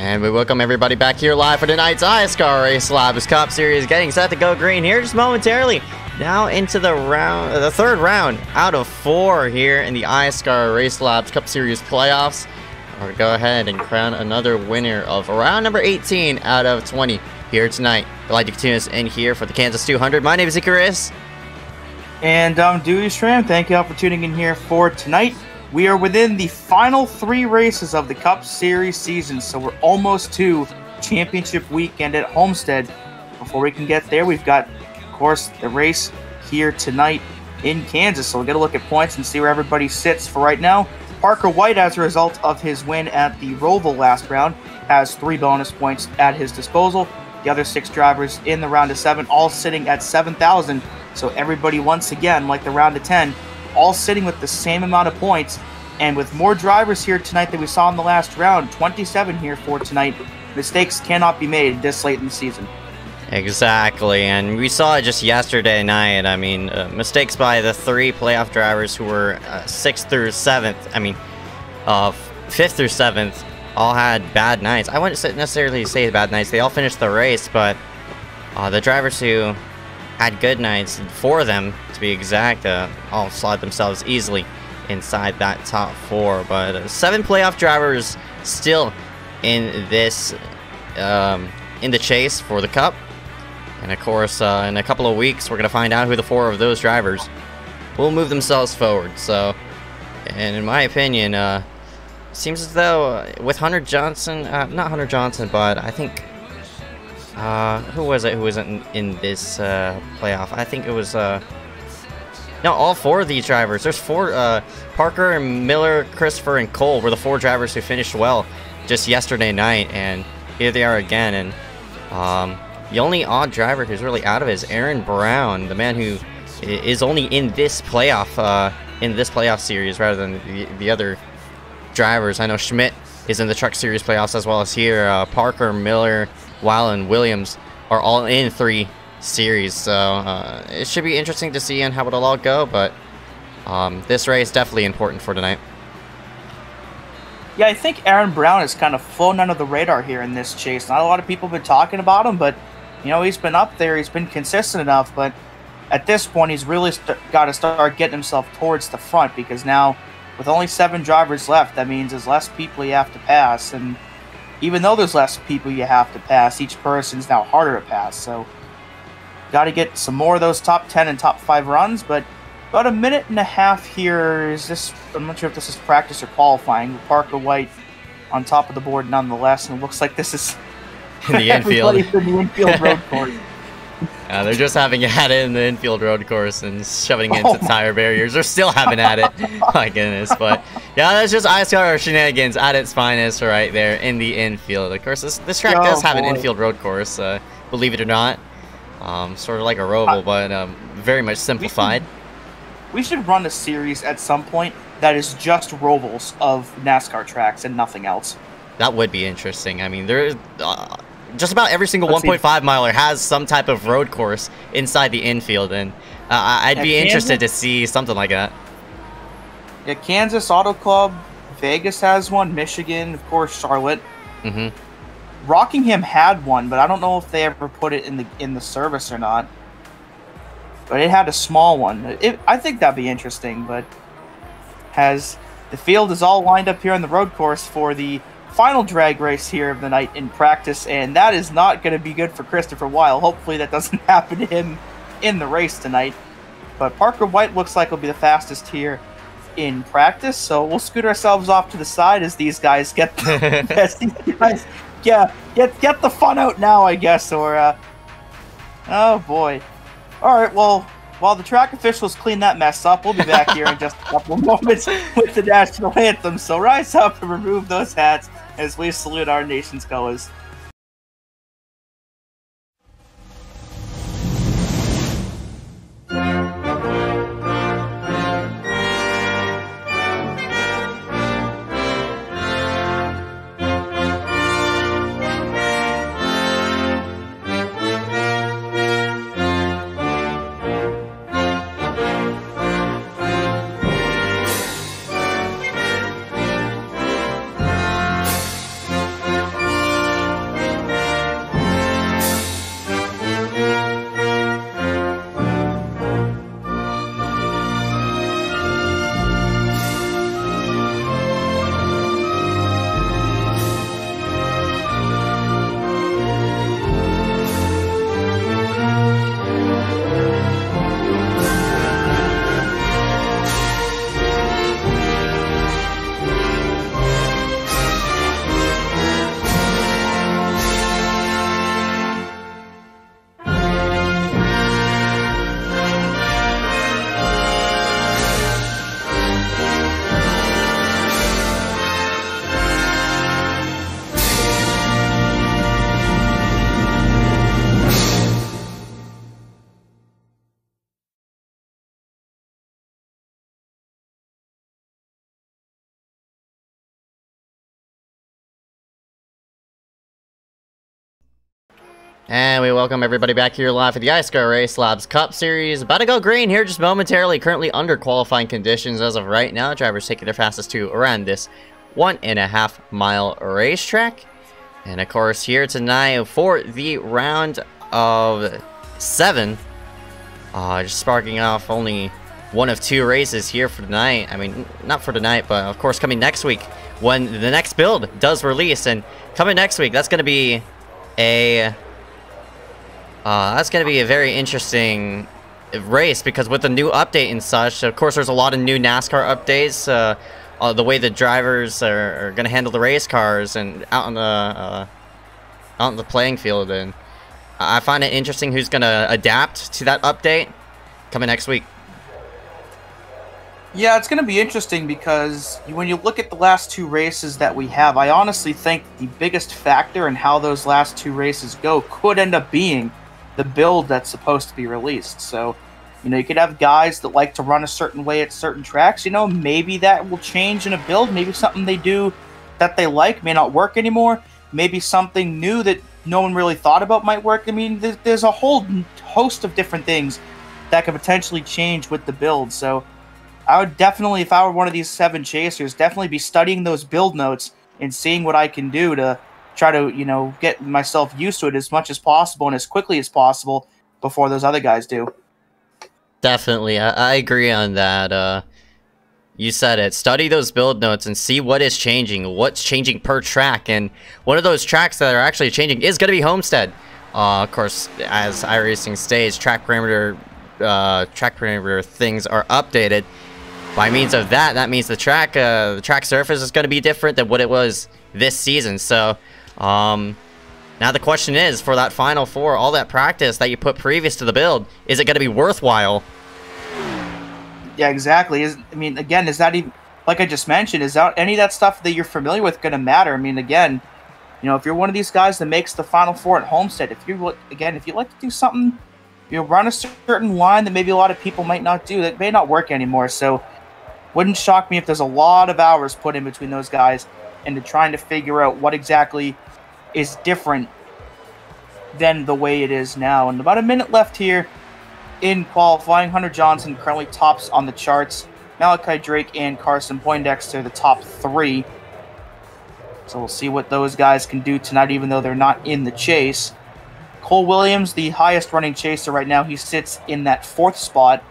And we welcome everybody back here live for tonight's iSCAR RaceLab Cup Series, getting set to go green here just momentarily. Now into the third round out of 4 here in the iSCAR RaceLab Cup Series playoffs. We're gonna go ahead and crown another winner of round number 18 out of 20 here tonight. I'd like to tune us in here for the Kansas 200. My name is Ezeckiel Reyes. And I'm Dewey Schramm. Thank you all for tuning in here for tonight. We are within the final 3 races of the Cup Series season, so we're almost to championship weekend at Homestead. Before we can get there, we've got, of course, the race here tonight in Kansas. So we'll get a look at points and see where everybody sits for right now. Parker White, as a result of his win at the Roval last round, has 3 bonus points at his disposal. The other 6 drivers in the round of 7, all sitting at 7,000. So everybody, once again, like the round of 10, all sitting with the same amount of points, and with more drivers here tonight than we saw in the last round, 27 here for tonight. Mistakes cannot be made this late in the season. Exactly, and we saw it just yesterday night. I mean, mistakes by the 3 playoff drivers who were 6th through 7th. I mean, 5th through 7th all had bad nights. I wouldn't necessarily say bad nights. They all finished the race, but the drivers who had good nights, 4 of them to be exact, all slot themselves easily inside that top 4. But 7 playoff drivers still in this in the chase for the Cup. And of course, in a couple of weeks, we're going to find out who the 4 of those drivers will move themselves forward. So, and in my opinion, seems as though with Hunter Johnson, not Hunter Johnson, but I think, who was it who wasn't in this playoff? I think it was, no, all 4 of these drivers. There's 4, Parker, Miller, Christopher, and Cole were the 4 drivers who finished well just yesterday night, and here they are again. And the only odd driver who's really out of it is Aaron Brown, the man who is only in this playoff series rather than the other drivers. I know Schmidt is in the Truck Series playoffs as well as here. Parker, Miller, Weil, and Williams are all in 3 series, so it should be interesting to see how it'll all go. But this race definitely important for tonight. Yeah, I think Aaron Brown has kind of flown under the radar here in this chase. Not a lot of people have been talking about him, but you know, he's been up there, he's been consistent enough, but at this point he's really got to start getting himself towards the front, because now with only 7 drivers left, that means there's less people you have to pass, and even though there's less people you have to pass, each person's now harder to pass. So got to get some more of those top 10 and top 5 runs. But about a minute and a half here. Is this, I'm not sure if this is practice or qualifying. Parker White on top of the board nonetheless, and it looks like this is in the infield. In the infield road course. They're just having at it in the infield road course and shoving it into tire barriers. They're still having at it. My goodness. But yeah, that's just iSCAR shenanigans at its finest right there in the infield. Of course, this track does have an infield road course, believe it or not. Sort of like a Roval, but very much simplified. We should run a series at some point that is just Rovals of NASCAR tracks and nothing else. That would be interesting. I mean, there's just about every single 1.5 miler has some type of road course inside the infield, and I'd be interested to see something like that. Yeah, Kansas Auto Club, Vegas has one, Michigan, of course, Charlotte. Rockingham had one, but I don't know if they ever put it in the service or not. But it had a small one. I think that'd be interesting. But the field is all lined up here on the road course for the final drag race here of the night in practice, and that is not going to be good for Christopher Weil. Hopefully that doesn't happen to him in the race tonight. But Parker White looks like he'll be the fastest here in practice, so we'll scoot ourselves off to the side as these guys get get the fun out now, I guess. Or oh boy. All right, well, while the track officials clean that mess up, we'll be back here in just a couple of moments with the national anthem. So rise up and remove those hats as we salute our nation's colors. And we welcome everybody back here live for the iSCAR RaceLab's Cup Series. About to go green here just momentarily, currently under qualifying conditions as of right now. Drivers taking their fastest to around this 1.5 mile racetrack. And of course here tonight for the round of 7. Just sparking off only one of 2 races here for tonight. I mean, not for tonight, but of course coming next week when the next build does release. And coming next week, that's going to be a very interesting race, because with the new update and such, of course, there's a lot of new NASCAR updates. The way the drivers are going to handle the race cars and out on the playing field, and I find it interesting who's going to adapt to that update coming next week. Yeah, it's going to be interesting because when you look at the last 2 races that we have, I honestly think the biggest factor in how those last 2 races go could end up being the build that's supposed to be released. So, you could have guys that like to run a certain way at certain tracks. Maybe that will change in a build. Maybe something they do that they like may not work anymore. Maybe something new that no one really thought about might work. I mean, there's a whole host of different things that could potentially change with the build. So I would definitely, if I were one of these 7 chasers, definitely be studying those build notes and seeing what I can do to try to, get myself used to it as much as possible and as quickly as possible before those other guys do. Definitely, I agree on that. You said it. Study those build notes and see what is changing, what's changing per track. And one of those tracks that are actually changing is going to be Homestead. Of course, as iRacing states, track parameter things are updated. By means of that, that means the track surface is going to be different than what it was this season. So, now the question is, for that Final 4, all that practice that you put previous to the build, is it going to be worthwhile? Yeah, exactly. Again, is that even, like I just mentioned, is that any of that stuff that you're familiar with going to matter? I mean, again, if you're one of these guys that makes the Final 4 at Homestead, if you like to do something, run a certain line that maybe a lot of people might not do, that may not work anymore. So, wouldn't shock me if there's a lot of hours put in between those guys into trying to figure out what exactly is different than the way it is now. And about a minute left here in qualifying. Hunter Johnson currently tops on the charts. Malachi Drake and Carson Poindexter, the top 3. So we'll see what those guys can do tonight, even though they're not in the chase. Cole Williams, the highest running chaser right now, he sits in that 4th spot.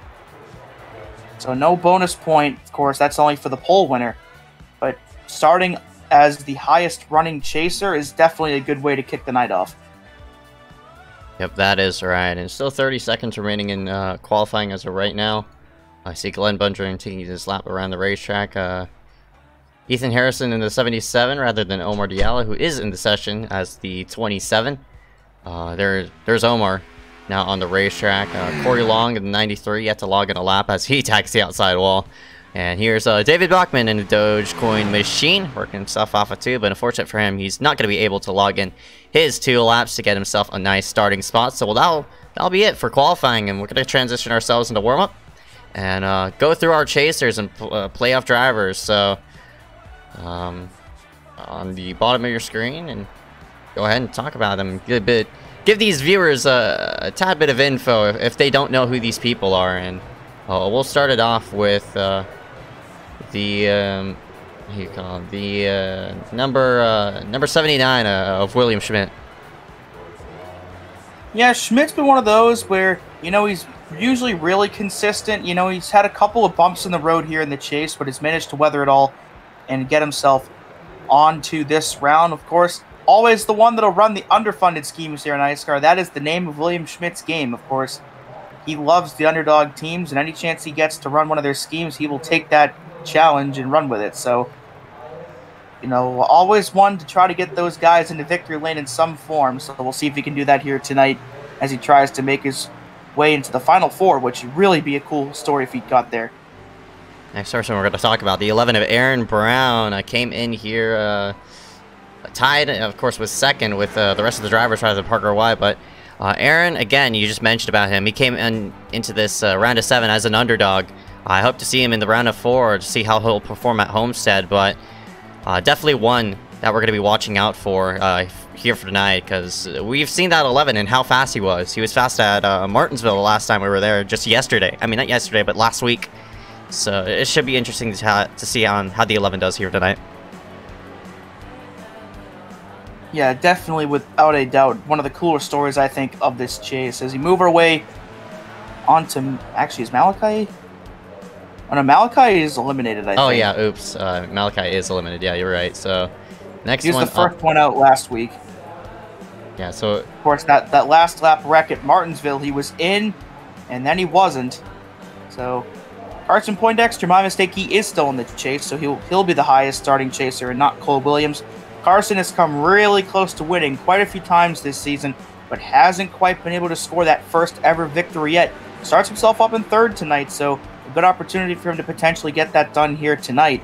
So no bonus point, of course, that's only for the pole winner. But starting as the highest running chaser is definitely a good way to kick the night off. Yep, that is right. And still 30 seconds remaining in qualifying as of right now. I see Glenn Bundren taking his lap around the racetrack. Ethan Harrison in the 77 rather than Omar Diallo, who is in the session as the 27. There's Omar now on the racetrack. Corey Long in the 93 yet to log in a lap as he attacks the outside wall. And here's David Bachman in the Dogecoin machine, working himself off a 2, but unfortunate for him, he's not going to be able to log in his 2 laps to get himself a nice starting spot. So that'll be it for qualifying, and we're going to transition ourselves into warm-up and go through our chasers and playoff drivers. So on the bottom of your screen, and go ahead and talk about them. Give these viewers a tad bit of info if they don't know who these people are. And we'll start it off with number 79 of William Schmidt. Yeah, Schmidt's been one of those where, he's usually really consistent. He's had a couple of bumps in the road here in the chase, but has managed to weather it all and get himself onto this round. Of course, always the one that'll run the underfunded schemes here in iSCAR. That is the name of William Schmidt's game, of course. He loves the underdog teams, and any chance he gets to run one of their schemes, he will take that challenge and run with it. So, always one to try to get those guys into victory lane in some form. So we'll see if he can do that here tonight as he tries to make his way into the Final 4, which would really be a cool story if he got there. Next person we're going to talk about, the 11 of Aaron Brown, came in here tied, of course, with second with the rest of the drivers rather than Parker White, but Aaron, again, you just mentioned about him. He came into this round of 7 as an underdog. I hope to see him in the round of 4 to see how he'll perform at Homestead, but definitely one that we're going to be watching out for here for tonight, because we've seen that 11 and how fast he was. He was fast at Martinsville the last time we were there, just yesterday. I mean, not yesterday, but last week. So it should be interesting to see on how the 11 does here tonight. Yeah, definitely, without a doubt, one of the cooler stories, I think, of this chase. As we move our way onto... Actually, is Malachi... Oh, no, Malachi is eliminated, I think. Oh, yeah, oops. Malachi is eliminated. Yeah, you're right. So, next one... He was the first one out last week. Yeah, so... Of course, that last lap wreck at Martinsville, he was in, and then he wasn't. So, Carson Poindexter, my mistake, he is still in the chase, so he'll be the highest starting chaser and not Cole Williams. Carson has come really close to winning quite a few times this season, but hasn't quite been able to score that first ever victory yet. Starts himself up in third tonight, so a good opportunity for him to potentially get that done here tonight.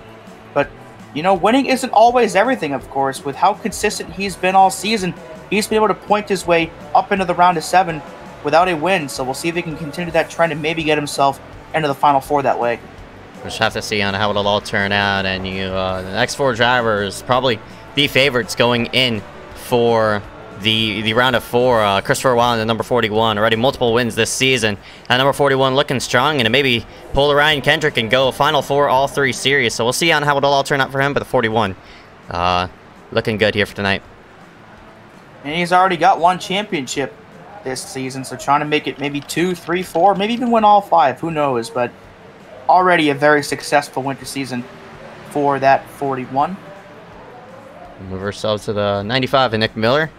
But, you know, winning isn't always everything, of course. With how consistent he's been all season, he's been able to point his way up into the round of 7 without a win. So we'll see if he can continue that trend and maybe get himself into the Final Four that way. We'll just have to see on how it'll all turn out. And the next 4 drivers probably the favorites going in for the round of 4. Christopher Wild, the number 41, already multiple wins this season. That number 41 looking strong, and maybe pull Ryan Kendrick and go Final Four all 3 series. So we'll see on how it'll all turn out for him. But the 41 looking good here for tonight. And he's already got 1 championship this season, so trying to make it maybe 2, 3, 4, maybe even win all 5. Who knows? But already a very successful winter season for that 41. Move ourselves to the 95 and Nick Miller.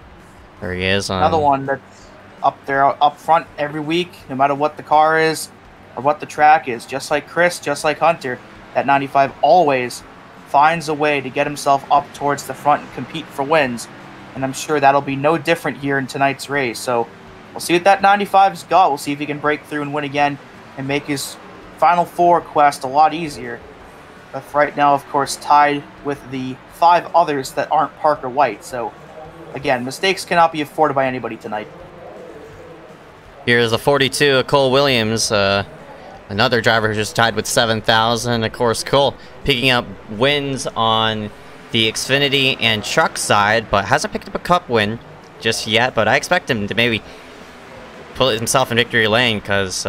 There he is. Another one that's up there, up front every week, no matter what the car is or what the track is. Just like Chris, just like Hunter, that 95 always finds a way to get himself up towards the front and compete for wins. And I'm sure that'll be no different here in tonight's race. So we'll see what that 95's got. We'll see if he can break through and win again and make his Final Four quest a lot easier. But right now, of course, tied with the 5 others that aren't Parker White. So, again, mistakes cannot be afforded by anybody tonight. Here's the 42, Cole Williams. Another driver who's just tied with 7,000. Of course, Cole picking up wins on the Xfinity and truck side, but hasn't picked up a cup win just yet. But I expect him to maybe pull himself in victory lane, because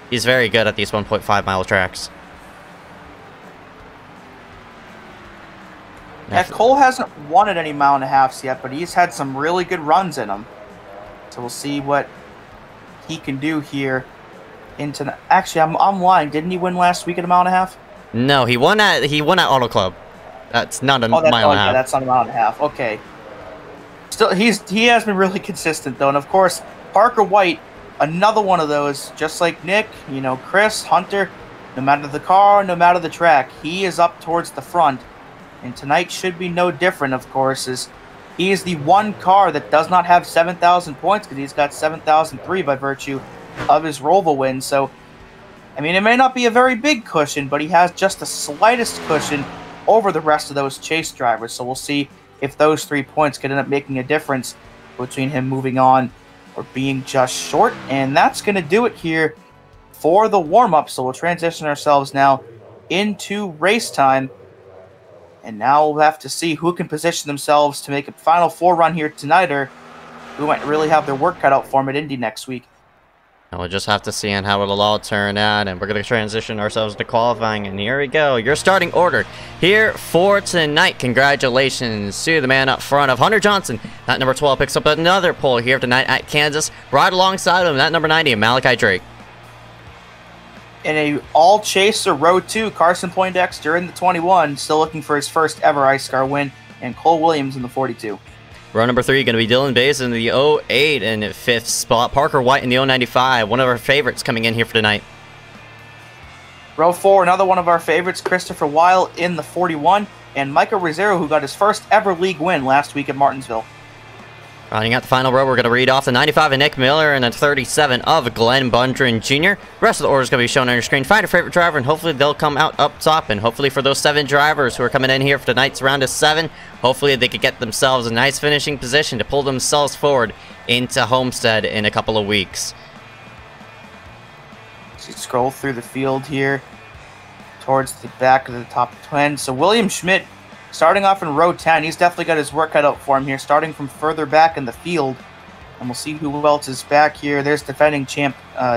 he's very good at these 1.5-mile tracks. Yeah, Cole hasn't won at any 1.5 miles yet, but he's had some really good runs in him. So we'll see what he can do here. Actually, I'm lying. Didn't he win last week at 1.5 miles? No, he won at Auto Club. That's not a mile and a half. Yeah, that's not a 1.5 miles. Okay. Still, he has been really consistent though, and of course Parker White, another one of those, just like Nick, you know, Chris, Hunter. No matter the car, no matter the track, he is up towards the front. And tonight should be no different, of course, as he is the one car that does not have 7,000 points, because he's got 7,003 by virtue of his Roval win. So, I mean, it may not be a very big cushion, but he has just the slightest cushion over the rest of those chase drivers. So we'll see if those 3 points could end up making a difference between him moving on or being just short. And that's going to do it here for the warm-up. So we'll transition ourselves now into race time. And now we'll have to see who can position themselves to make a Final Four run here tonight, or who might really have their work cut out for them at Indy next week. And we'll just have to see on how it'll all turn out, and we're going to transition ourselves to qualifying, and here we go. Your starting order here for tonight. Congratulations to the man up front of Hunter Johnson. That number 12 picks up another pole here tonight at Kansas. Right alongside him, that number 90, Malachi Drake. In a all-chaser row 2, Carson Poindexter in the 21, still looking for his first ever iSCAR win, and Cole Williams in the 42. Row number 3 going to be Dylan Bass in the 08 in 5th spot. Parker White in the 095, one of our favorites coming in here for tonight. Row 4, another one of our favorites, Christopher Weil in the 41, and Michael Rosero, who got his first ever league win last week at Martinsville. Rounding out the final row, we're going to read off the 95 of Nick Miller and the 37 of Glenn Bundren Jr. The rest of the order is going to be shown on your screen. Find your favorite driver, and hopefully they'll come out up top. And hopefully for those 7 drivers who are coming in here for tonight's round of 7, hopefully they could get themselves a nice finishing position to pull themselves forward into Homestead in a couple of weeks. So scroll through the field here towards the back of the top 10. So William Schmidt Starting off in row 10, he's definitely got his work cut out for him here, starting from further back in the field. And we'll see who else is back here. There's defending champ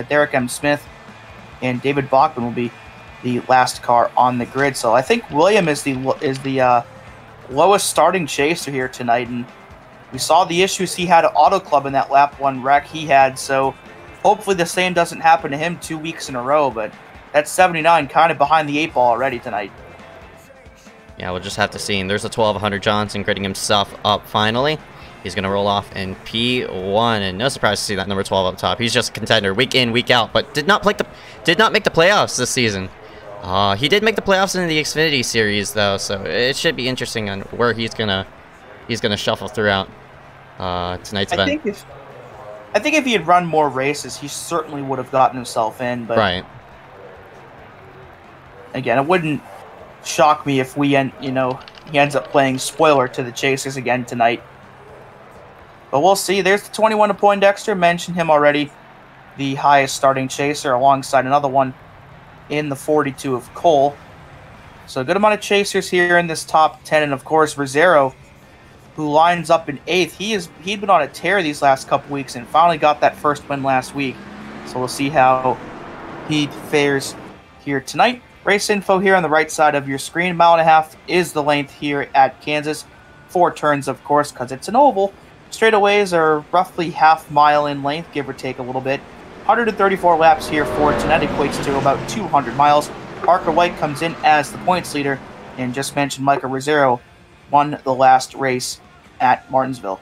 Derek M. Smith, and David Bachman will be the last car on the grid. So I think William is the lowest starting chaser here tonight, and we saw the issues he had at Auto Club in that lap 1 wreck he had. So hopefully the same doesn't happen to him 2 weeks in a row. But that's 79 kind of behind the 8 ball already tonight. Yeah, we'll just have to see. And there's a 1200 Johnson gridding himself up finally. He's going to roll off in P1, and no surprise to see that number 12 up top. He's just a contender week in, week out, but did not make the playoffs this season. He did make the playoffs in the Xfinity Series, though, so it should be interesting on where he's gonna shuffle throughout tonight's event. I think if he had run more races, he certainly would have gotten himself in. But right. Again, it wouldn't shock me if he ends up playing spoiler to the Chasers again tonight. But we'll see. There's the 21 of Poindexter. Mentioned him already. The highest starting chaser alongside another one in the 42 of Cole. So a good amount of chasers here in this top 10. And of course, Rosero, who lines up in 8th. He'd been on a tear these last couple weeks and finally got that first win last week. So we'll see how he fares here tonight. Race info here on the right side of your screen. 1.5 miles is the length here at Kansas. 4 turns, of course, because it's an oval. Straightaways are roughly half mile in length, give or take a little bit. 134 laps here for tonight, equates to about 200 miles. Parker White comes in as the points leader, and just mentioned Michael Rosero won the last race at Martinsville.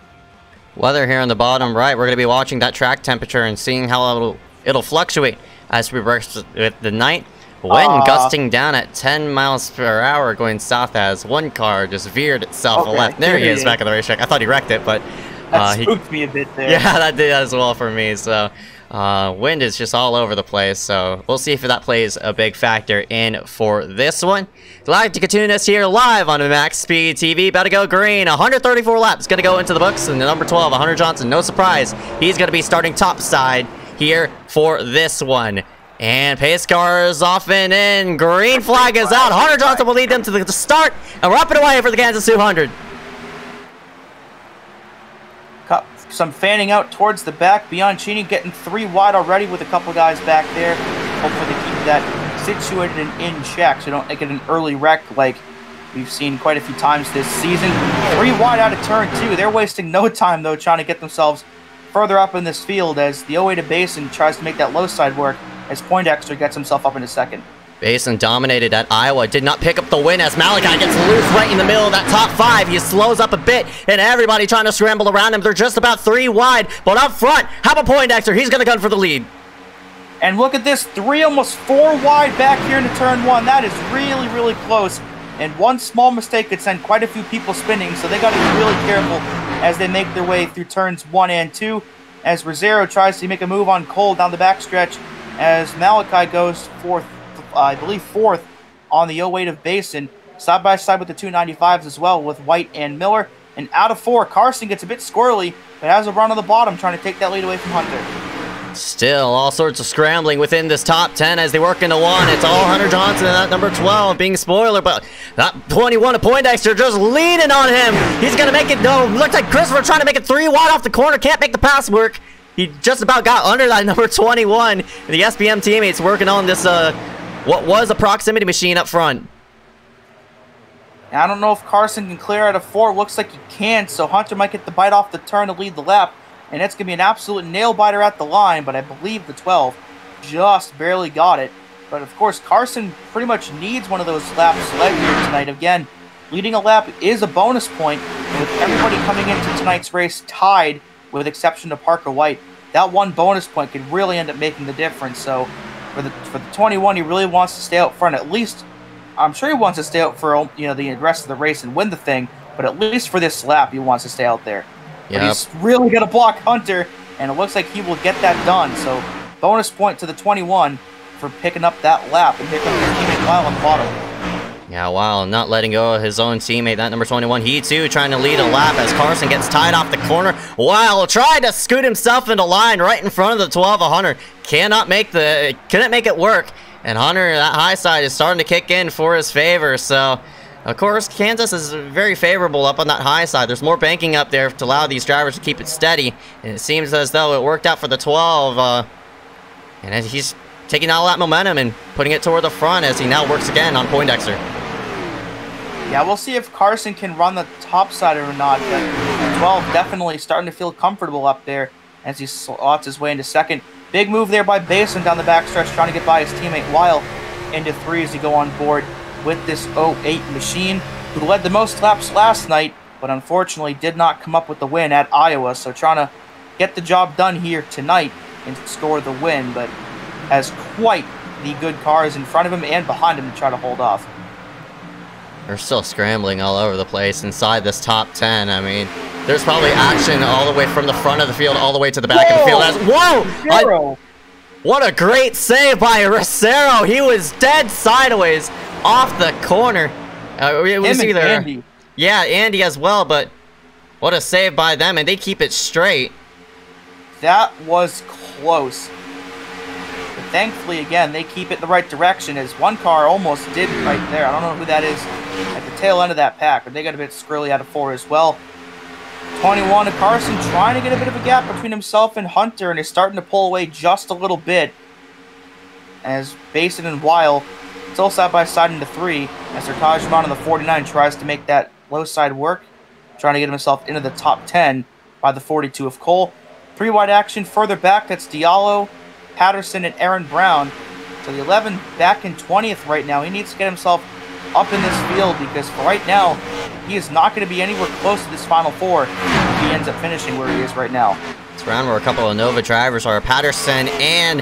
Weather here on the bottom right, we're going to be watching that track temperature and seeing how it'll fluctuate as we progress with the night. Wind gusting down at 10 miles per hour going south as one car just veered itself left. There he is back at the racetrack. I thought he wrecked it, but that spooked me a bit there. Yeah, that did as well for me. So wind is just all over the place. So we'll see if that plays a big factor in for this one. If you'd like to tune us here live on Max Speed TV, about to go green. 134 laps going to go into the books. And the number 12, Hunter Johnson, no surprise. He's going to be starting top side here for this one. And pace car is off and in. Green flag is out. Hunter Johnson will lead them to the start. And we're up and away for the Kansas 200. Some fanning out towards the back. Bianchini getting 3 wide already with a couple guys back there. Hopefully they keep that situated and in check so don't make it an early wreck like we've seen quite a few times this season. 3 wide out of turn 2. They're wasting no time, though, trying to get themselves further up in this field as the 08 of Basin tries to make that low side work as Poindexter gets himself up into second. Basin dominated at Iowa, did not pick up the win as Malachi gets loose right in the middle of that top 5. He slows up a bit, and everybody trying to scramble around him. They're just about 3 wide, but up front, how about Poindexter? He's going to gun for the lead. And look at this, 3, almost 4 wide back here into turn 1. That is really, really close. And one small mistake could send quite a few people spinning, so they got to be really careful as they make their way through turns 1 and 2. As Rosero tries to make a move on Cole down the backstretch, as Malachi goes fourth on the 08 of Basin, side by side with the 295s as well with White and Miller. And out of 4, Carson gets a bit squirrely, but has a run on the bottom trying to take that lead away from Hunter. Still all sorts of scrambling within this top 10 as they work into 1. It's all Hunter Johnson and that number 12 being spoiler, but that 21 of Poindexter just leaning on him. He's going to make it, no, looks like Christopher trying to make it 3 wide off the corner, can't make the pass work. He just about got under that number 21. The SPM teammates working on this, what was a proximity machine up front. I don't know if Carson can clear out of 4. Looks like he can, so Hunter might get the bite off the turn to lead the lap. And it's going to be an absolute nail-biter at the line, but I believe the 12 just barely got it. But, of course, Carson pretty much needs one of those laps led here tonight. Again, leading a lap is a bonus point, with everybody coming into tonight's race tied, with exception to Parker White. That one bonus point could really end up making the difference. So, for the 21, he really wants to stay out front. At least, I'm sure he wants to stay out for the rest of the race and win the thing. But at least for this lap, he wants to stay out there. But he's really going to block Hunter, and it looks like he will get that done. So, bonus point to the 21 for picking up that lap. And here comes his teammate Lyle on the bottom. Yeah, Lyle not letting go of his own teammate, that number 21. He, too, trying to lead a lap as Carson gets tied off the corner. Lyle tried to scoot himself into line right in front of the 12 of Hunter. Couldn't make it work. And Hunter, that high side is starting to kick in for his favor. So, Of course, Kansas is very favorable up on that high side. There's more banking up there to allow these drivers to keep it steady. And it seems as though it worked out for the 12. And he's taking all that momentum and putting it toward the front as he now works again on Poindexter. Yeah, we'll see if Carson can run the top side or not. But 12 definitely starting to feel comfortable up there as he slots his way into second. Big move there by Basin down the backstretch, trying to get by his teammate Weil into 3 as he go on board with this 08 machine, who led the most laps last night, but unfortunately did not come up with the win at Iowa. So trying to get the job done here tonight and score the win, but has quite the good cars in front of him and behind him to try to hold off. They're still scrambling all over the place inside this top 10. I mean, there's probably action all the way from the front of the field all the way to the back of the field. Whoa! What a great save by Rosero. He was dead sideways off the corner. It was either Andy. Yeah, Andy as well, but what a save by them, and they keep it straight. That was close. But thankfully, again, they keep it in the right direction, as one car almost did right there. I don't know who that is at the tail end of that pack, but they got a bit squirrely out of 4 as well. 21 to Carson, trying to get a bit of a gap between himself and Hunter, and is starting to pull away just a little bit as Basin and Weil still side by side into 3 as Sertajman on the 49 tries to make that low side work, trying to get himself into the top 10 by the 42 of Cole. 3 wide action further back, that's Diallo, Patterson, and Aaron Brown. So the 11 back in 20th right now. He needs to get himself up in this field because for right now, he is not going to be anywhere close to this Final 4 if he ends up finishing where he is right now. This round where a couple of Nova drivers are Patterson and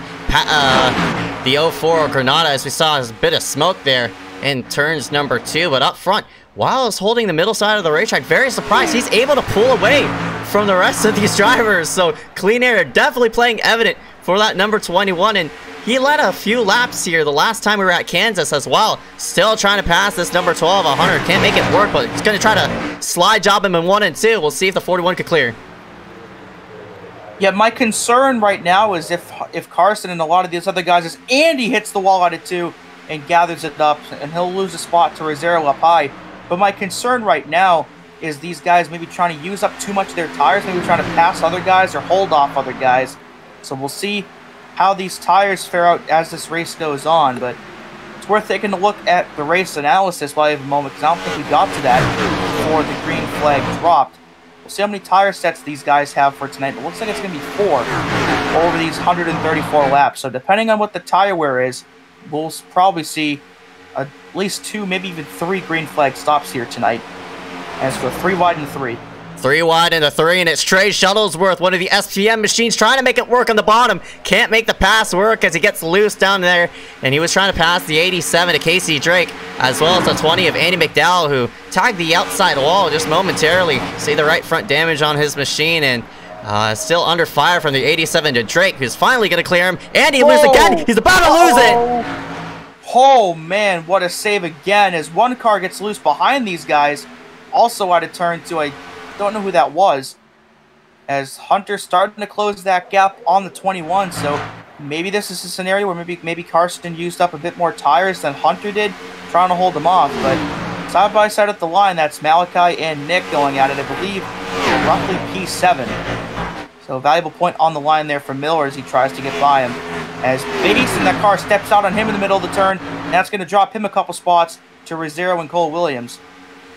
the 04 Granada, as we saw a bit of smoke there in turns number 2, but up front, Weil is holding the middle side of the racetrack. Very surprised he's able to pull away from the rest of these drivers. So clean air definitely playing evident for that number 21, and he led a few laps here the last time we were at Kansas as well. Still trying to pass this number 12, 100. Can't make it work, but he's going to try to slide job him in 1 and 2. We'll see if the 41 could clear. Yeah, my concern right now is if Carson and a lot of these other guys, as Andy hits the wall out of 2 and gathers it up, and he'll lose a spot to Rosero up high. But my concern right now is these guys maybe trying to use up too much of their tires, maybe trying to pass other guys or hold off other guys. So we'll see how these tires fare out as this race goes on, but it's worth taking a look at the race analysis while I have a moment, because I don't think we got to that before the green flag dropped. We'll see how many tire sets these guys have for tonight. It looks like it's going to be 4 over these 134 laps. So depending on what the tire wear is, we'll probably see at least 2, maybe even 3 green flag stops here tonight. And it's go 3 wide and 3. 3 wide into 3, and it's Trey Shuttlesworth, one of the SPM machines, trying to make it work on the bottom. Can't make the pass work as he gets loose down there, and he was trying to pass the 87 to Casey Drake, as well as the 20 of Andy McDowell, who tagged the outside wall just momentarily. See the right front damage on his machine, and still under fire from the 87 to Drake, who's finally going to clear him. And he loses again. He's about to lose it. Oh, man, what a save again, as one car gets loose behind these guys. Also out of turn 2, I don't know who that was, as Hunter's starting to close that gap on the 21, so maybe this is a scenario where maybe Carson used up a bit more tires than Hunter did, trying to hold them off. But side by side at the line, that's Malachi and Nick going at it, I believe, roughly P7. So a valuable point on the line there for Miller as he tries to get by him. As Basin, that car steps out on him in the middle of the turn, and that's going to drop him a couple spots to Rosero and Cole Williams.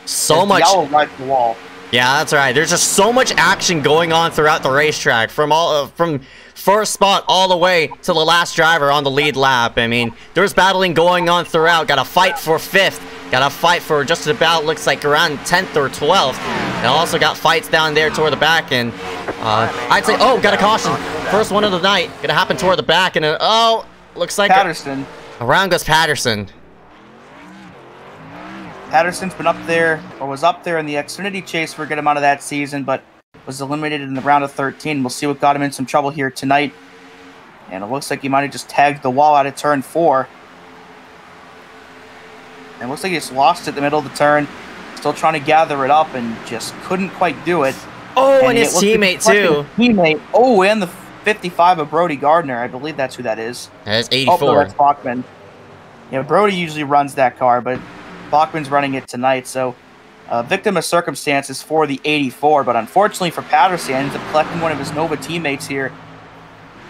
So much. Right to the wall. Yeah, that's right. There's just so much action going on throughout the racetrack, from first spot all the way to the last driver on the lead lap. I mean, there's battling going on throughout. Got to fight for 5th. Got to fight for just about, looks like, around 10th or 12th. And also got fights down there toward the back. And I'd say, oh, got a caution. First one of the night. Gonna happen toward the back. And oh, looks like Patterson. Around goes Patterson. Patterson's been up there, or was up there in the Xfinity chase for a good amount of that season, but was eliminated in the round of 13. We'll see what got him in some trouble here tonight. And it looks like he might have just tagged the wall out of turn 4. And it looks like he just lost it in the middle of the turn. Still trying to gather it up and just couldn't quite do it. Oh, and his teammate, too. Teammate. Oh, and the 55 of Brody Gardner. I believe that's who that is. That's 84. Oh, no, that's Bachman. Yeah, Brody usually runs that car, but Bachman's running it tonight, so victim of circumstances for the 84, but unfortunately for Patterson, he ends up collecting one of his Nova teammates here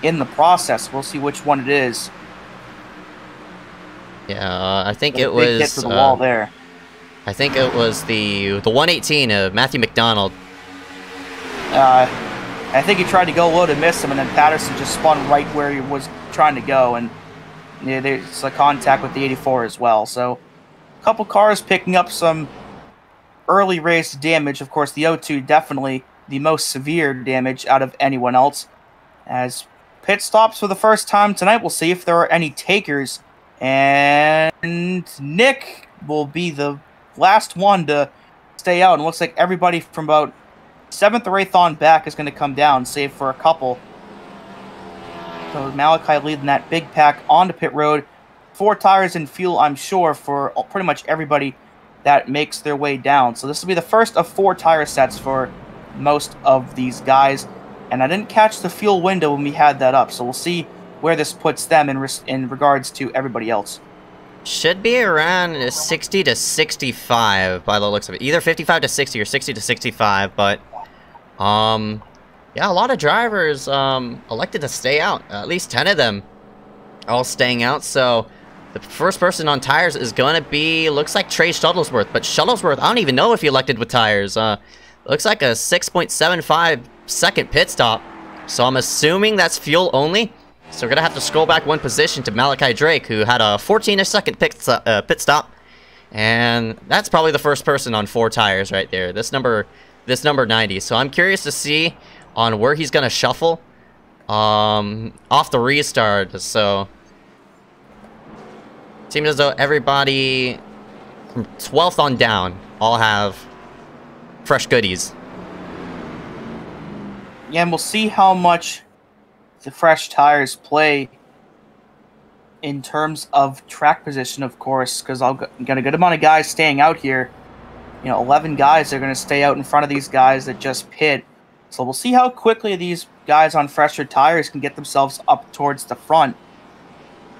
in the process. We'll see which one it is. Yeah, I think it was... Hit to the wall there. I think it was the 118 of Matthew McDonald. I think he tried to go low to miss him, and then Patterson just spun right where he was trying to go, and yeah, there's a contact with the 84 as well. So a couple cars picking up some early race damage. Of course, the 02 definitely the most severe damage out of anyone else. As pit stops for the first time tonight, we'll see if there are any takers. And Nick will be the last one to stay out. And it looks like everybody from about 7th or 8th on back is going to come down, save for a couple. So Malachi leading that big pack onto pit road. 4 tires and fuel, I'm sure, for pretty much everybody that makes their way down. So this will be the first of 4 tire sets for most of these guys. And I didn't catch the fuel window when we had that up, so we'll see where this puts them in regards to everybody else. Should be around 60 to 65 by the looks of it. Either 55 to 60 or 60 to 65, but yeah, a lot of drivers elected to stay out. At least 10 of them all staying out. So the first person on tires is going to be, looks like Trey Shuttlesworth. But Shuttlesworth, I don't even know if he elected with tires. Looks like a 6.75 second pit stop. So I'm assuming that's fuel only. So we're going to have to scroll back 1 position to Malachi Drake, who had a 14-ish second pit stop. And that's probably the first person on 4 tires right there. This number 90. So I'm curious to see on where he's going to shuffle off the restart. So it seems as though everybody from 12th on down all have fresh goodies. Yeah, and we'll see how much the fresh tires play in terms of track position, of course, because I've got a good amount of guys staying out here. You know, 11 guys are going to stay out in front of these guys that just pit. So we'll see how quickly these guys on fresher tires can get themselves up towards the front.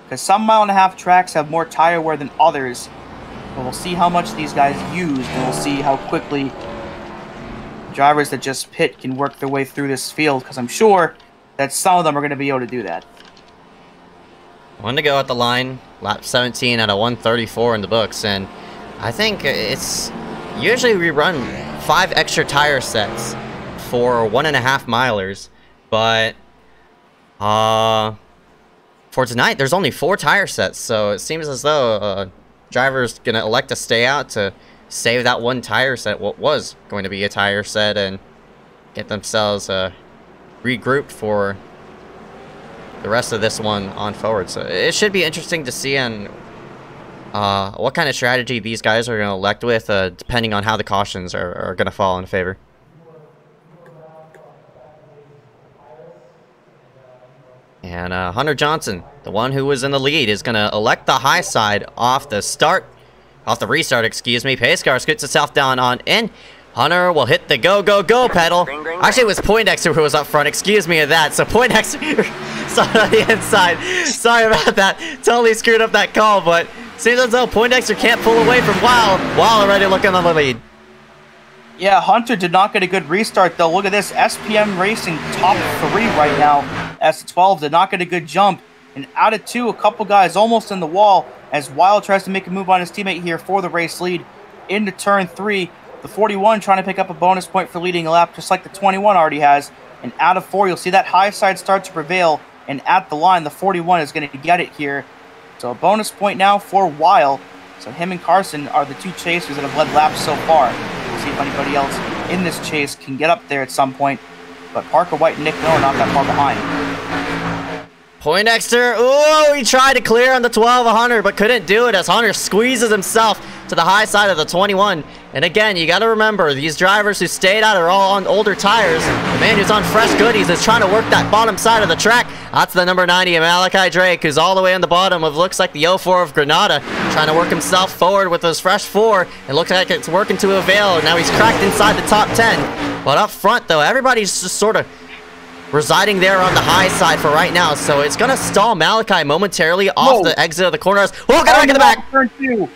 Because some 1.5-mile tracks have more tire wear than others. But we'll see how much these guys use, and we'll see how quickly drivers that just pit can work their way through this field, because I'm sure that some of them are going to be able to do that. 1 to go at the line, lap 17 at a 1:34 in the books, and I think it's usually we run 5 extra tire sets for 1.5 milers, but for tonight there's only 4 tire sets, so it seems as though driver's gonna elect to stay out to save that 1 tire set, what was going to be a tire set, and get themselves regrouped for the rest of this one on forward. So it should be interesting to see on what kind of strategy these guys are going to elect with, depending on how the cautions are going to fall in favor. And Hunter Johnson, the one who was in the lead, is going to elect the high side off the restart, excuse me. iSCAR scoots itself down on in. Hunter will hit the go, go, go pedal. Actually, it was Poindexter who was up front. Excuse me of that. So Poindexter started on the inside. Sorry about that. Totally screwed up that call, but seems as though Poindexter can't pull away from Wow. Wow already looking on the lead. Yeah, Hunter did not get a good restart, though. Look at this. SPM Racing top 3 right now. S12 did not get a good jump. And out of 2, a couple guys almost in the wall as Wild tries to make a move on his teammate here for the race lead into turn 3. The 41 trying to pick up a bonus point for leading a lap, just like the 21 already has. And out of 4, you'll see that high side start to prevail. And at the line, the 41 is going to get it here. So a bonus point now for Weil. So him and Carson are the 2 chasers that have led laps so far. We'll see if anybody else in this chase can get up there at some point. But Parker White and Nick Miller not that far behind. Poindexter, ooh, he tried to clear on the 12 of Hunter, but couldn't do it as Hunter squeezes himself to the high side of the 21. And again, you got to remember, these drivers who stayed out are all on older tires. The man who's on fresh goodies is trying to work that bottom side of the track. That's the number 90 of Malachi Drake, who's all the way on the bottom of, looks like the 04 of Granada, trying to work himself forward with his fresh 4. It looks like it's working to avail, and now he's cracked inside the top 10. But up front, though, everybody's just sort of residing there on the high side for right now, so it's going to stall Malachi momentarily off the exit of the corners. Oh, got back in the back! Turn 2.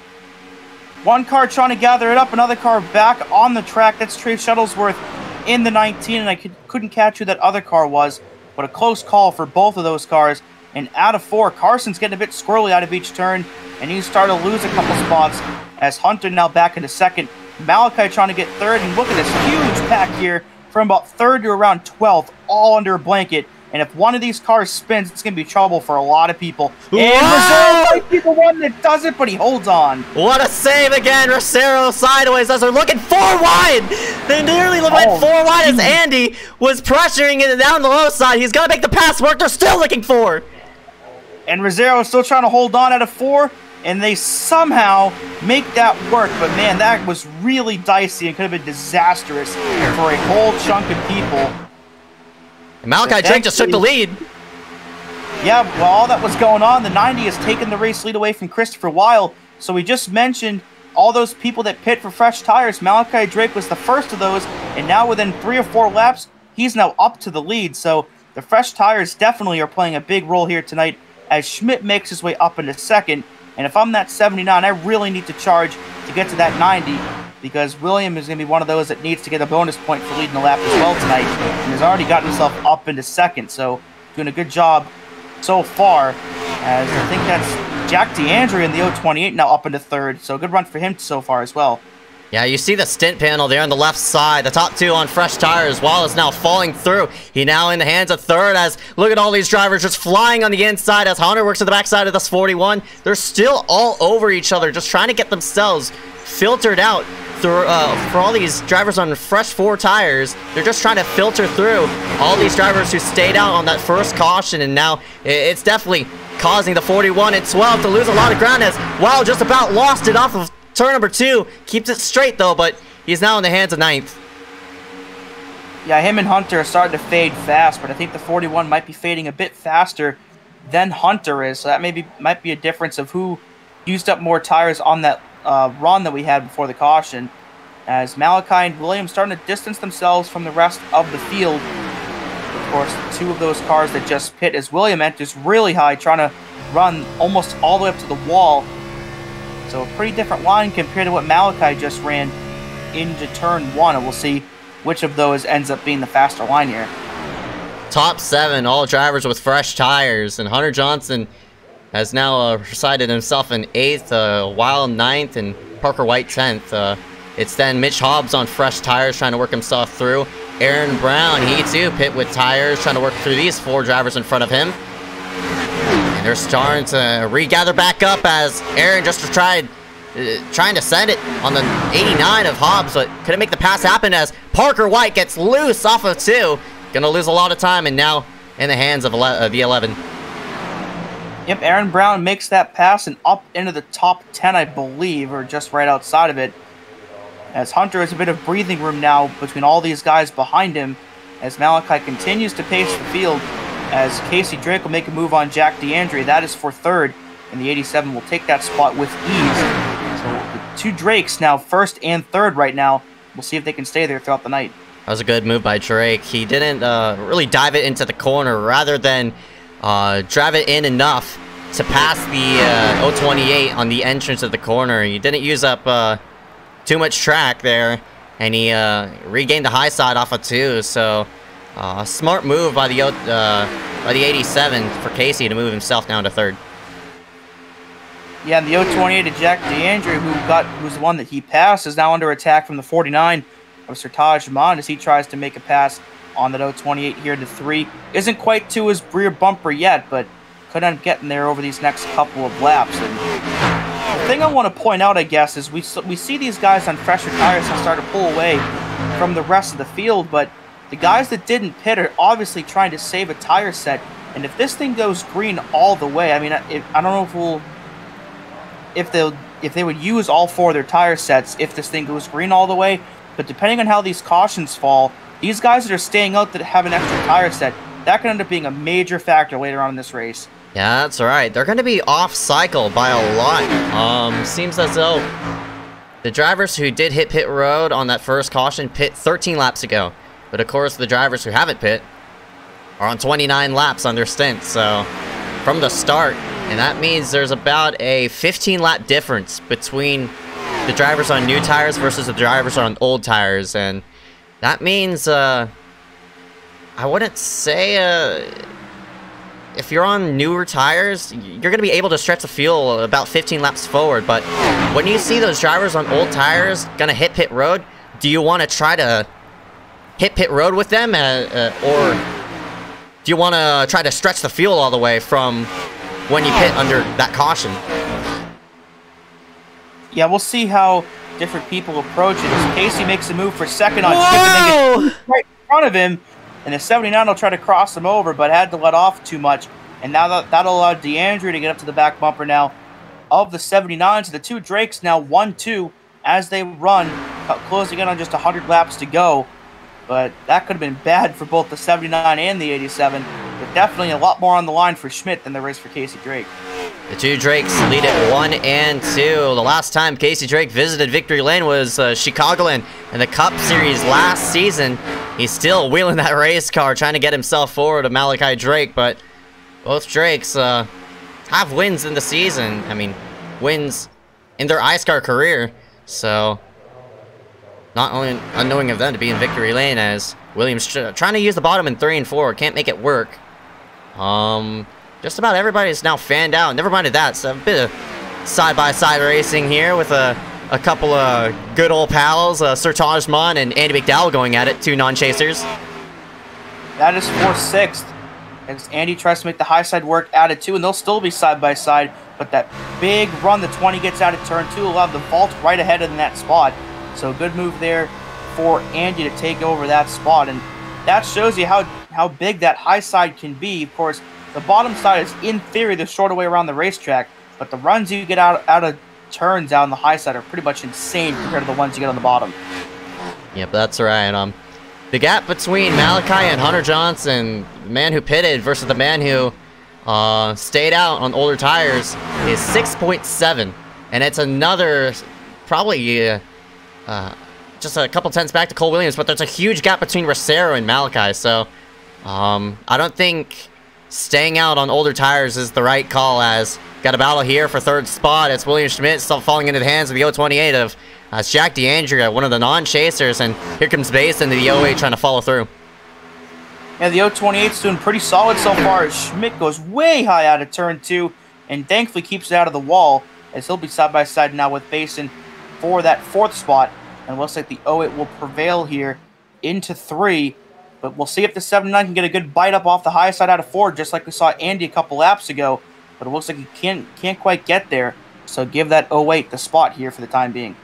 One car trying to gather it up, another car back on the track. That's Trey Shuttlesworth in the 19, and I couldn't catch who that other car was, but a close call for both of those cars. And out of 4, Carson's getting a bit squirrely out of each turn, and he's starting to lose a couple spots as Hunter now back into 2nd. Malachi trying to get 3rd, and look at this huge pack here from about 3rd to around 12th, all under a blanket. And if one of these cars spins, it's going to be trouble for a lot of people. And Rosero might be the one that does it, but he holds on. What a save again. Rosero sideways as they're looking 4 wide. They nearly went 4 wide as Andy was pressuring it down the low side. He's going to make the pass work. They're still looking 4. And Rosero is still trying to hold on out of 4. And they somehow make that work. But, man, that was really dicey and could have been disastrous for a whole chunk of people. Malachi Drake just took the lead. Yeah, while all that was going on, the 90 has taken the race lead away from Christopher Weil. So we just mentioned all those people that pit for fresh tires. Malachi Drake was the first of those, and now within 3 or 4 laps, he's now up to the lead. So the fresh tires definitely are playing a big role here tonight as Schmidt makes his way up into 2nd. And if I'm that 79, I really need to charge to get to that 90, because William is going to be one of those that needs to get a bonus point for leading the lap as well tonight, and has already gotten himself up into 2nd, so doing a good job so far, as I think that's Jack DeAndre in the 028 now up into 3rd, so good run for him so far as well. Yeah, you see the stint panel there on the left side. The top 2 on fresh tires. Wallace now falling through. He now in the hands of 3rd as look at all these drivers just flying on the inside as Hunter works at the backside of this 41. They're still all over each other, just trying to get themselves filtered out through, for all these drivers on fresh 4 tires. They're just trying to filter through all these drivers who stayed out on that first caution, and now it's definitely causing the 41 and 12 to lose a lot of ground as Wow just about lost it off of turn number 2. Keeps it straight though, but he's now in the hands of 9th. Yeah, him and Hunter are starting to fade fast, but I think the 41 might be fading a bit faster than Hunter is, so that might be a difference of who used up more tires on that run that we had before the caution, as Malachi and Williams starting to distance themselves from the rest of the field. Of course, 2 of those cars that just pit as William enters really high, trying to run almost all the way up to the wall. So a pretty different line compared to what Malachi just ran into turn 1, and we'll see which of those ends up being the faster line here. Top 7, all drivers with fresh tires, and Hunter Johnson has now recited himself in 8th, Weil 9th, and Parker White 10th. It's then Mitch Hobbs on fresh tires trying to work himself through. Aaron Brown, he too pit with tires, trying to work through these 4 drivers in front of him. And they're starting to regather back up as Aaron just trying to send it on the 89 of Hobbs, but couldn't make the pass happen as Parker White gets loose off of 2. Gonna lose a lot of time, and now in the hands of the 11. Yep, Aaron Brown makes that pass and up into the top 10, I believe, or just right outside of it. As Hunter has a bit of breathing room now between all these guys behind him, as Malachi continues to pace the field, as Casey Drake will make a move on Jack DeAndre. That is for 3rd, and the 87 will take that spot with ease. So the 2 Drakes now 1st and 3rd right now. We'll see if they can stay there throughout the night. That was a good move by Drake. He didn't really dive it into the corner, rather than drive it in enough to pass the 028 on the entrance of the corner. He didn't use up too much track there, and he regained the high side off of 2. So smart move by the 87 for Casey to move himself down to 3rd. Yeah, and the 028 to Jack DeAndre, who's the one that he passed, is now under attack from the 49 of Sertaj Ahmad as he tries to make a pass on that 028 here to 3. Isn't quite to his rear bumper yet, but could end up getting there over these next couple of laps. And the thing I want to point out, I guess, is we see these guys on fresher tires and start to pull away from the rest of the field, but the guys that didn't pit are obviously trying to save a tire set. And if this thing goes green all the way, I mean, I don't know if they would use all 4 of their tire sets if this thing goes green all the way. But depending on how these cautions fall, these guys that are staying out that have an extra tire set, that can end up being a major factor later on in this race. Yeah, that's right. They're going to be off cycle by a lot. Seems as though the drivers who did hit pit road on that first caution pit 13 laps ago. But of course, the drivers who haven't pit are on 29 laps on their stint. So from the start, and that means there's about a 15 lap difference between the drivers on new tires versus the drivers on old tires, and that means, I wouldn't say, if you're on newer tires, you're going to be able to stretch the fuel about 15 laps forward, but when you see those drivers on old tires going to hit pit road, do you want to try to hit pit road with them, or do you want to try to stretch the fuel all the way from when you pit under that caution? Yeah, we'll see how different people approach it. As Casey makes a move for second on Chip and then gets right in front of him, and the 79 will try to cross him over, but had to let off too much. And now that'll allow DeAndre to get up to the back bumper now of the 79. So the two Drakes now 1-2 as they run, closing in on just 100 laps to go. But that could have been bad for both the 79 and the 87. But definitely a lot more on the line for Schmidt than there is for Casey Drake. The two Drakes lead at 1 and 2. The last time Casey Drake visited Victory Lane was Chicagoland in the Cup Series last season. He's still wheeling that race car, trying to get himself forward to Malachi Drake, but both Drakes have wins in the season. I mean, wins in their iSCAR career. So, not only unknowing of them to be in Victory Lane, as Williams trying to use the bottom in 3 and 4, can't make it work. Just about everybody's now fanned out. Never minded that. So a bit of side-by-side racing here with a couple of good old pals, Sir Tajman and Andy McDowell going at it, two non-chasers. That is for 6th. As Andy tries to make the high side work out of 2, and they'll still be side-by-side. But that big run the 20 gets out of turn 2 allowed the vault right ahead in that spot. So a good move there for Andy to take over that spot. And that shows you how big that high side can be. Of course, the bottom side is, in theory, the shorter way around the racetrack. But the runs you get out of turns out on the high side are pretty much insane compared to the ones you get on the bottom. Yep, that's right. The gap between Malachi and Hunter Johnson, the man who pitted versus the man who stayed out on older tires, is 6.7, and it's another probably just a couple tenths back to Cole Williams, but there's a huge gap between Rosero and Malachi. So I don't think staying out on older tires is the right call, as got a battle here for 3rd spot. It's William Schmidt still falling into the hands of the 028 of Jack DeAndrea, one of the non-chasers, and here comes Bass into the 08 trying to follow through. Yeah, the 028's doing pretty solid so far as Schmidt goes way high out of turn 2 and thankfully keeps it out of the wall, as he'll be side-by-side now with Basin for that 4th spot. And it looks like the 08 will prevail here into 3. But we'll see if the 79 can get a good bite up off the high side out of 4, just like we saw Andy a couple laps ago. But it looks like he can't quite get there. So give that 08 the spot here for the time being.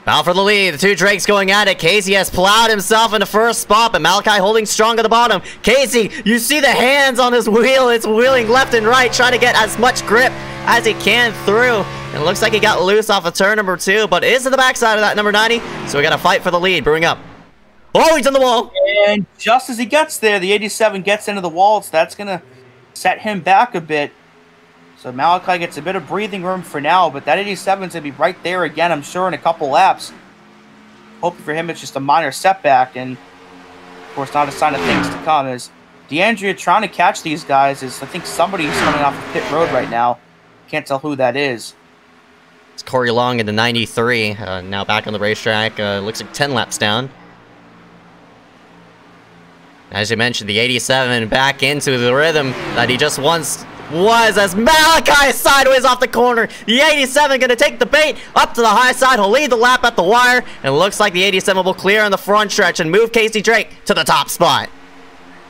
Battle for the lead. The two Drakes going at it. Casey has plowed himself in the 1st spot, but Malachi holding strong at the bottom. Casey, you see the hands on his wheel. It's wheeling left and right, trying to get as much grip as he can through. And it looks like he got loose off of turn number 2, but it is to the backside of that number 90. So we got to fight for the lead. Brewing up. Oh, he's on the wall. And just as he gets there, the 87 gets into the wall, so that's going to set him back a bit. So Malachi gets a bit of breathing room for now, but that 87's going to be right there again, I'm sure, in a couple laps. Hoping for him it's just a minor setback, and of course not a sign of things to come. As DeAndrea trying to catch these guys, I think somebody's coming off the pit road right now. Can't tell who that is. It's Corey Long in the 93, now back on the racetrack. Looks like 10 laps down. As you mentioned, the 87 back into the rhythm that he just once was, as Malachi is sideways off the corner. The 87 going to take the bait up to the high side. He'll lead the lap at the wire, and it looks like the 87 will clear on the front stretch and move Casey Drake to the top spot.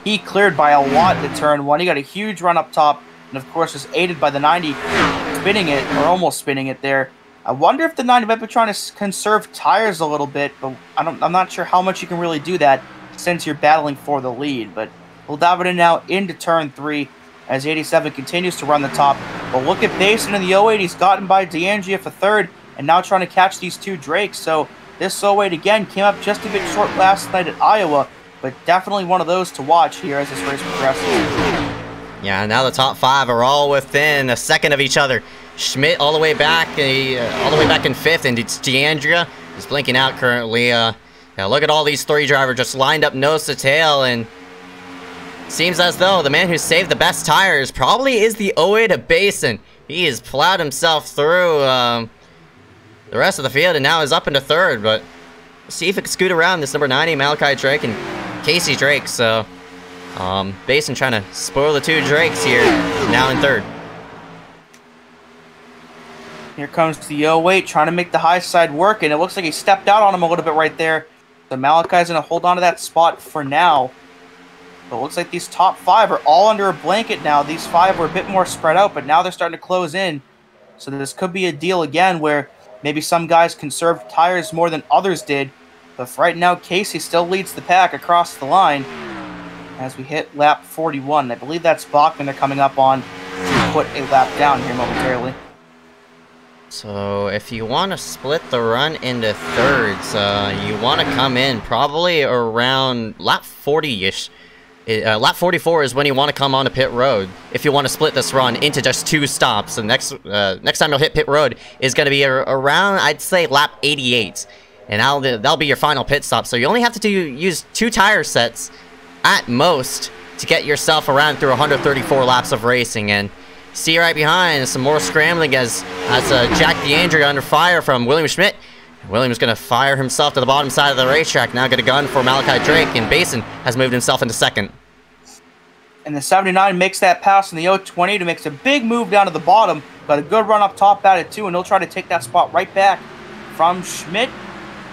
He cleared by a lot to turn 1. He got a huge run up top, and of course was aided by the 90 spinning it, or almost spinning it there. I wonder if the 90 might be trying to conserve tires a little bit, but I'm not sure how much you can really do that since you're battling for the lead. But we'll dive it in now into turn 3 as the 87 continues to run the top. But look at Basin in the 08. He's gotten by DeAndrea for 3rd and now trying to catch these two Drakes. So this 08 again came up just a bit short last night at Iowa, but definitely one of those to watch here as this race progresses. Yeah, now the top 5 are all within a second of each other. Schmidt all the way back in 5th, and it's DeAndrea is blinking out currently. Now look at all these 3 drivers just lined up nose to tail, and seems as though the man who saved the best tires probably is the 08 of Basin. He has plowed himself through the rest of the field and now is up into third, but we'll see if it can scoot around this number 90, Malachi Drake and Casey Drake. So, Basin trying to spoil the two Drakes here, now in third. Here comes the 08 trying to make the high side work, and it looks like he stepped out on him a little bit right there. So Malachi's going to hold on to that spot for now. But it looks like these top 5 are all under a blanket now. These 5 were a bit more spread out, but now they're starting to close in. So this could be a deal again where maybe some guys conserved tires more than others did. But for right now, Casey still leads the pack across the line as we hit lap 41. I believe that's Bachman they're coming up on to put a lap down here momentarily. So if you want to split the run into thirds, you want to come in probably around lap 40-ish. Lap 44 is when you want to come on to pit road if you want to split this run into just 2 stops. The next time you'll hit pit road is going to be around, I'd say, lap 88. And that'll be your final pit stop. So you only have to use 2 tire sets at most to get yourself around through 134 laps of racing. And see right behind, some more scrambling as Jack DeAndre under fire from William Schmidt. William's going to fire himself to the bottom side of the racetrack. Now get a gun for Malachi Drake, and Basin has moved himself into second. And the 79 makes that pass in the 020 to makes a big move down to the bottom. Got a good run up top at it too, and he'll try to take that spot right back from Schmidt.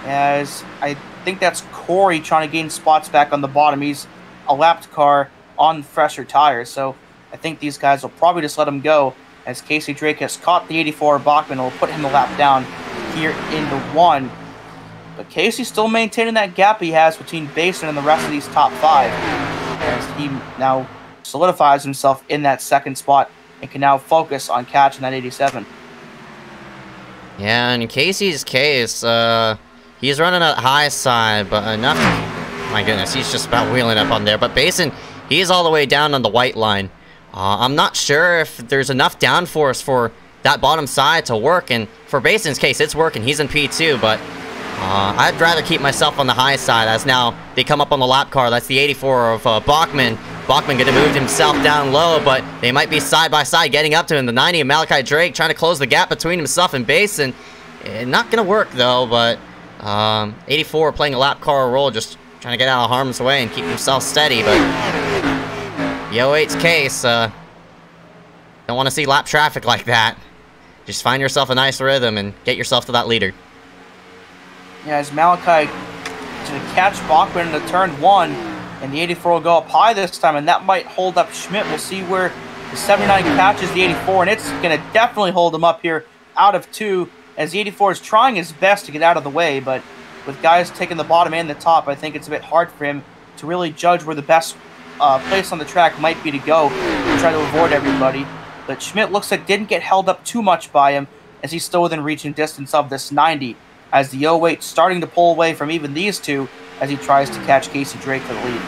As I think that's Corey trying to gain spots back on the bottom. He's a lapped car on fresher tires, so I think these guys will probably just let him go as Casey Drake has caught the 84 Bachman and will put him a lap down here into 1. But Casey's still maintaining that gap he has between Basin and the rest of these top 5 as he now solidifies himself in that second spot and can now focus on catching that 87. Yeah, in Casey's case, he's running at high side, but enough. My goodness, he's just about wheeling up on there. But Basin, he's all the way down on the white line. I'm not sure if there's enough downforce for that bottom side to work, and for Basin's case, it's working. He's in P2, but I'd rather keep myself on the high side as now they come up on the lap car. That's the 84 of Bachman. Bachman going to move himself down low, but they might be side by side getting up to him. The 90 of Malachi Drake trying to close the gap between himself and Basin. Not going to work, though, but 84 playing a lap car role, just trying to get out of harm's way and keep himself steady, but the 08's case, don't want to see lap traffic like that. Just find yourself a nice rhythm and get yourself to that leader. Yeah, as Malachi to catch Bachman into turn 1, and the 84 will go up high this time, and that might hold up Schmidt. We'll see where the 79 catches the 84, and it's going to definitely hold him up here out of 2, as the 84 is trying his best to get out of the way, but with guys taking the bottom and the top, I think it's a bit hard for him to really judge where the best place on the track might be to go and try to avoid everybody. But Schmidt looks like didn't get held up too much by him, as he's still within reaching distance of this 90, as the 08 starting to pull away from even these two as he tries to catch Casey Drake for the lead.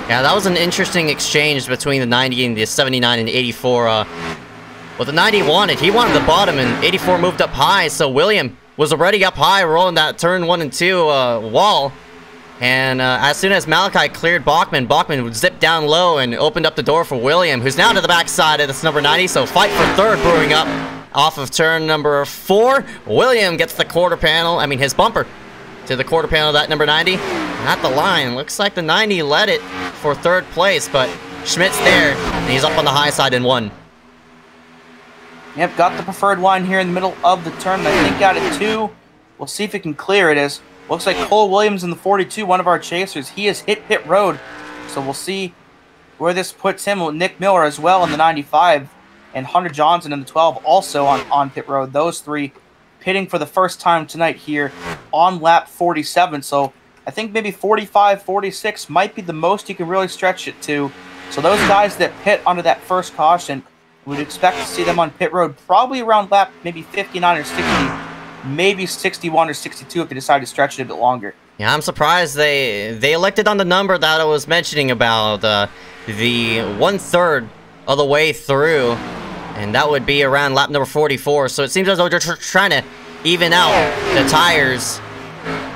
Yeah, that was an interesting exchange between the 90 and the 79 and 84. Well, the 90 he wanted the bottom, and 84 moved up high, so William was already up high, rolling that turn 1 and 2 wall. And as soon as Malachi cleared Bachman, Bachman would zip down low and opened up the door for William, who's now to the backside of this number 90, so fight for third brewing up off of turn number 4. William gets the quarter panel, his bumper, to the quarter panel of that number 90. At the line, looks like the 90 led it for third place, but Schmidt's there, and he's up on the high side in 1. Yep, got the preferred line here in the middle of the turn. I think out of 2. We'll see if he can clear it. As looks like Cole Williams in the 42, one of our chasers. He has hit pit road, so we'll see where this puts him. With Nick Miller as well in the 95, and Hunter Johnson in the 12 also on pit road. Those 3 pitting for the first time tonight here on lap 47. So I think maybe 45, 46 might be the most you can really stretch it to. So those guys that pit under that first caution, we'd expect to see them on pit road probably around lap maybe 59 or 60, maybe 61 or 62 if they decide to stretch it a bit longer. Yeah, I'm surprised they elected on the number that I was mentioning about, the 1/3 of the way through, and that would be around lap number 44. So it seems as though they're trying to even out the tires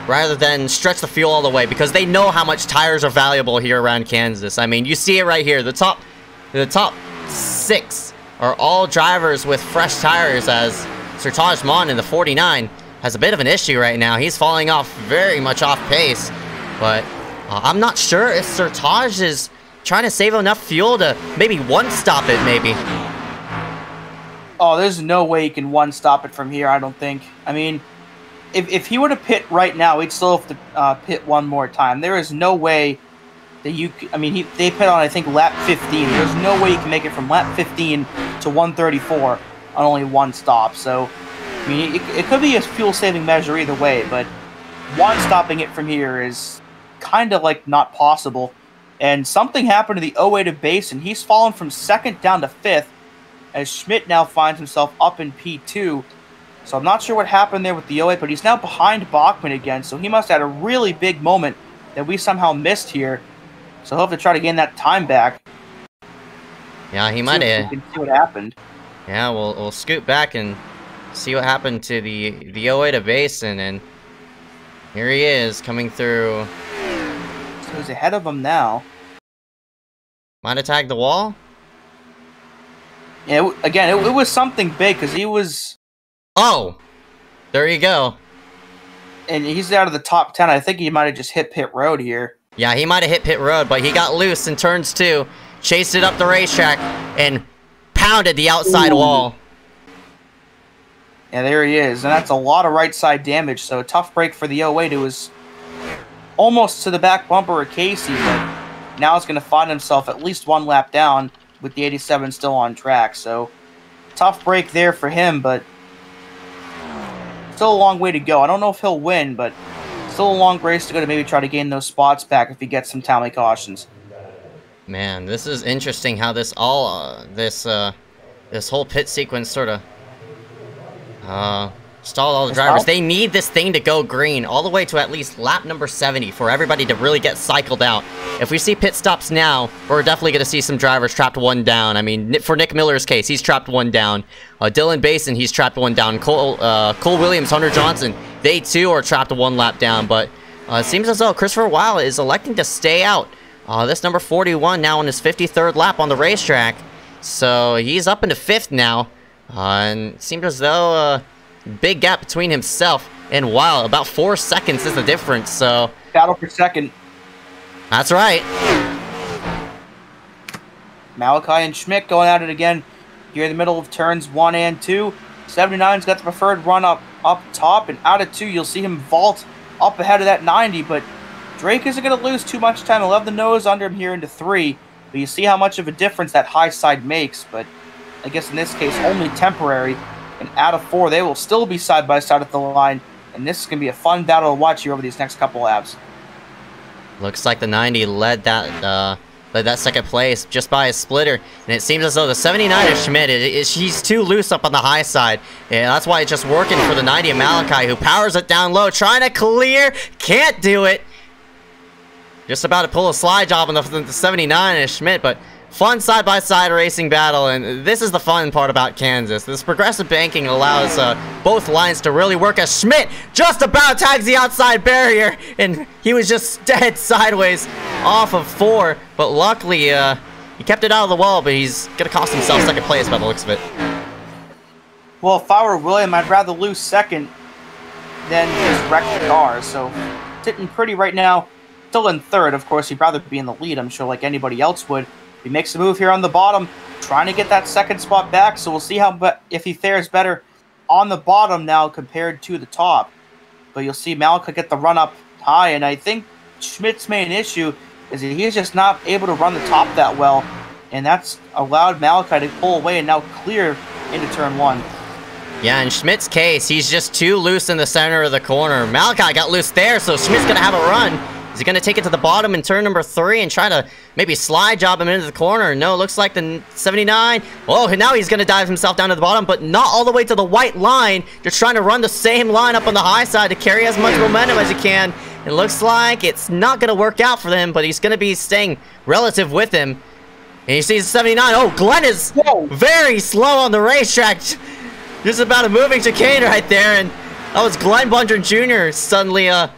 rather than stretch the fuel all the way, because they know how much tires are valuable here around Kansas. You see it right here. The top 6 are all drivers with fresh tires, as Sertaj Mon in the 49 has a bit of an issue right now. He's falling off very much off pace, but I'm not sure if Sir Taj is trying to save enough fuel to maybe one-stop it, maybe. Oh, there's no way he can one-stop it from here, I don't think. I mean, if he were to pit right now, he'd still have to pit one more time. There is no way that you... I mean, they pit on, I think, lap 15. There's no way you can make it from lap 15 to 134 on only one stop. So, I mean, it could be a fuel-saving measure either way, but one-stopping it from here is kind of, like, not possible. And something happened to the 08 of base, and he's fallen from 2nd down to 5th, as Schmidt now finds himself up in P2. So I'm not sure what happened there with the 08, but he's now behind Bachmann again, so he must have had a really big moment that we somehow missed here. So he'll have to try to gain that time back. Yeah, he might have. We can see what happened. Yeah, we'll scoot back and see what happened to the 08 of Basin, and here he is coming through. So he's ahead of him now. Might have tagged the wall? Yeah, again, it was something big, because he was... Oh! There you go. And he's out of the top 10. I think he might have just hit pit road here. Yeah, he might have hit pit road, but he got loose in turns 2, chased it up the racetrack, and pounded the outside wall. Yeah, there he is. And that's a lot of right side damage, so a tough break for the 08. It was almost to the back bumper of Casey, but now he's going to find himself at least one lap down with the 87 still on track. So tough break there for him, but still a long way to go. I don't know if he'll win, but still a long race to go to maybe try to gain those spots back if he gets some timely cautions. Man, this is interesting how this all this whole pit sequence sort of stalled all the drivers. They need this thing to go green all the way to at least lap number 70 for everybody to really get cycled out. If we see pit stops now, we're definitely going to see some drivers trapped one down. I mean, for Nick Miller's case, he's trapped one down. Dylan Basin, he's trapped one down. Cole Williams, Hunter Johnson, they too are trapped one lap down. But it seems as though Christopher Weil is electing to stay out. This number 41 now on his 53rd lap on the racetrack. So he's up into 5th now. And it seems as though... big gap between himself and Weil. About 4 seconds is the difference, so... Battle for second. That's right. Malachi and Schmidt going at it again here in the middle of turns 1 and 2. 79's got the preferred run up top, and out of 2, you'll see him vault up ahead of that 90, but Drake isn't going to lose too much time. He'll have the nose under him here into 3, but you see how much of a difference that high side makes, but I guess in this case, only temporary. And out of 4, they will still be side by side at the line, and this is going to be a fun battle to watch here over these next couple laps. Looks like the 90 led that second place just by a splitter, and it seems as though the 79 of Schmidt he's too loose up on the high side, and that's why it's just working for the 90 of Malachi, who powers it down low, trying to clear, can't do it. Just about to pull a slide job on the 79 of Schmidt, but fun side-by-side racing battle, and this is the fun part about Kansas. This progressive banking allows both lines to really work, as Schmidt just about tags the outside barrier, and he was just dead sideways off of 4, but luckily he kept it out of the wall, but he's going to cost himself second place by the looks of it. Well, if I were William, I'd rather lose second than just wreck the car, so sitting pretty right now, still in 3rd. Of course, he'd rather be in the lead, I'm sure, like anybody else would. He makes a move here on the bottom, trying to get that second spot back, so we'll see if he fares better on the bottom now compared to the top. But you'll see Malachi get the run up high, and I think Schmidt's main issue is that he's just not able to run the top that well, and that's allowed Malachi to pull away and now clear into turn 1. Yeah, in Schmidt's case, he's just too loose in the center of the corner. Malachi got loose there, so Schmidt's going to have a run. Is he going to take it to the bottom in turn number 3 and try to maybe slide job him into the corner? No, looks like the 79. Oh, now he's going to dive himself down to the bottom, but not all the way to the white line. Just trying to run the same line up on the high side to carry as much momentum as he can. It looks like it's not going to work out for him, but he's going to be staying relative with him. And you see the 79. Oh, Glenn is very slow on the racetrack. Just about a moving chicane right there. And that was Glenn Bundren Jr. suddenly, I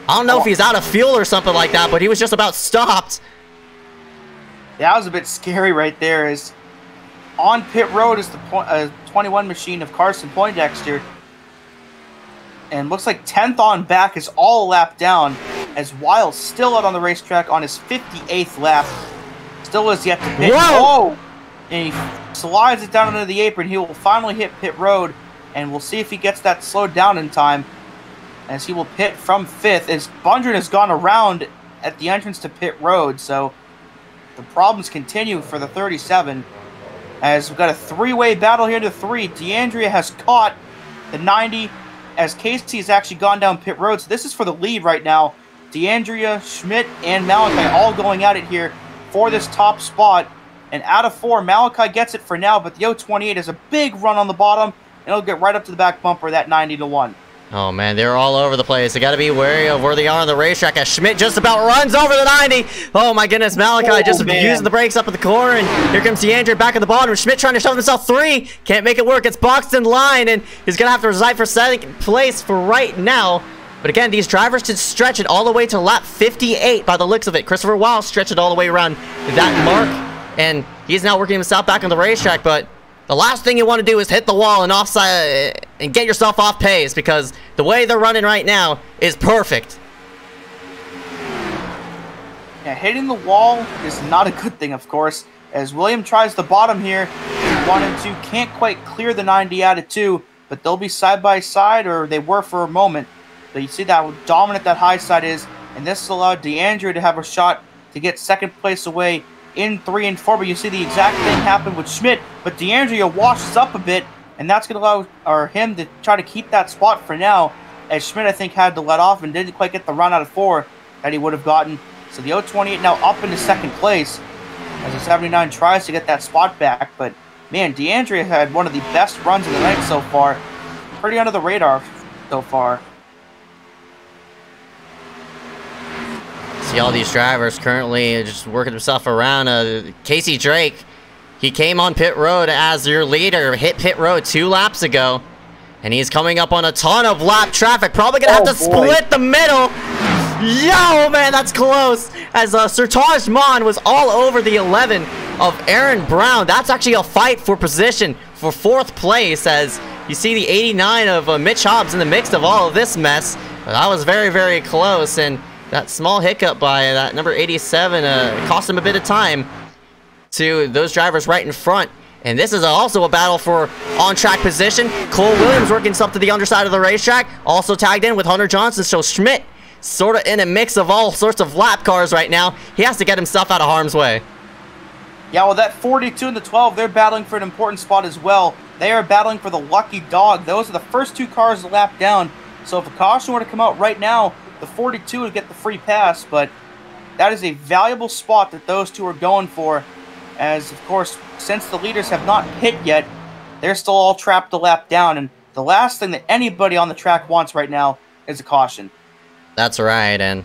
don't know if he's out of fuel or something like that, but he was just about stopped. Yeah, that was a bit scary right there. As on pit road is the 21 machine of Carson Poindexter. And looks like 10th on back is all a lap down, as Wild still out on the racetrack on his 58th lap. Still has yet to pit. Whoa! Oh! And he slides it down into the apron. He will finally hit pit road, and we'll see if he gets that slowed down in time, as he will pit from 5th, as Bundren has gone around at the entrance to pit road. So the problems continue for the 37, as we've got a three-way battle here to 3. D'Andrea has caught the 90, as Casey has actually gone down pit road. So this is for the lead right now. D'Andrea, Schmidt, and Malachi all going at it here for this top spot. And out of 4, Malachi gets it for now, but the 028 has a big run on the bottom, and it'll get right up to the back bumper, that 90-1. Oh, man, they're all over the place. They got to be wary of where they are on the racetrack, as Schmidt just about runs over the 90. Oh, my goodness, Malachi just using the brakes up at the core, and here comes D'Andrea back at the bottom. Schmidt trying to shove himself 3. Can't make it work. It's boxed in line, and he's going to have to reside for 2nd place for right now. But again, these drivers should stretch it all the way to lap 58 by the looks of it. Christopher Weil stretched it all the way around that mark, and he's now working himself back on the racetrack. But the last thing you want to do is hit the wall and offside and get yourself off pace, because the way they're running right now is perfect. Yeah, hitting the wall is not a good thing, of course, as William tries the bottom here. 1 and 2 can't quite clear the 90 out of 2, but they'll be side by side, or they were for a moment. But you see that how dominant that high side is, and this allowed D'Andrea to have a shot to get 2nd place away in 3 and 4, but you see the exact thing happen with Schmidt, but D'Andrea washes up a bit, and that's going to allow him to try to keep that spot for now, as Schmidt, I think, had to let off and didn't quite get the run out of 4 that he would have gotten. So the 028 now up into 2nd place, as the 79 tries to get that spot back, but man, D'Andrea had one of the best runs of the night so far. Pretty under the radar so far. See all these drivers currently just working himself around. Casey Drake, he came on pit road as your leader, hit pit road 2 laps ago, and he's coming up on a ton of lap traffic. Probably gonna have to split the middle. Yo, man, that's close. As Sertaj Mon was all over the 11 of Aaron Brown. That's actually a fight for position for 4th place, as you see the 89 of Mitch Hobbs in the mix of all of this mess. But that was very, very close, and that small hiccup by that number 87 cost him a bit of time to those drivers right in front. And this is also a battle for on-track position. Cole Williams working himself to the underside of the racetrack, also tagged in with Hunter Johnson. So Schmidt sort of in a mix of all sorts of lap cars right now. He has to get himself out of harm's way. Yeah, well, that 42 and the 12, they're battling for an important spot as well. They are battling for the lucky dog. Those are the first 2 cars to lap down. So if a caution were to come out right now, the 42 would get the free pass, but that is a valuable spot that those 2 are going for, as, of course, since the leaders have not hit yet, they're still all trapped to lap down, and the last thing that anybody on the track wants right now is a caution. That's right, and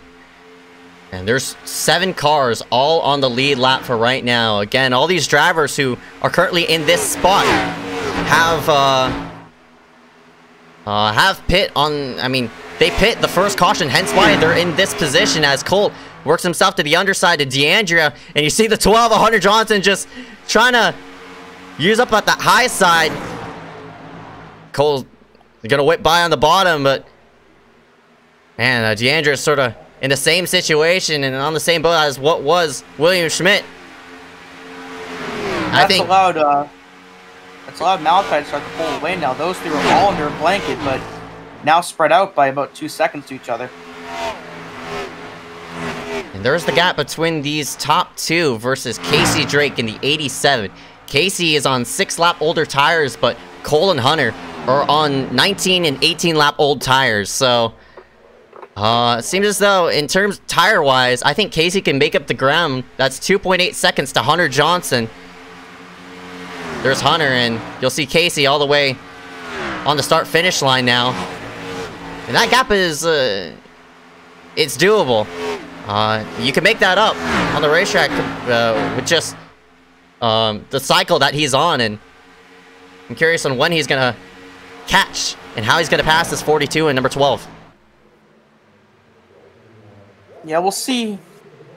there's 7 cars all on the lead lap for right now. Again, all these drivers who are currently in this spot have pit on, they pit the first caution, hence why they're in this position, as Colt works himself to the underside of D'Andrea, and you see the 12 of Hunter Johnson just trying to use up at the high side. Cole's gonna whip by on the bottom, but man, D'Andrea is sort of in the same situation and on the same boat as what was William Schmidt. That's allowed Malachi to start to pull away now. Those 3 are all under a blanket, but now spread out by about 2 seconds to each other. And there's the gap between these top 2 versus Casey Drake in the 87. Casey is on 6 lap older tires, but Cole and Hunter are on 19 and 18 lap old tires. So it seems as though, in terms tire-wise, I think Casey can make up the ground. That's 2.8 seconds to Hunter Johnson. There's Hunter, and you'll see Casey all the way on the start-finish line now. And that gap is, it's doable. You can make that up on the racetrack with just the cycle that he's on, and I'm curious on when he's going to catch and how he's going to pass this 42 and number 12. Yeah, we'll see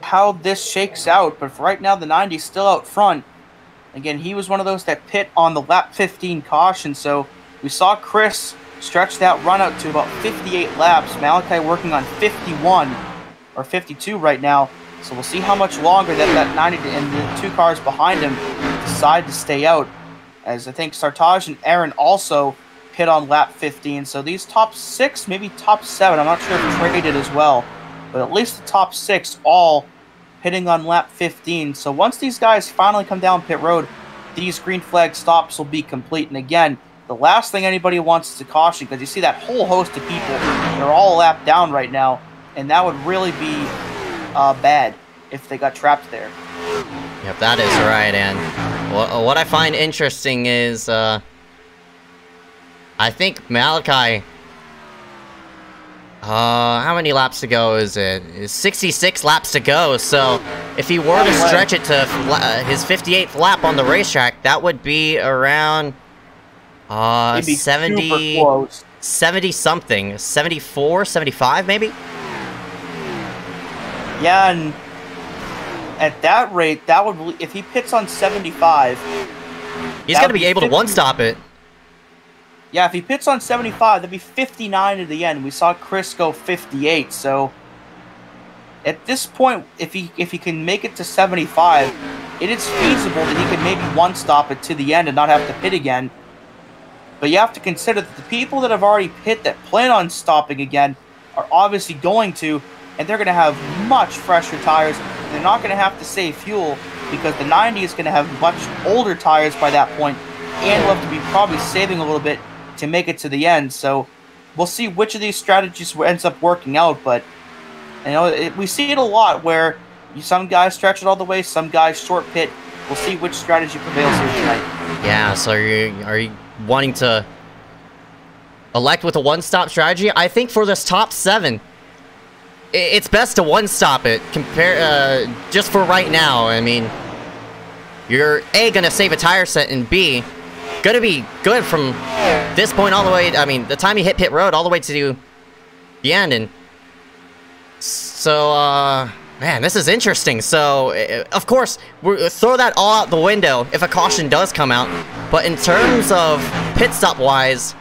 how this shakes out, but for right now, the 90's still out front. Again, he was one of those that pit on the lap 15 caution, so we saw Chris stretch that run out to about 58 laps. Malachi working on 51 or 52 right now. So we'll see how much longer that 90 and the 2 cars behind him decide to stay out. As I think Sartaj and Aaron also pit on lap 15. So these top 6, maybe top 7, I'm not sure if traded as well. But at least the top 6 all pitting on lap 15. So once these guys finally come down pit road, these green flag stops will be complete. And again, the last thing anybody wants is a caution, because you see that whole host of people, they're all lapped down right now, and that would really be bad if they got trapped there. Yep, that is right. And what I find interesting is, I think Malachi, how many laps to go is it? It's 66 laps to go, so if he were to stretch it to his 58th lap on the racetrack, that would be around 70 something, 74, 75 maybe? Yeah, and at that rate, that would, if he pits on 75, he's going to be able to one-stop it. Yeah, if he pits on 75, that'd be 59 at the end. We saw Chris go 58, so at this point, if he can make it to 75, it is feasible that he could maybe one-stop it to the end and not have to pit again. But you have to consider that the people that have already pit that plan on stopping again are obviously going to, and they're going to have much fresher tires. They're not going to have to save fuel because the 90 is going to have much older tires by that point, and will have to be probably saving a little bit to make it to the end. So we'll see which of these strategies ends up working out. But you know, we see it a lot where some guys stretch it all the way, some guys short pit. We'll see which strategy prevails here tonight. Yeah, so are you wanting to elect with a one-stop strategy? I think for this top 7, it's best to one-stop it. Just for right now. I mean, you're A, gonna save a tire set, and B, gonna be good from this point all the way. I mean, the time you hit pit road all the way to the end. And so, man, this is interesting. So, of course, we'll throw that all out the window if a caution does come out. But in terms of pit stop wise,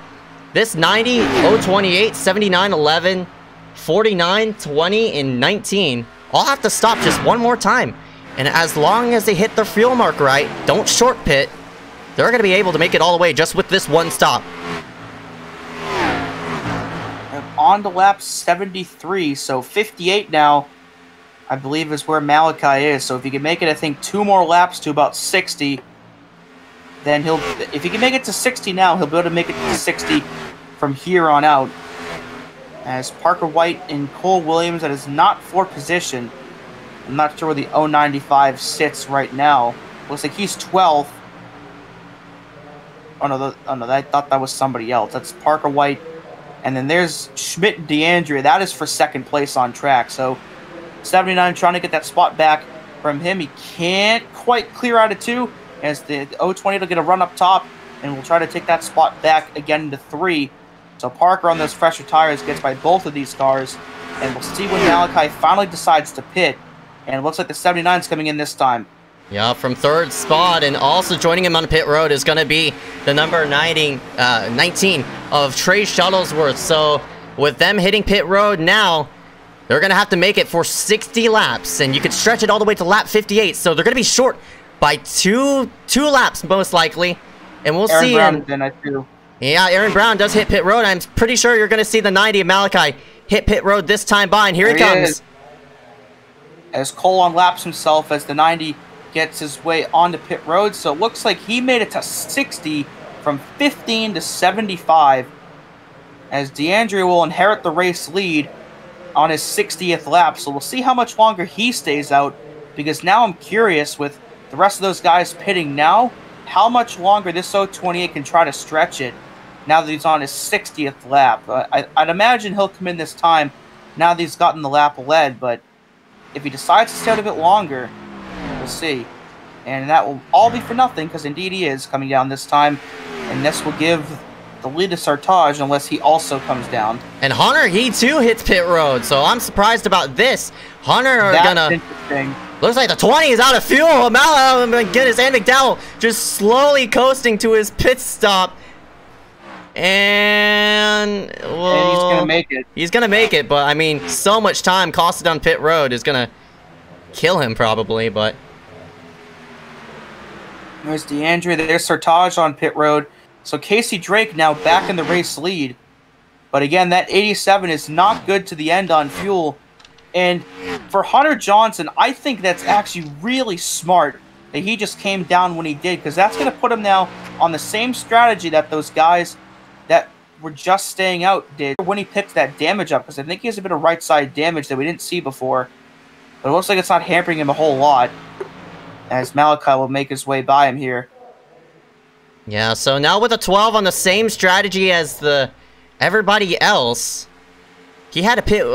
this 90, 028, 79, 11, 49, 20, and 19 all have to stop just one more time. And as long as they hit their fuel mark right, don't short pit, they're going to be able to make it all the way just with this one stop. And on to lap 73, so 58 now, I believe, is where Malachi is. So if he can make it, I think, 2 more laps to about 60, then if he can make it to 60 now, he'll be able to make it to 60 from here on out. As Parker White and Cole Williams, that is not for position. I'm not sure where the 095 sits right now. Looks like he's 12th. Oh no, I thought that was somebody else. That's Parker White. And then there's Schmidt and DeAndrea. That is for second place on track. So 79 trying to get that spot back from him. He can't quite clear out of 2. As the 020 will get a run up top. And we'll try to take that spot back again into 3. So Parker on those fresher tires gets by both of these cars. And we'll see when Malachi finally decides to pit. And it looks like the 79 is coming in this time. Yeah, from 3rd spot, and also joining him on pit road is going to be the number 19 of Trey Shuttlesworth. So with them hitting pit road now, they're going to have to make it for 60 laps, and you could stretch it all the way to lap 58. So they're going to be short by two laps most likely, and we'll see. Yeah, Aaron Brown does hit pit road. I'm pretty sure you're going to see the 90 of Malachi hit pit road this time by, and here he comes. As Cole unlaps himself as the 90 gets his way onto pit road. So it looks like he made it to 60 from 15 to 75. As DeAndrea will inherit the race lead on his 60th lap. So we'll see how much longer he stays out. Because now I'm curious with the rest of those guys pitting now, how much longer this 028 can try to stretch it now that he's on his 60th lap. I'd imagine he'll come in this time now that he's gotten the lap led. But if he decides to stay out a bit longer, we'll see. And that will all be for nothing, because indeed he is coming down this time. And this will give the lead to Sartaj unless he also comes down. And Hunter, he too hits pit road, so I'm surprised about this. Hunter That's interesting. Looks like the 20 is out of fuel. Oh my goodness, and McDowell just slowly coasting to his pit stop. And, well, and he's going to make it. He's going to make it, but, I mean, so much time costed on pit road is going to kill him, probably, but... There's DeAndre, there's Sartaj on pit road. So Casey Drake now back in the race lead. But again, that 87 is not good to the end on fuel. And for Hunter Johnson, I think that's actually really smart that he just came down when he did, because that's going to put him now on the same strategy that those guys that were just staying out did when he picked that damage up, because I think he has a bit of right side damage that we didn't see before. But it looks like it's not hampering him a whole lot, as Malachi will make his way by him here. Yeah, so now with a 12 on the same strategy as everybody else, he had a pit.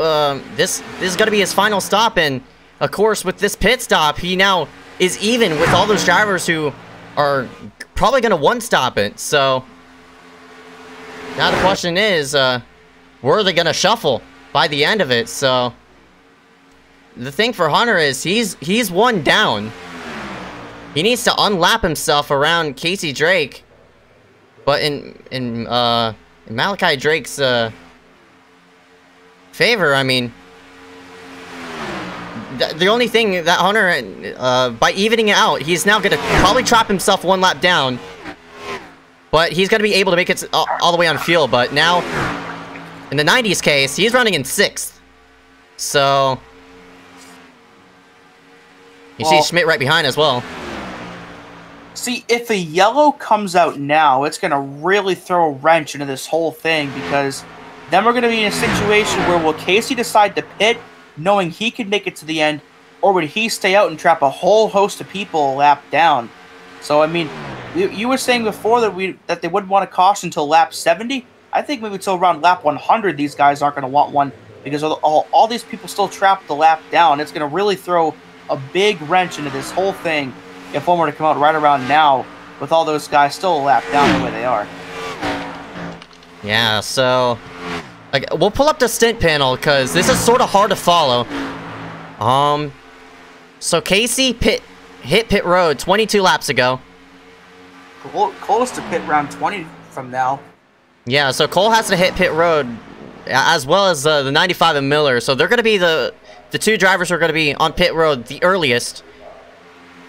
This is going to be his final stop, and of course, with this pit stop, he now is even with all those drivers who are probably going to one-stop it. So now the question is, were they going to shuffle by the end of it? So the thing for Hunter is he's one down. He needs to unlap himself around Casey Drake, but in Malachi Drake's favor, I mean, the only thing that Hunter, by evening it out, he's now going to probably trap himself one lap down, but he's going to be able to make it all the way on fuel. But now, in the 90s case, he's running in 6th. So, you see Schmidt right behind as well. See, if a yellow comes out now, it's going to really throw a wrench into this whole thing, because then we're going to be in a situation where will Casey decide to pit knowing he could make it to the end, or would he stay out and trap a whole host of people a lap down? So, I mean, you were saying before that they wouldn't want a caution until lap 70. I think maybe until around lap 100 these guys aren't going to want one, because all these people still trapped the lap down. It's going to really throw a big wrench into this whole thing if one were to come out right around now with all those guys still a lap down the way they are. Yeah, so... we'll pull up the stint panel, because this is sort of hard to follow. So Casey hit pit road 22 laps ago. Close to pit round 20 from now. Yeah, so Cole has to hit pit road, as well as the 95 and Miller. So they're going to be the two drivers who are going to be on pit road the earliest.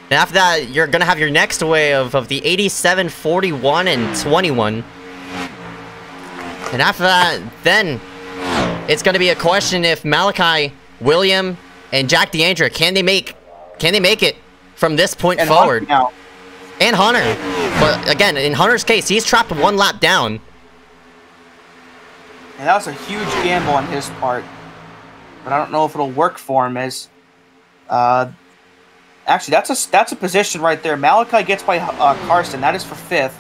And after that, you're going to have your next wave of the 87, 41, and 21. And after that, then it's going to be a question if Malachi, William, and Jack DeAndre can they make it from this point forward? Hunter and Hunter. But again, in Hunter's case, he's trapped one lap down. And that was a huge gamble on his part, but I don't know if it'll work for him. As actually, that's a position right there. Malachi gets by Carson. That is for 5th.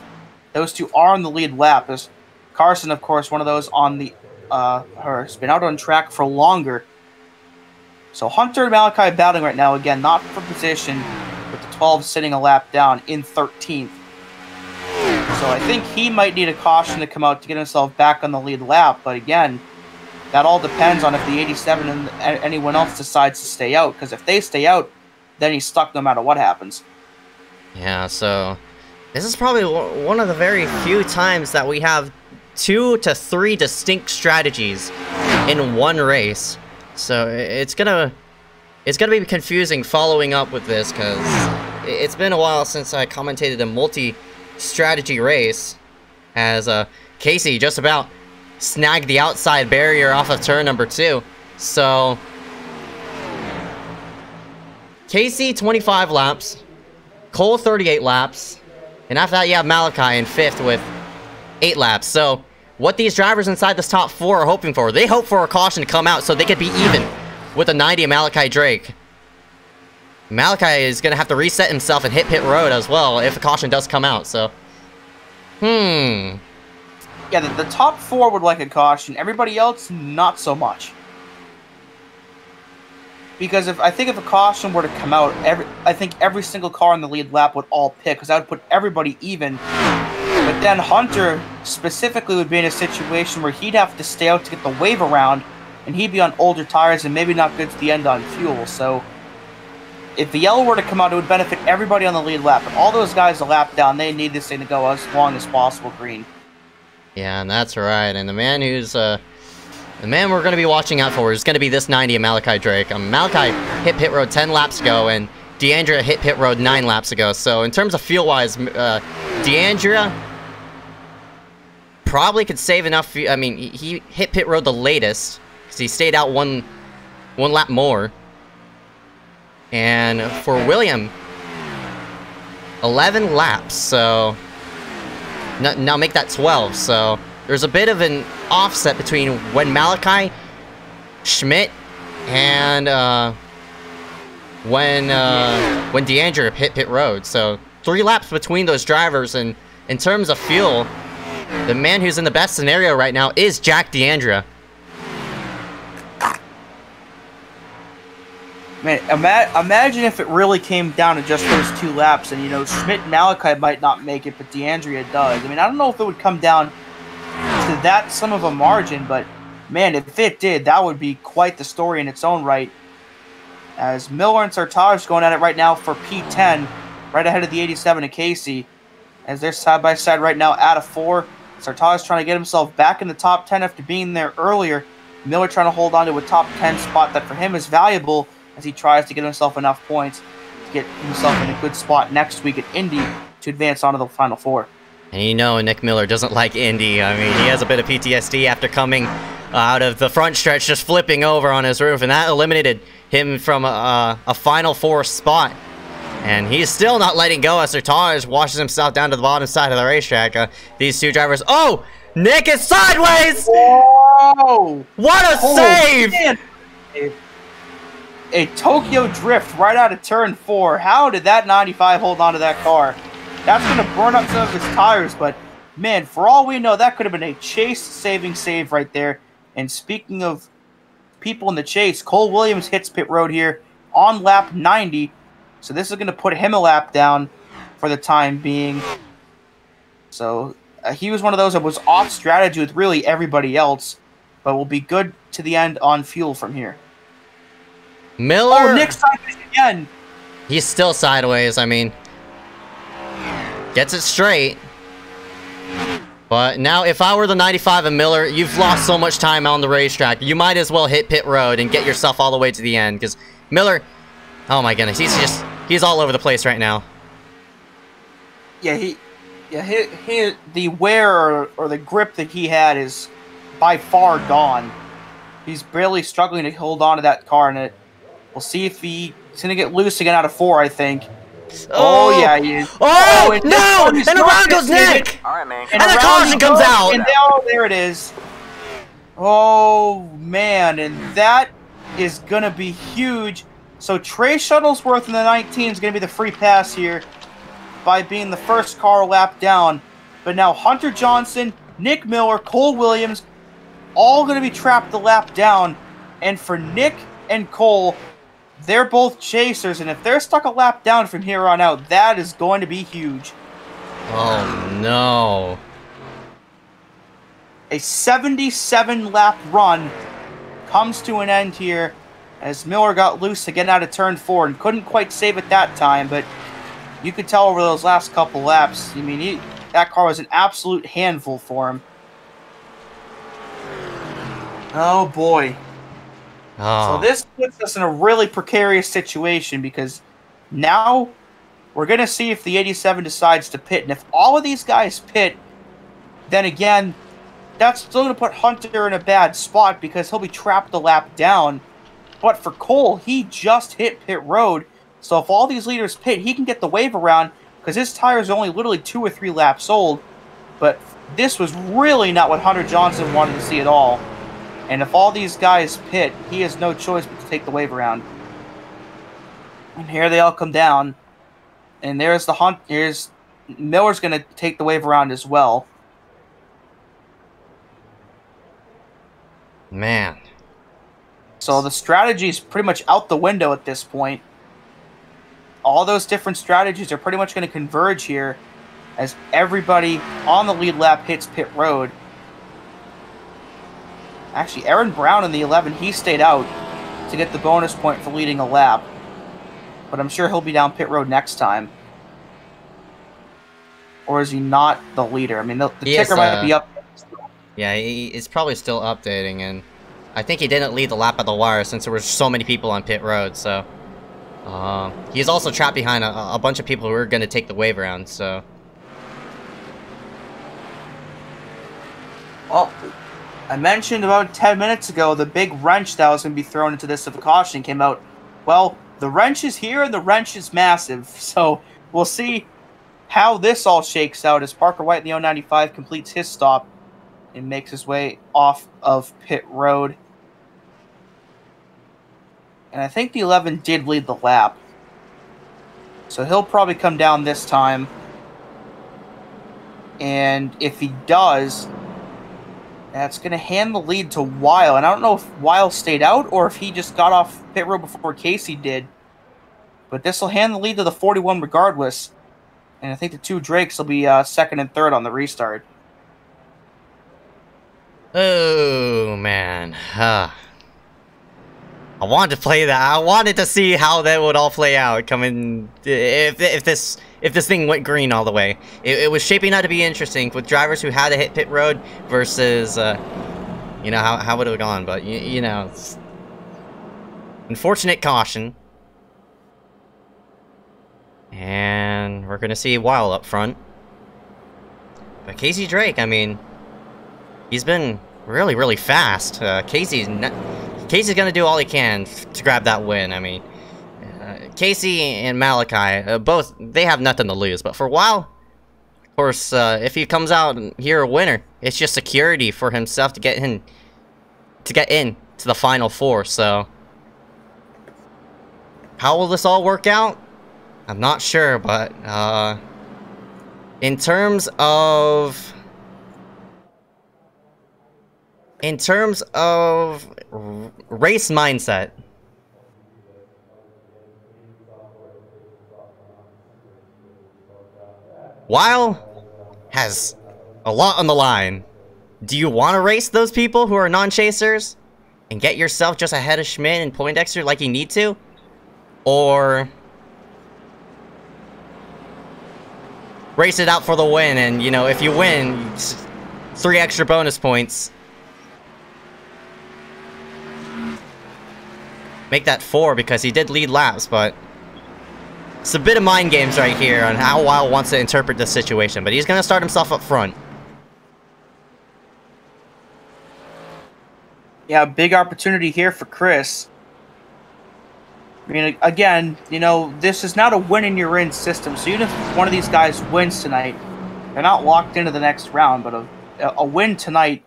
Those two are on the lead lap. There's Carson, of course, one of those on the has been out on track for longer. So Hunter and Malachi battling right now, again, not for position, with the 12 sitting a lap down in 13th. So I think he might need a caution to come out to get himself back on the lead lap. But again, that all depends on if the 87 and anyone else decides to stay out. Because if they stay out, then he's stuck no matter what happens. Yeah, so this is probably one of the very few times that we have 2 to 3 distinct strategies in one race. So it's gonna be confusing following up with this, because it's been a while since I commentated a multi-strategy race, as Casey just about snagged the outside barrier off of turn number 2. So Casey 25 laps, Cole 38 laps, and after that you have Malachi in 5th with 8 laps. So what these drivers inside this top 4 are hoping for, they hope for a caution to come out so they could be even with a 90 of Malachi Drake. Malachi is going to have to reset himself and hit pit road as well if a caution does come out. So, Yeah, the top 4 would like a caution. Everybody else, not so much. Because I think if a caution were to come out, I think every single car in the lead lap would all pit, because that would put everybody even. But then Hunter specifically would be in a situation where he'd have to stay out to get the wave around, and he'd be on older tires and maybe not good to the end on fuel. So if the yellow were to come out, it would benefit everybody on the lead lap. But all those guys a lap down, they need this thing to go as long as possible green. Yeah, and that's right. And the man who's the man we're going to be watching out for is going to be this 90 of Malachi Drake. Malachi hit pit road 10 laps ago, and Deandra hit pit road 9 laps ago. So in terms of fuel-wise, Deandra probably could save enough. I mean, he hit pit road the latest because he stayed out one lap more. And for William, 11 laps. So now make that 12. So there's a bit of an offset between when Malachi, Schmidt, and when Deandra hit pit road. So 3 laps between those drivers. And in terms of fuel, the man who's in the best scenario right now is Jack Deandra. Man, imagine if it really came down to just those 2 laps, and, you know, Schmidt and Malachi might not make it, but Deandra does. I mean, I don't know if it would come down to that some of a margin, but, man, if it did, that would be quite the story in its own right. As Miller and Sartaj going at it right now for P10, right ahead of the 87 of Casey, as they're side-by-side right now out of 4. Sartaj trying to get himself back in the top 10 after being there earlier. Miller trying to hold on to a top 10 spot that for him is valuable, as he tries to get himself enough points to get himself in a good spot next week at Indy to advance onto the Final 4. And you know Nick Miller doesn't like Indy. I mean, he has a bit of PTSD after coming out of the front stretch, just flipping over on his roof, and that eliminated him from a Final 4 spot. And he's still not letting go as Sartaj washes himself down to the bottom side of the racetrack. These 2 drivers... Oh! Nick is sideways! Whoa! What a save! Man. A Tokyo drift right out of turn 4. How did that 95 hold on to that car? That's going to burn up some of his tires, but man, for all we know, that could have been a chase-saving save right there. And speaking of people in the chase, Cole Williams hits pit road here on lap 90. So this is going to put him a lap down for the time being. So he was one of those that was off strategy with really everybody else, but will be good to the end on fuel from here. Miller. Oh, Nick sideways again. He's still sideways. I mean, gets it straight. But now, if I were the 95 of Miller, you've lost so much time on the racetrack. You might as well hit pit road and get yourself all the way to the end. Because Miller, oh my goodness, he's all over the place right now. Yeah, the wear or the grip that he had is by far gone. He's barely struggling to hold on to that car, and we'll see if he's going to get loose again out of 4, I think. Oh yeah, he is. Oh, no! And around goes Nick! Alright, man. And the caution comes out! And now, there it is. Oh, man. And that is going to be huge. So Trey Shuttlesworth in the 19 is going to be the free pass here by being the first car lap down. But now Hunter Johnson, Nick Miller, Cole Williams, all going to be trapped the lap down. And for Nick and Cole, they're both chasers, and if they're stuck a lap down from here on out, that is going to be huge. Oh, no. A 77-lap run comes to an end here as Miller got loose again out of turn 4 and couldn't quite save it that time, but you could tell over those last couple laps, I mean, that car was an absolute handful for him. Oh, boy. Oh. So this puts us in a really precarious situation because now we're going to see if the 87 decides to pit. And if all of these guys pit, then again, that's still going to put Hunter in a bad spot because he'll be trapped a lap down. But for Cole, he just hit pit road. So if all these leaders pit, he can get the wave around because his tires are only literally 2 or 3 laps old. But this was really not what Hunter Johnson wanted to see at all. And if all these guys pit, he has no choice but to take the wave around. And here they all come down. And there's the here's Miller's going to take the wave around as well. Man. So the strategy is pretty much out the window at this point. All those different strategies are pretty much going to converge here as everybody on the lead lap hits pit road. Actually, Aaron Brown in the 11, he stayed out to get the bonus point for leading a lap. But I'm sure he'll be down pit road next time. Or is he not the leader? I mean, the ticker might be up. Yeah, he's probably still updating, and I think he didn't lead the lap at the wire since there were so many people on pit road, so... he's also trapped behind a bunch of people who are going to take the wave around, so... Well, I mentioned about 10 minutes ago the big wrench that was going to be thrown into this if a caution came out. Well, the wrench is here, and the wrench is massive, so we'll see how this all shakes out as Parker White in the 095 completes his stop and makes his way off of pit road. And I think the 11 did lead the lap. So he'll probably come down this time. And if he does, that's going to hand the lead to Weil. And I don't know if Weil stayed out or if he just got off pit road before Casey did. But this will hand the lead to the 41 regardless. And I think the two Drakes will be second and third on the restart. Oh, man. I wanted to play that. I wanted to see how that would all play out. Coming if this thing went green all the way, it was shaping out to be interesting with drivers who had to hit pit road versus, you know, how would it have gone? But you know, it's unfortunate caution, and we're gonna see Weil up front. But Casey Drake, I mean, he's been really fast. Casey's gonna do all he can to grab that win. I mean, Casey and Malachi, both, they have nothing to lose. But for Weil, of course, if he comes out here a winner, it's just security for himself to get in to the Final Four. So, how will this all work out? I'm not sure, but in terms of race mindset, Weil has a lot on the line. Do you want to race those people who are non-chasers and get yourself just ahead of Schmidt and Poindexter like you need to? Or race it out for the win, and, you know, if you win, 3 extra bonus points. Make that 4 because he did lead laps, but it's a bit of mind games right here on how Weil wants to interpret this situation, but he's going to start himself up front. Yeah, big opportunity here for Chris. I mean, again, you know, this is not a win-and-you're-in system, so even if one of these guys wins tonight, they're not locked into the next round, but a win tonight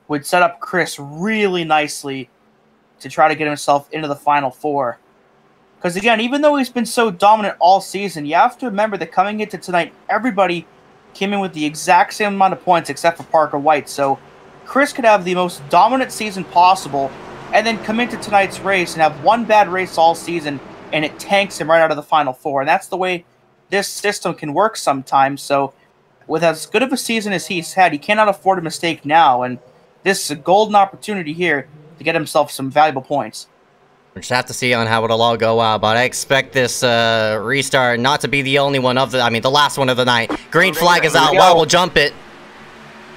would set up Chris really nicely to try to get himself into the Final Four. Because, again, even though he's been so dominant all season, you have to remember that coming into tonight, everybody came in with the exact same amount of points except for Parker White. So Chris could have the most dominant season possible and then come into tonight's race and have one bad race all season, and it tanks him right out of the Final Four. And that's the way this system can work sometimes. So with as good of a season as he's had, he cannot afford a mistake now. And this is a golden opportunity here to get himself some valuable points. We'll just have to see on how it'll all go out, but I expect this restart not to be the only one of the, I mean, the last one of the night. Green flag is out. Well, we'll jump it.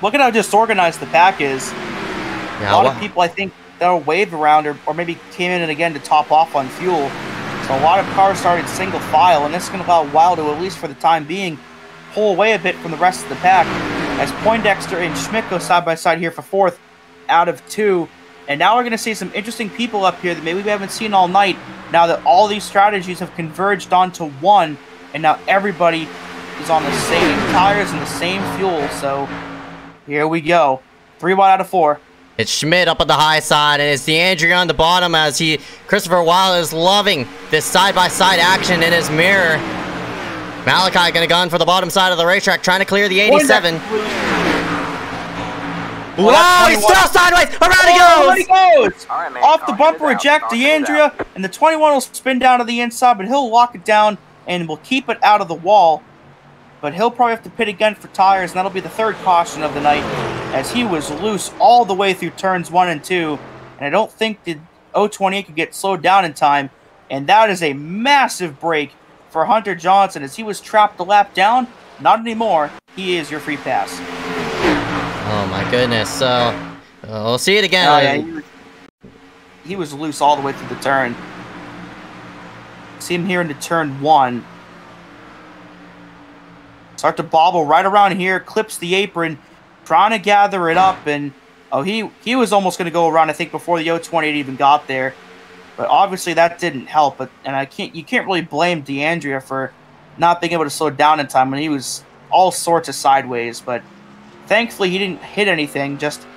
Look at how disorganized the pack is. Yeah, a lot of people, I think, that'll wave around or maybe came in and again to top off on fuel. So a lot of cars started single file, and this is going to allow Weil to, at least for the time being, pull away a bit from the rest of the pack as Poindexter and Schmidt go side by side here for 4th out of 2. And now we're going to see some interesting people up here that maybe we haven't seen all night, now that all these strategies have converged onto one, and now everybody is on the same tires and the same fuel. So here we go. 3 wide out of 4. It's Schmidt up on the high side, and it's DeAndrea on the bottom as Christopher Weil is loving this side-by-side action in his mirror. Malachi gonna gun for the bottom side of the racetrack, trying to clear the 87. Whoa, he's still sideways! Around he goes! Off the bumper eject, DeAndrea, and the 21 will spin down to the inside, but he'll lock it down and will keep it out of the wall. But he'll probably have to pit again for tires, and that'll be the 3rd caution of the night, as he was loose all the way through turns 1 and 2, and I don't think the 028 could get slowed down in time, and that is a massive break for Hunter Johnson, as he was trapped a lap down. Not anymore. He is your free pass. Oh my goodness. So we'll see it again. Oh, yeah, he was loose all the way through the turn. See him here into turn 1. Start to bobble right around here, clips the apron, trying to gather it up, and oh, he was almost going to go around, I think, before the 028 even got there. But obviously that didn't help. You can't really blame DeAndrea for not being able to slow down in time when he was all sorts of sideways. But thankfully he didn't hit anything. Just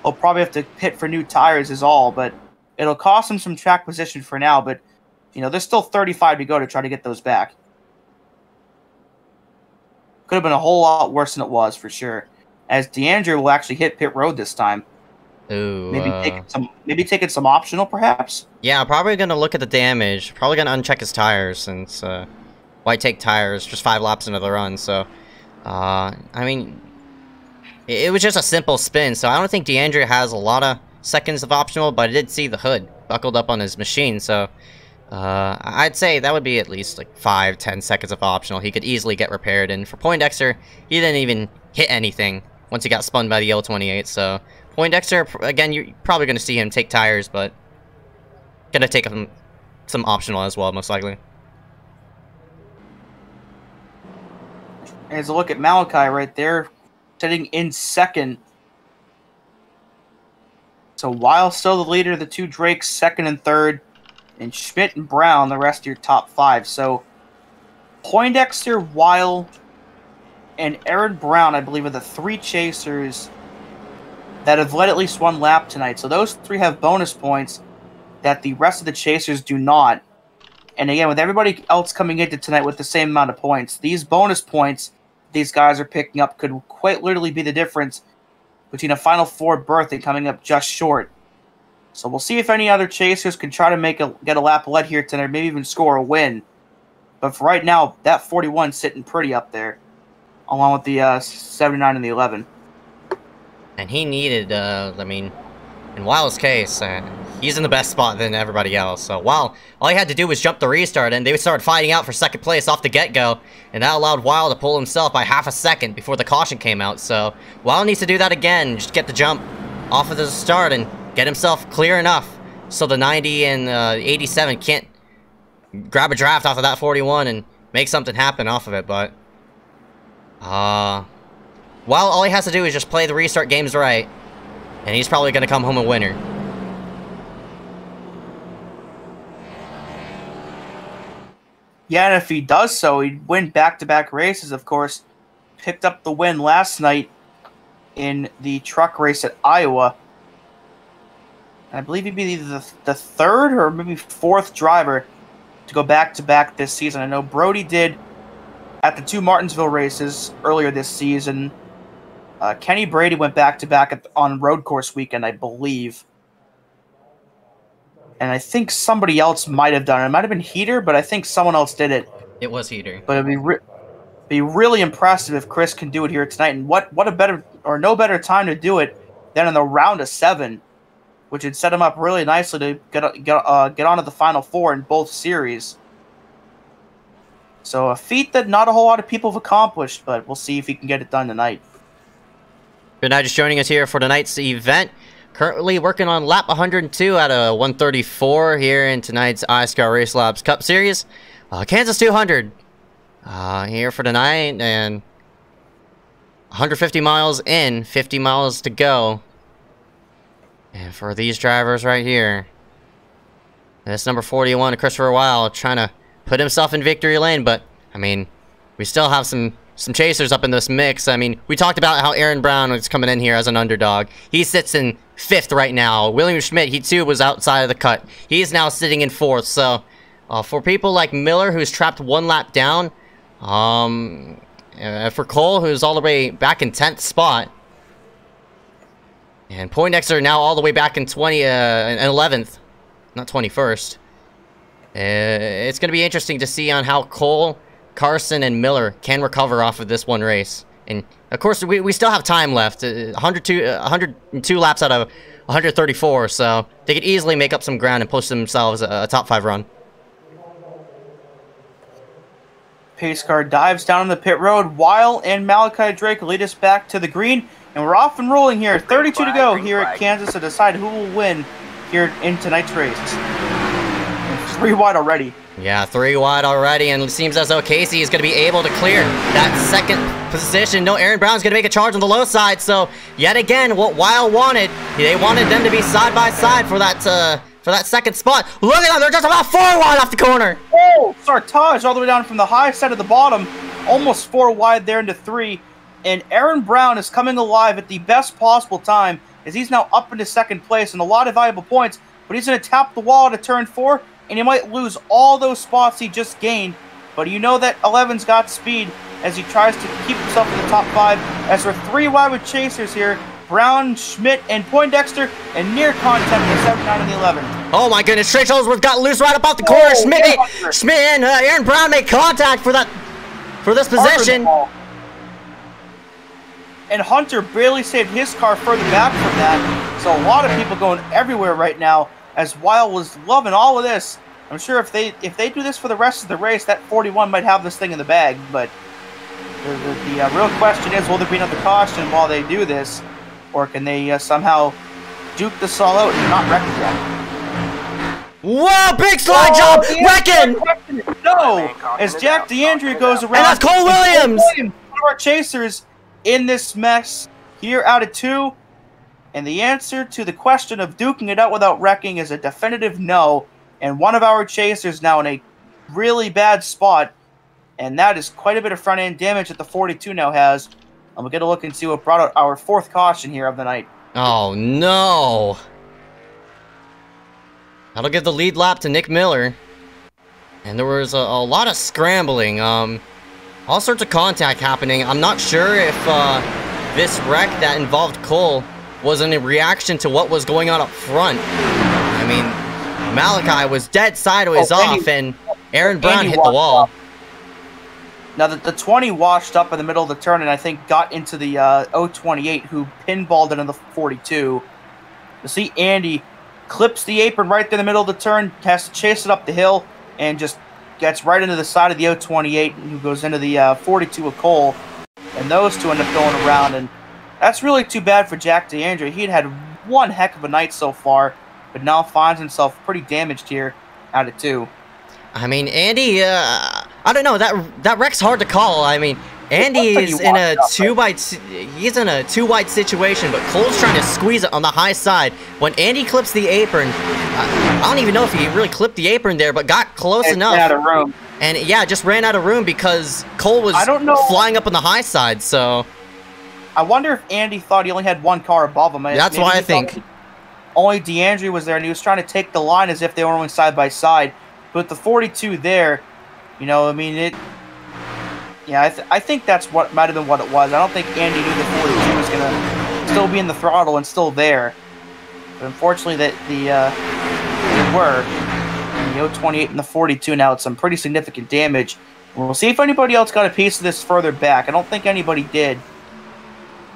he'll probably have to pit for new tires is all. But it'll cost him some track position for now. But you know, there's still 35 to go to try to get those back. Could have been a whole lot worse than it was for sure. As DeAndrea will actually hit pit road this time. Ooh, maybe taking some optional, perhaps. Yeah, probably gonna look at the damage. Probably gonna uncheck his tires since why take tires just 5 laps into the run. So, I mean, it was just a simple spin. So I don't think DeAndrea has a lot of seconds of optional, but I did see the hood buckled up on his machine. So, I'd say that would be at least like 5-10 seconds of optional. He could easily get repaired. And for Poindexter, he didn't even hit anything once he got spun by the L28. So. Poindexter, again, you're probably going to see him take tires, but going to take him some optional as well, most likely. As a look at Malachi right there, sitting in second. So while still the leader, the two Drakes, second and third, and Schmidt and Brown, the rest of your top 5. So Poindexter, Weil, and Aaron Brown, I believe, are the 3 chasers that have led at least 1 lap tonight. So those 3 have bonus points that the rest of the chasers do not. And again, with everybody else coming into tonight with the same amount of points, these bonus points these guys are picking up could quite literally be the difference between a Final 4 berth and coming up just short. So we'll see if any other chasers can try to get a lap led here tonight, maybe even score a win. But for right now, that 41 sitting pretty up there, along with the 79 and the 11. And he needed, I mean, in Weil's case, he's in the best spot than everybody else. So Weil, all he had to do was jump the restart, and they started fighting out for second place off the get-go, and that allowed Weil to pull himself by half a second before the caution came out. So Weil needs to do that again, just get the jump off of the start and get himself clear enough so the 90 and 87 can't grab a draft off of that 41 and make something happen off of it. But Weil, all he has to do is just play the restart games right, and he's probably going to come home a winner. Yeah, and if he does so, he'd win back-to-back races, of course. Picked up the win last night in the truck race at Iowa. And I believe he'd be either the 3rd or maybe 4th driver to go back-to-back this season. I know Brody did at the 2 Martinsville races earlier this season. Kenny Brady went back-to-back on road course weekend, I believe. And I think somebody else might have done it. It might have been Heater, but I think someone else did it. It was Heater. But it'd be really impressive if Chris can do it here tonight. And what a better, or no better time to do it than in the round of 7, which would set him up really nicely to get onto the Final 4 in both series. So a feat that not a whole lot of people have accomplished, but we'll see if he can get it done tonight. Good night, just joining us here for tonight's event. Currently working on lap 102 out of 134 here in tonight's iSCAR RaceLab's Cup Series. Kansas 200 here for tonight, and 150 miles in, 50 miles to go. And for these drivers right here, this number 41, Christopher Weil, trying to put himself in victory lane, but I mean, we still have some chasers up in this mix. I mean, we talked about how Aaron Brown was coming in here as an underdog. He sits in 5th right now. William Schmidt, he too was outside of the cut. He is now sitting in 4th. So, for people like Miller, who's trapped 1 lap down, for Cole, who's all the way back in 10th spot, and Poindexter now all the way back in 11th, not 21st. It's going to be interesting to see on how Cole, Carson, and Miller can recover off of this one race. And, of course, we still have time left. 102 laps out of 134, so they could easily make up some ground and push themselves a top 5 run. Pace car dives down on the pit road. Weil and Malachi Drake lead us back to the green. And we're off and rolling here. 32 to go here at Kansas to decide who will win here in tonight's race. And 3 wide already. Yeah, 3 wide already, and it seems as though Casey is going to be able to clear that second position. No, Aaron Brown's going to make a charge on the low side, so yet again, what Wild wanted, they wanted them to be side by side for that second spot. Look at them, they're just about 4 wide off the corner. Oh, Sartage all the way down from the high side of the bottom, almost 4 wide there into 3, and Aaron Brown is coming alive at the best possible time as he's now up into second place and a lot of valuable points, but he's going to tap the wall to turn 4, and he might lose all those spots he just gained. But you know that 11's got speed as he tries to keep himself in the top 5. As we're 3 wide with chasers here, Brown, Schmidt, and Poindexter, and near contact with 7, 9, and the 11. Oh my goodness, Trish Ellsworth got loose right about the corner. Schmidt and Aaron Brown made contact for this position. And Hunter barely saved his car further back from that. So a lot of people going everywhere right now. As Wild was loving all of this. I'm sure if they do this for the rest of the race, that 41 might have this thing in the bag. But the real question is, will there be another caution while they do this? Or can they somehow duke this all out and not wreck it? Whoa, big slide job! Wrecking! No! As Jack DeAndrea goes around. And that's Cole Williams! One of our chasers in this mess here out of 2. And the answer to the question of duking it out without wrecking is a definitive no. And one of our chasers now in a really bad spot. And that is quite a bit of front-end damage that the 42 now has. And we'll get a look and see what brought out our 4th caution here of the night. Oh, no. That'll give the lead lap to Nick Miller. And there was a lot of scrambling. All sorts of contact happening. I'm not sure if this wreck that involved Cole was in a reaction to what was going on up front. I mean, Malachi was dead sideways off, and Aaron Brown hit the wall. Now, the 20 washed up in the middle of the turn, and I think got into the 028, who pinballed it in the 42. You see Andy clips the apron right there in the middle of the turn, has to chase it up the hill, and just gets right into the side of the 028, who goes into the 42 of Cole. And those two end up going around, and that's really too bad for Jack DeAndrea. He'd had one heck of a night so far, but now finds himself pretty damaged here out of 2. I mean, Andy, I don't know, that wreck's hard to call. I mean, Andy is in a 2 wide situation, but Cole's trying to squeeze it on the high side. When Andy clips the apron, I don't even know if he really clipped the apron there, but got close enough. Out of room. And yeah, just ran out of room because Cole was flying up on the high side, so I wonder if Andy thought he only had 1 car above him. That's why I think only DeAndrea was there, and he was trying to take the line as if they were only side by side. But the 42 there, you know, I mean, yeah, I think that's what might have been what it was. I don't think Andy knew the 42 was going to still be in the throttle and still there. But unfortunately, they were. And the 028 and the 42 now, it's some pretty significant damage. We'll see if anybody else got a piece of this further back. I don't think anybody did.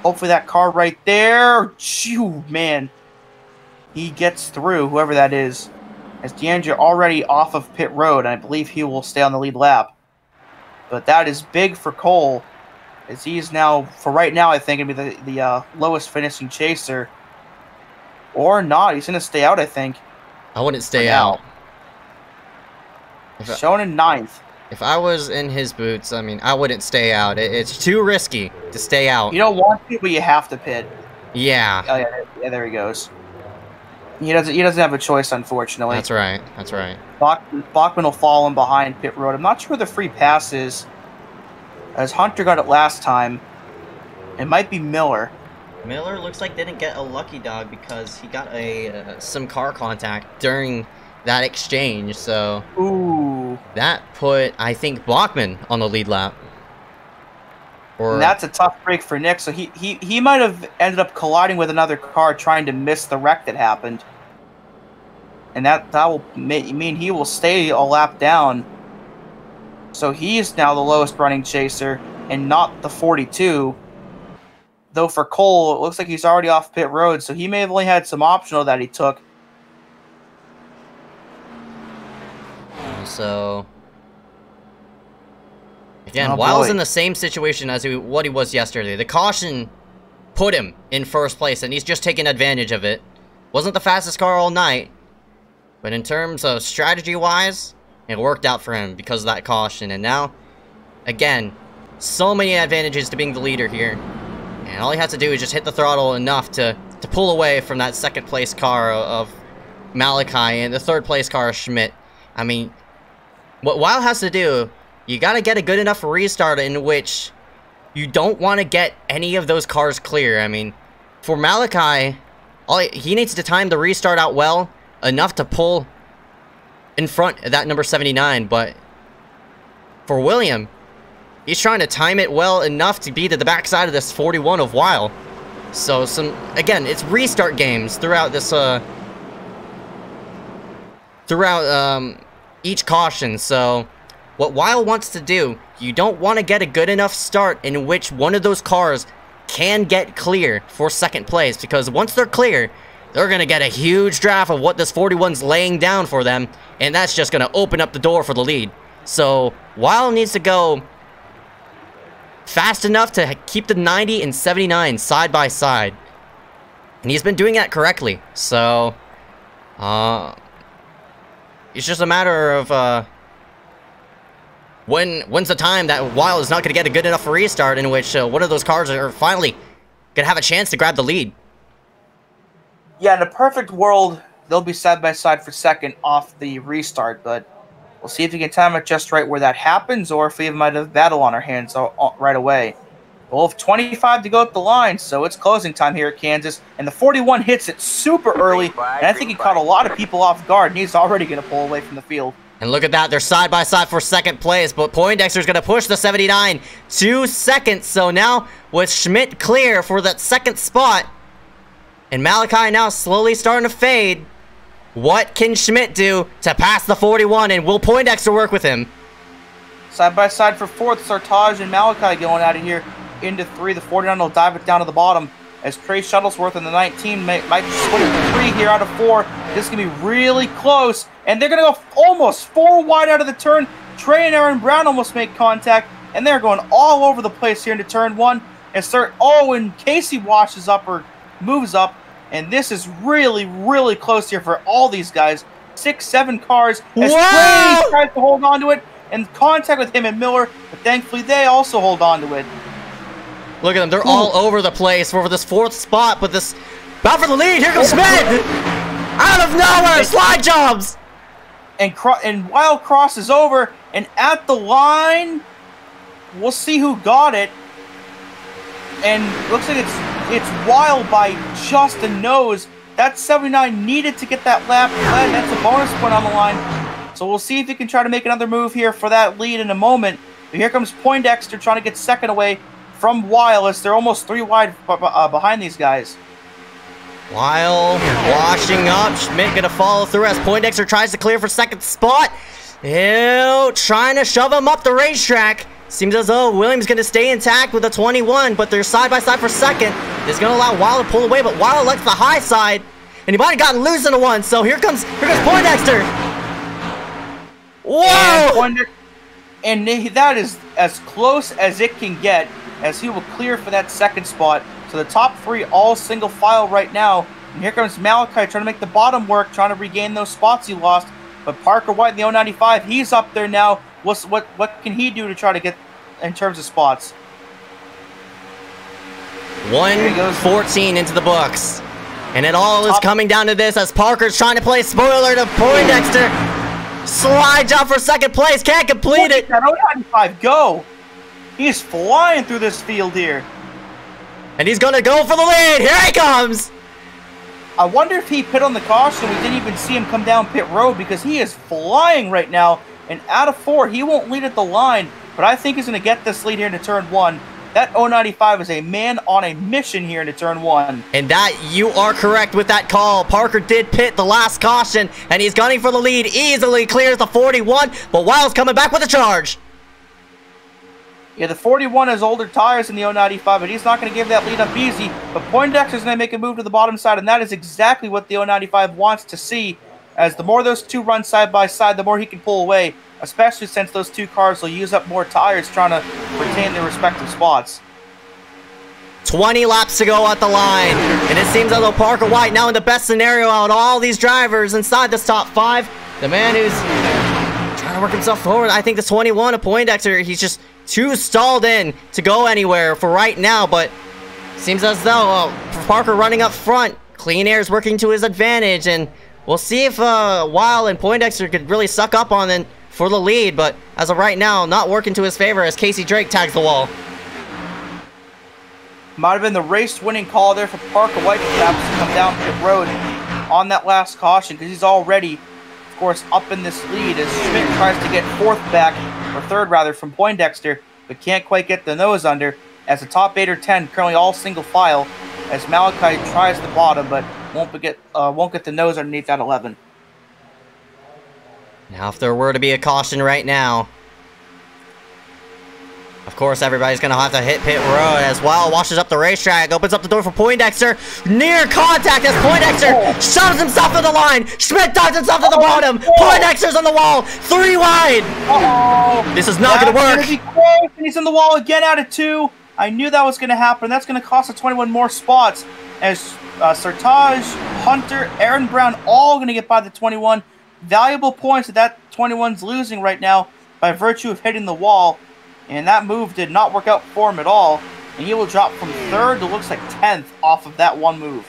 Hopefully that car right there, phew, man, he gets through, whoever that is. As DeAndrea already off of pit road, and I believe he will stay on the lead lap. But that is big for Cole, as he is now, for right now, I think, going to be the lowest finishing chaser. Or not, he's going to stay out, I think. I wouldn't stay out. Shown in 9th. If I was in his boots, I mean, I wouldn't stay out. It's too risky to stay out. You don't want to, but you have to pit. Yeah. Oh, yeah, there he goes. He doesn't have a choice, unfortunately. That's right. That's right. Bachman will fall in behind pit road. I'm not sure where the free pass is, as Hunter got it last time. It might be Miller. Miller looks like didn't get a lucky dog because he got some car contact during that exchange, so ooh, that put, I think, Bachman on the lead lap. And that's a tough break for Nick, so he might have ended up colliding with another car trying to miss the wreck that happened. And that will mean he will stay a lap down. So he is now the lowest running chaser and not the 42. Though for Cole, it looks like he's already off pit road, so he may have only had some optional that he took. So again, Wiles in the same situation as what he was yesterday. The caution put him in first place, and he's just taking advantage of it. Wasn't the fastest car all night, but in terms of strategy-wise, it worked out for him because of that caution. And now, again, so many advantages to being the leader here. And all he has to do is just hit the throttle enough to pull away from that second place car of Malachi and the third place car of Schmidt. I mean, what Weil has to do, you gotta get a good enough restart in which you don't want to get any of those cars clear. I mean, for Malachi, he needs to time the restart out well enough to pull in front of that number 79, but for William, he's trying to time it well enough to be to the backside of this 41 of Weil. So again, it's restart games throughout this each caution. So what Weil wants to do, you don't want to get a good enough start in which one of those cars can get clear for second place, because once they're clear, they're going to get a huge draft of what this 41's laying down for them, and that's just going to open up the door for the lead. So Weil needs to go fast enough to keep the 90 and 79 side by side, and he's been doing that correctly. So it's just a matter of when's the time that Weil is not going to get a good enough restart in which one of those cars are finally going to have a chance to grab the lead. Yeah, in a perfect world, they'll be side by side for second off the restart, but we'll see if we can time it just right where that happens, or if we might have a battle on our hands right away. We'll have 25 to go up the line, so it's closing time here at Kansas, and the 41 hits it super early, and I think he caught a lot of people off guard, and he's already going to pull away from the field. And look at that, they're side by side for second place, but Poindexter's going to push the 79 to second, so now with Schmidt clear for that second spot, and Malachi now slowly starting to fade, what can Schmidt do to pass the 41, and will Poindexter work with him? Side by side for fourth, Sartaj and Malachi going out of here into 3. The 49 will dive it down to the bottom as Trey Shuttlesworth and the 19 might split it to 3 here out of 4. This is going to be really close, and they're going to go almost 4 wide out of the turn. Trey and Aaron Brown almost make contact, and they're going all over the place here into turn 1. And Casey washes up or moves up, and this is really, really close here for all these guys. 6, 7 cars as Trey tries to hold on to it, and contact with him and Miller, but thankfully they also hold on to it. Look at them, they're all over the place for this 4th spot, but this bound for the lead. Here comes Schmidt out of nowhere, slide jobs, and Weil crosses over, and at the line, we'll see who got it, and looks like it's Weil by just a nose. That 79 needed to get that lap led. That's a bonus point on the line. So we'll see if he can try to make another move here for that lead in a moment. But here comes Poindexter trying to get second away from Weil as they're almost 3 wide behind these guys. Weil washing up. Schmidt going to follow through as Poindexter tries to clear for second spot. Ew, trying to shove him up the racetrack. Seems as though Williams going to stay intact with the 21, but they're side by side for second. This is going to allow Weil to pull away, but Weil elects the high side, and he might have gotten loose in the one. So here comes Poindexter. Whoa! And that is as close as it can get, as he will clear for that second spot. So the top 3 all single file right now. And here comes Malachi trying to make the bottom work, trying to regain those spots he lost. But Parker White in the 095, he's up there now. What can he do to try to get in terms of spots? 1:14 into the books. And it all is coming down to this as Parker's trying to play spoiler to Poindexter. Slide job for second place, can't complete it. That 095 go. He's flying through this field here. And he's gonna go for the lead. Here he comes. I wonder if he pit on the caution. We didn't even see him come down pit road because he is flying right now. And out of 4, he won't lead at the line, but I think he's going to get this lead here into turn 1. That 095 is a man on a mission here into turn 1. And that, you are correct with that call. Parker did pit the last caution, and he's gunning for the lead. Easily clears the 41, but Weil's coming back with a charge. Yeah, the 41 has older tires than the 095, but he's not going to give that lead up easy. But Poindexter's going to make a move to the bottom side, and that is exactly what the 095 wants to see. As the more those 2 run side by side, the more he can pull away, especially since those 2 cars will use up more tires trying to retain their respective spots. 20 laps to go at the line. And it seems as though Parker White now in the best scenario out of all these drivers inside this top 5. The man who's trying to work himself forward. I think the 21 of Poindexter, he's just too stalled in to go anywhere for right now. But seems as though Parker running up front, Clean Air is working to his advantage. And we'll see if Weil and Poindexter could really suck up on it for the lead. But as of right now, not working to his favor as Casey Drake tags the wall. Might have been the race-winning call there for Parker White perhaps to come down pit road on that last caution, because he's already, of course, up in this lead as Schmidt tries to get third rather, from Poindexter, but can't quite get the nose under, as the top 8 or 10 currently all single file, as Malachi tries the bottom, but won't get the nose underneath that 11. Now, if there were to be a caution right now, of course, everybody's going to have to hit pit road as Weil washes up the racetrack, opens up the door for Poindexter. Near contact as Poindexter shoves himself to the line. Schmidt dives himself to the bottom. Poindexter's on the wall. 3 wide. This is not going to work. And he's on the wall again out of 2. I knew that was going to happen. That's going to cost the 21 more spots as Sertage, Hunter, Aaron Brown all going to get by the 21. Valuable points that 21's losing right now by virtue of hitting the wall. And that move did not work out for him at all. And he will drop from 3rd to looks like 10th off of that one move.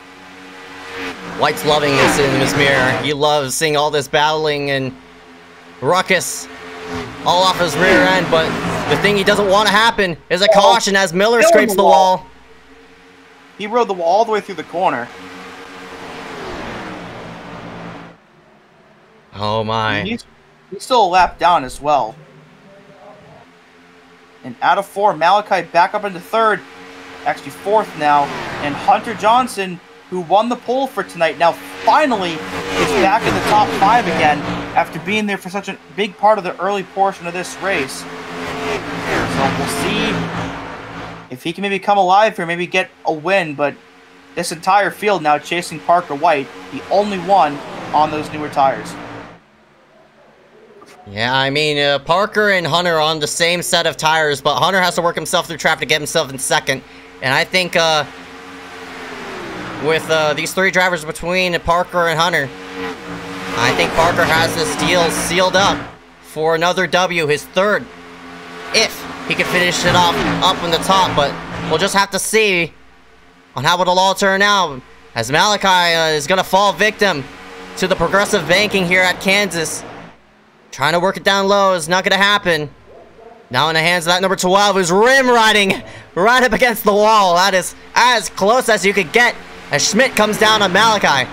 White's loving this in his mirror. He loves seeing all this battling and ruckus all off his rear end. But the thing he doesn't want to happen is a caution as Miller scrapes the wall. He rode the wall all the way through the corner. Oh my. He's still a lap down as well. And out of 4, Malachi back up into 3rd, actually 4th now. And Hunter Johnson, who won the pole for tonight, now finally is back in the top 5 again after being there for such a big part of the early portion of this race. So we'll see if he can maybe come alive here, maybe get a win. But this entire field now chasing Parker White, the only one on those newer tires. Yeah, I mean, Parker and Hunter are on the same set of tires, but Hunter has to work himself through traffic to get himself in 2nd. And I think with these 3 drivers between Parker and Hunter, I think Parker has this deal sealed up for another W, his 3rd, if he can finish it off up in the top. But we'll just have to see on how it'll all turn out, as Malachi is going to fall victim to the progressive banking here at Kansas. Trying to work it down low is not going to happen. Now in the hands of that number 12, who's rim riding right up against the wall. That is as close as you could get as Schmidt comes down on Malachi.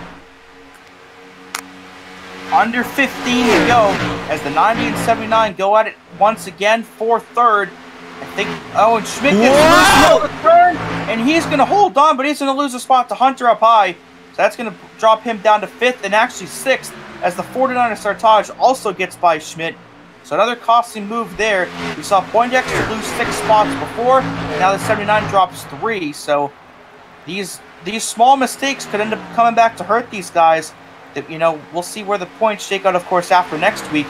Under 15 to go as the 90 and 79 go at it once again for 3rd. I think, and Schmidt gets the turn, and he's going to hold on, but he's going to lose a spot to Hunter up high. So that's going to drop him down to 5th and actually 6th. As the 49 of Sartage also gets by Schmidt. So another costly move there. We saw Poindexter lose 6 spots before. Now the 79 drops 3. So these small mistakes could end up coming back to hurt these guys. That, we'll see where the points shake out, of course, after next week.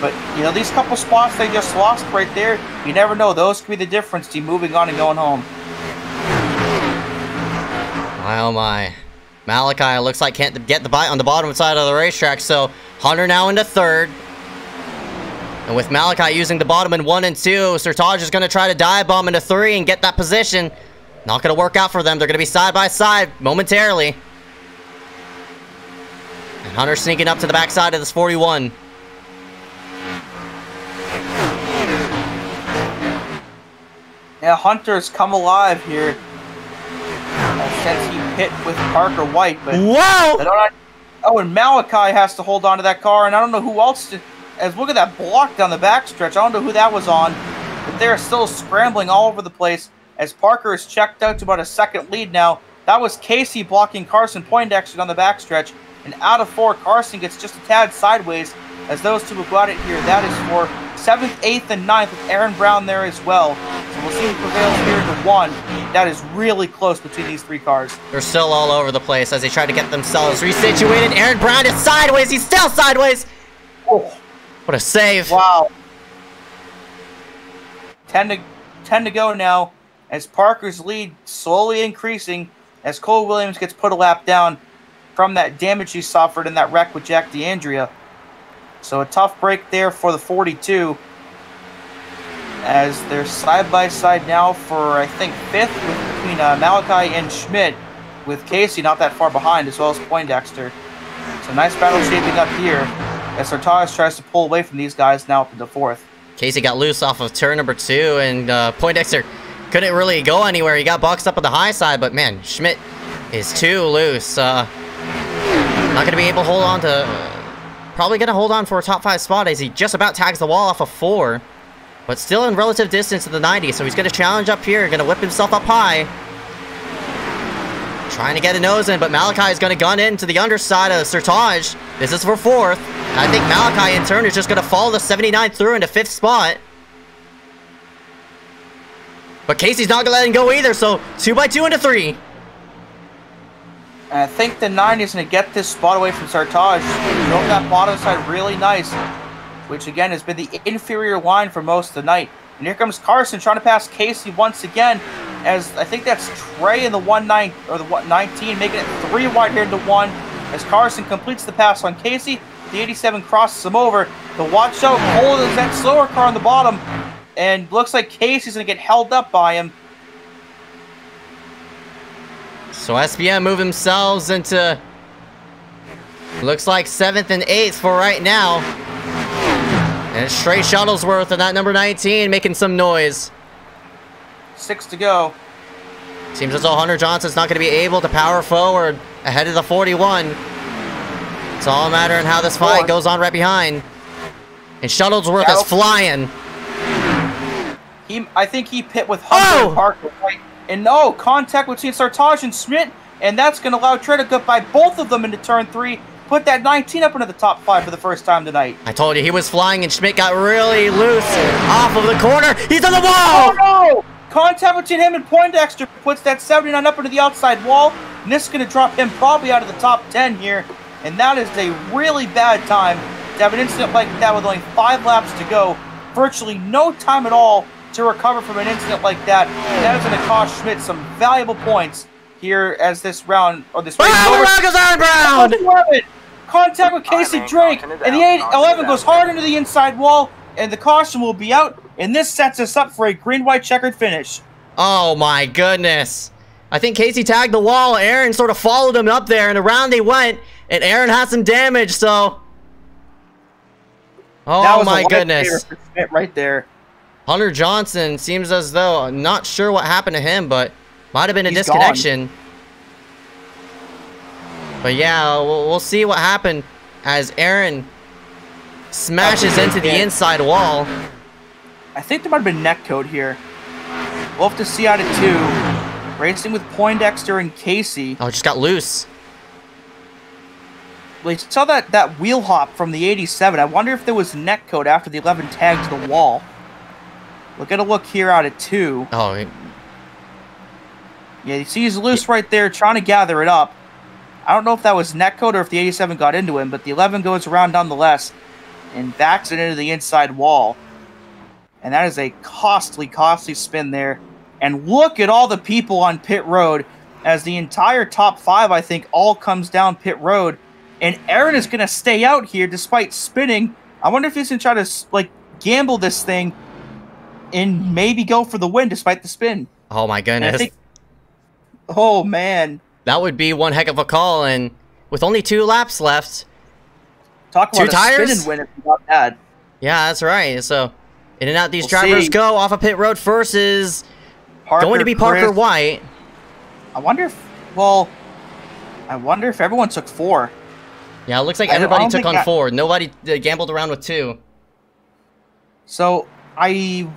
But, these couple spots they just lost right there, you never know. Those could be the difference to moving on and going home. My, oh my. Malachi looks like can't get the bite on the bottom side of the racetrack, so Hunter now into 3rd. And with Malachi using the bottom in 1 and 2, Sertage is going to try to dive bomb into 3 and get that position. Not going to work out for them. They're going to be side by side momentarily. And Hunter sneaking up to the backside of this 41. Yeah, Hunter's come alive here. Since he hit with Parker White, but and Malachi has to hold on to that car, and I don't know who else did. As look at that block down the backstretch. I don't know who that was on, but they're still scrambling all over the place as Parker is checked out to about a 2nd lead now. That was Casey blocking Carson Poindexter on the backstretch, and out of 4, Carson gets just a tad sideways as those two will go at it here. That is for 7th, 8th, and 9th with Aaron Brown there as well. So we'll see who prevails here to 1. That is really close between these 3 cars. They're still all over the place as they try to get themselves resituated. Aaron Brown is sideways. He's still sideways. Oh. What a save. Wow. 10 to go now as Parker's lead slowly increasing as Cole Williams gets put a lap down from that damage he suffered in that wreck with Jack D'Andrea. So a tough break there for the 42 as they're side-by-side now for, I think, 5th between Malachi and Schmidt, with Casey not that far behind, as well as Poindexter. So nice battle shaping up here as Sartaj tries to pull away from these guys now up into 4th. Casey got loose off of turn number 2, and Poindexter couldn't really go anywhere. He got boxed up on the high side, but man, Schmidt is too loose. Not going to be able to hold on to... probably going to hold on for a top 5 spot as he just about tags the wall off of 4. But still in relative distance to the 90, so he's going to challenge up here, going to whip himself up high. Trying to get a nose in, but Malachi is going to gun into the underside of Sartaj. This is for 4th. I think Malachi, in turn, is just going to follow the 79 through into 5th spot. But Casey's not going to let him go either, so 2x2 into 3. And I think the 9 is going to get this spot away from Sartaj. Drove that bottom side really nice, which again has been the inferior line for most of the night. And here comes Carson trying to pass Casey once again, as I think that's Trey in the 19, or the 19, making it 3 wide here into 1. As Carson completes the pass on Casey, the 87 crosses him over. The watch out, Cole is that slower car on the bottom, and looks like Casey's going to get held up by him. So SBM move themselves into, looks like 7th and 8th for right now. And it's Trey Shuttlesworth and that number 19 making some noise. 6 to go. Seems as though Hunter Johnson's not going to be able to power forward ahead of the 41. It's all a matter of how this fight goes on right behind. And Shuttlesworth is flying. I think he pit with Hunter and Parker, right? And no, contact between Sartaj and Schmidt, and that's going to allow Trey to get by both of them into turn 3. Put that 19 up into the top 5 for the first time tonight. I told you, he was flying and Schmidt got really loose off of the corner. He's on the wall! Oh no! Contact between him and Poindexter puts that 79 up into the outside wall, and this is going to drop him probably out of the top 10 here. And that is a really bad time to have an incident like that with only 5 laps to go. Virtually no time at all to recover from an incident like that. And that is going to cost Schmidt some valuable points here as this round, or this race is over. Contact with Casey Drake, and the 811 goes hard into the inside wall, and the caution will be out, and this sets us up for a green-white checkered finish. Oh my goodness. I think Casey tagged the wall. Aaron sort of followed him up there, and around they went, and Aaron had some damage, so... Oh my goodness. Right there. Hunter Johnson seems as though, I'm not sure what happened to him, but might have been a disconnection. Gone. But yeah, we'll see what happened as Aaron smashes into the inside wall. I think there might have been neck code here. We'll have to see out of 2. Racing with Poindexter and Casey. Oh, it just got loose. We saw that wheel hop from the 87. I wonder if there was neck code after the 11 tagged the wall. We're going to look here out of 2. Oh. Yeah, you see he's loose right there trying to gather it up. I don't know if that was netcode or if the 87 got into him, but the 11 goes around nonetheless and backs it into the inside wall. And that is a costly, costly spin there. And look at all the people on pit road as the entire top 5, I think, all comes down pit road. And Aaron is going to stay out here despite spinning. I wonder if he's going to try to, like, gamble this thing and maybe go for the win despite the spin. Oh, my goodness. Oh, man. That would be one heck of a call, and with only 2 laps left, talk about 2 tires. Spin and win if not bad. Yeah, that's right. So, in and out these drivers go. Off of pit road first is going to be Parker White. I wonder if everyone took 4. Yeah, it looks like everybody took on 4. Nobody gambled around with 2. So, I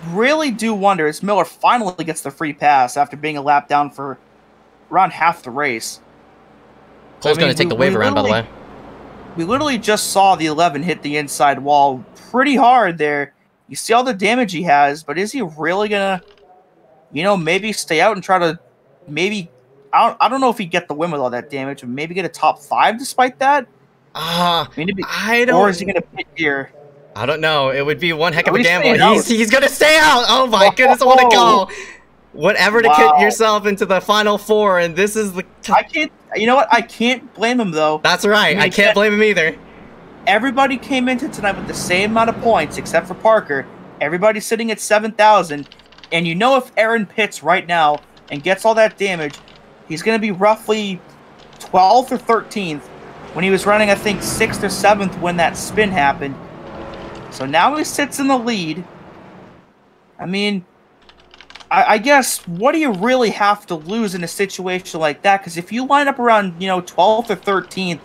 really do wonder, as Miller finally gets the free pass after being a lap down for around half the race. Cole's going to take the wave around, by the way. We literally just saw the 11 hit the inside wall pretty hard there. You see all the damage he has, but is he really going to, you know, maybe stay out and try to maybe... I don't know if he'd get the win with all that damage, but maybe get a top 5 despite that? I don't... Or is he going to pit here? I don't know. It would be one heck of a gamble. He's going to stay out! Oh my goodness, what a call! whatever to get yourself into the Final Four, and this is the... I can't... You know what? I can't blame him, though. That's right. I can't blame him either. Everybody came into tonight with the same amount of points, except for Parker. Everybody's sitting at 7,000. And you know if Aaron pits right now and gets all that damage, he's going to be roughly 12th or 13th when he was running, I think, 6th or 7th when that spin happened. So now he sits in the lead. I mean, I guess, what do you really have to lose in a situation like that? Because if you line up around, 12th or 13th,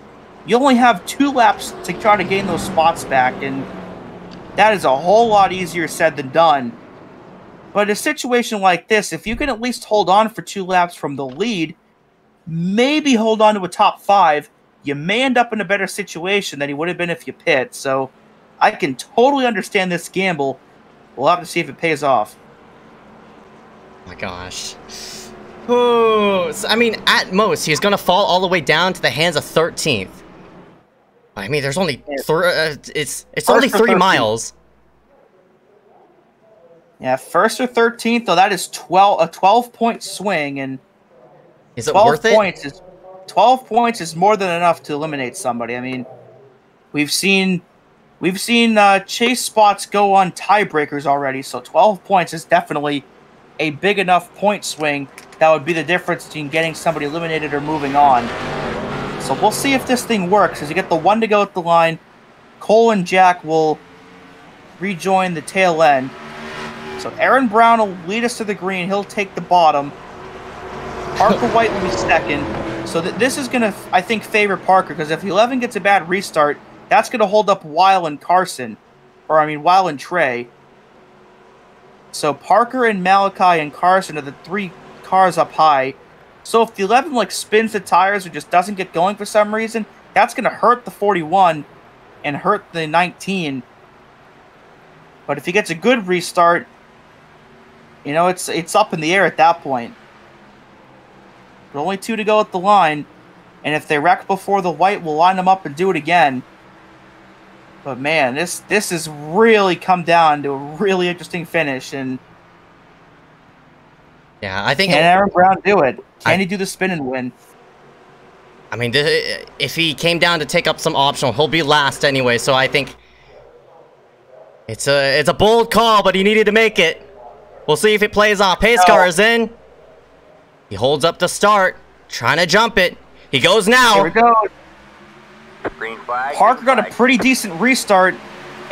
you only have 2 laps to try to gain those spots back, and that is a whole lot easier said than done. But in a situation like this, if you can at least hold on for 2 laps from the lead, maybe hold on to a top 5, you may end up in a better situation than you would have been if you pit. So I can totally understand this gamble. We'll have to see if it pays off. Oh my gosh. Oh, so, I mean, at most, he's going to fall all the way down to the hands of 13th. I mean, there's only it's only 3 miles. Yeah, 1st or 13th, though, that is a 12-point swing, and is it worth it? 12 points is more than enough to eliminate somebody. I mean, we've seen chase spots go on tiebreakers already, so 12 points is definitely a big enough point swing that would be the difference between getting somebody eliminated or moving on. So we'll see if this thing works. As you get the 1 to go at the line, Cole and Jack will rejoin the tail end. So Aaron Brown will lead us to the green. He'll take the bottom. Parker White will be second. So this is going to, I think, favor Parker, because if 11 gets a bad restart, that's going to hold up Weil and Carson. Or, I mean, Weil and Trey. So Parker and Malachi and Carson are the 3 cars up high. So if the 11 spins the tires or just doesn't get going for some reason, that's going to hurt the 41 and hurt the 19. But if he gets a good restart, it's up in the air at that point. But only 2 to go at the line, and if they wreck before the white, we'll line them up and do it again. But man, this has really come down to a really interesting finish, and yeah, I think can Aaron Brown do it? Can he do the spin and win? I mean, if he came down to take up some optional, he'll be last anyway. So I think it's a bold call, but he needed to make it. We'll see if it plays off. iSCAR is in. He holds up the start, trying to jump it. He goes now. Here we go. Green flag. Parker got a pretty decent restart,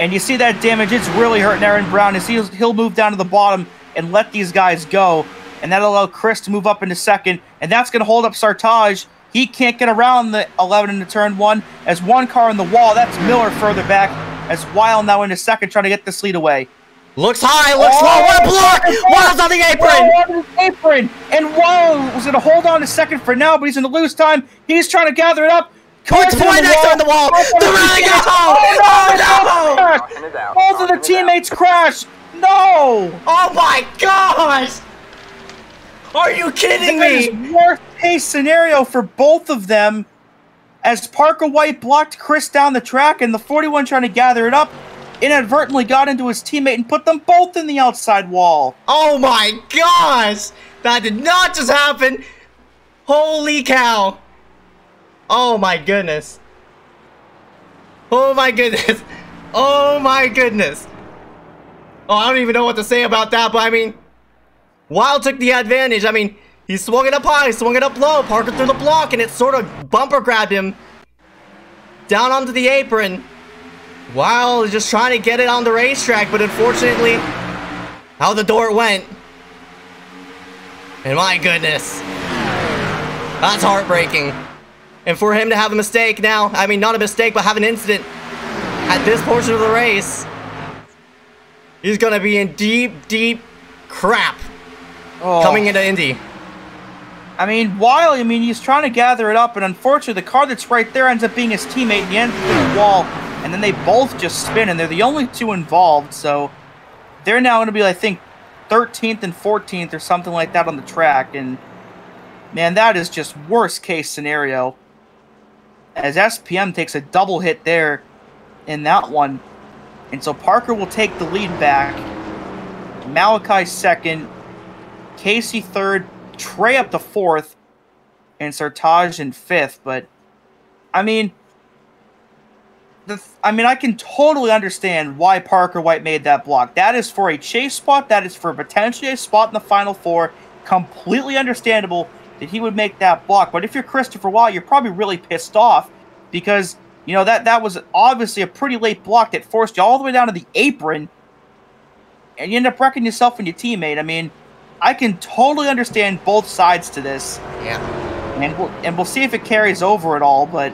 and you see that damage. It's really hurting Aaron Brown. As he'll move down to the bottom and let these guys go, and that'll allow Chris to move up into second, and that's going to hold up Sartaj. He can't get around the 11 into turn 1 as 1 car in the wall. That's Miller further back as Weil now into second trying to get this lead away. Looks high, looks low, what a block! Weil's on the apron! And Weil was going to hold on to second for now, but he's in the loose time. He's trying to gather it up. It's point next on the wall! They're running out! Oh no! Both of the teammates crashed! No! Oh my gosh! Are you kidding me? Worst case scenario for both of them, as Parker White blocked Chris down the track, and the 41 trying to gather it up inadvertently got into his teammate and put them both in the outside wall. Oh my gosh! That did not just happen! Holy cow! Oh my goodness! Oh my goodness! Oh my goodness! Oh, I don't even know what to say about that, but I mean, Weil took the advantage. I mean, he swung it up high, swung it up low, Parker through the block, and it sort of bumper grabbed him down onto the apron. Weil is just trying to get it on the racetrack, but unfortunately, out the door it went. And my goodness, that's heartbreaking. And for him to have a mistake now, I mean, not a mistake, but have an incident at this portion of the race, he's going to be in deep, deep crap coming into Indy. I mean, Weil, he's trying to gather it up, and unfortunately, the car that's right there ends up being his teammate, and he ends up in the wall, and then they both just spin, and they're the only 2 involved, so they're now going to be, I think, 13th and 14th or something like that on the track, and man, that is just worst case scenario. As SPM takes a double hit there in that one. And so Parker will take the lead back. Malachi second. Casey third, Trey up to fourth, and Sartaj in fifth. But I mean, I can totally understand why Parker White made that block. That is for a chase spot. That is for potentially a spot in the Final Four. Completely understandable that he would make that block. But if you're Christopher Watt, you're probably really pissed off because, you know, that was obviously a pretty late block that forced you all the way down to the apron, and you end up wrecking yourself and your teammate. I mean, I can totally understand both sides to this. Yeah. And we'll see if it carries over at all, but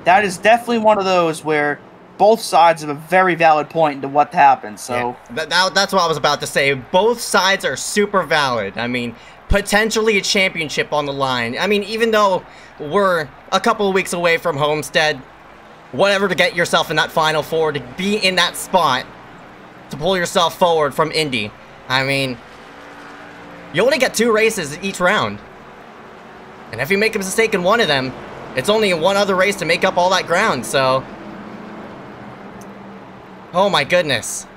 that is definitely one of those where both sides have a very valid point into what happened. So yeah, that's what I was about to say. Both sides are super valid. I mean, potentially a championship on the line. I mean, even though we're a couple of weeks away from Homestead, whatever to get yourself in that Final Four, to be in that spot, to pull yourself forward from Indy. I mean, you only get 2 races each round. And if you make a mistake in one of them, it's only one other race to make up all that ground, so... Oh my goodness.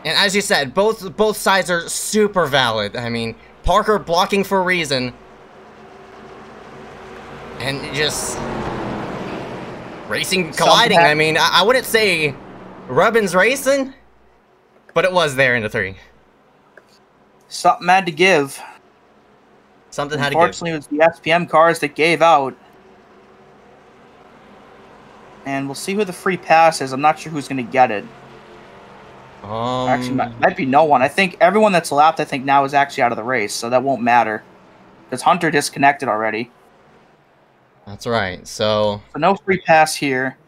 And as you said, both sides are super valid. I mean, Parker blocking for a reason. And just... racing, colliding. I mean, I wouldn't say Rubbin's racing, but it was there in the 3. Something had to give. Something had to give. Unfortunately, it was the SPM cars that gave out. And we'll see who the free pass is. I'm not sure who's going to get it. Actually, might be no one. I think everyone that's lapped, I think, now is actually out of the race, so that won't matter. Because Hunter disconnected already. That's right, so no free pass here.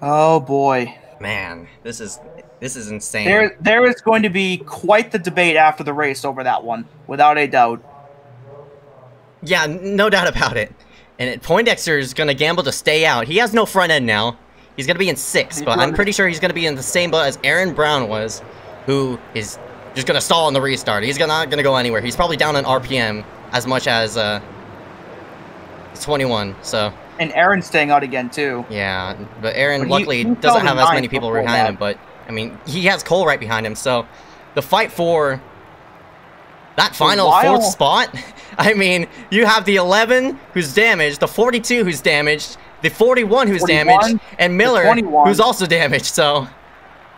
Oh, boy. Man, this is insane. There is going to be quite the debate after the race over that one, without a doubt. Yeah, no doubt about it. And Poindexter is going to gamble to stay out. He has no front end now. He's going to be in 6th, but I'm pretty sure he's going to be in the same boat as Aaron Brown was, who is just going to stall on the restart. He's not going to go anywhere. He's probably down on RPM as much as 21, so... And Aaron's staying out again, too. Yeah, but Aaron, luckily, doesn't have as many people behind him, but, I mean, he has Cole right behind him, so the fight for that final 4th spot, I mean, you have the 11 who's damaged, the 42 who's damaged, the 41 who's damaged, and Miller who's also damaged, so...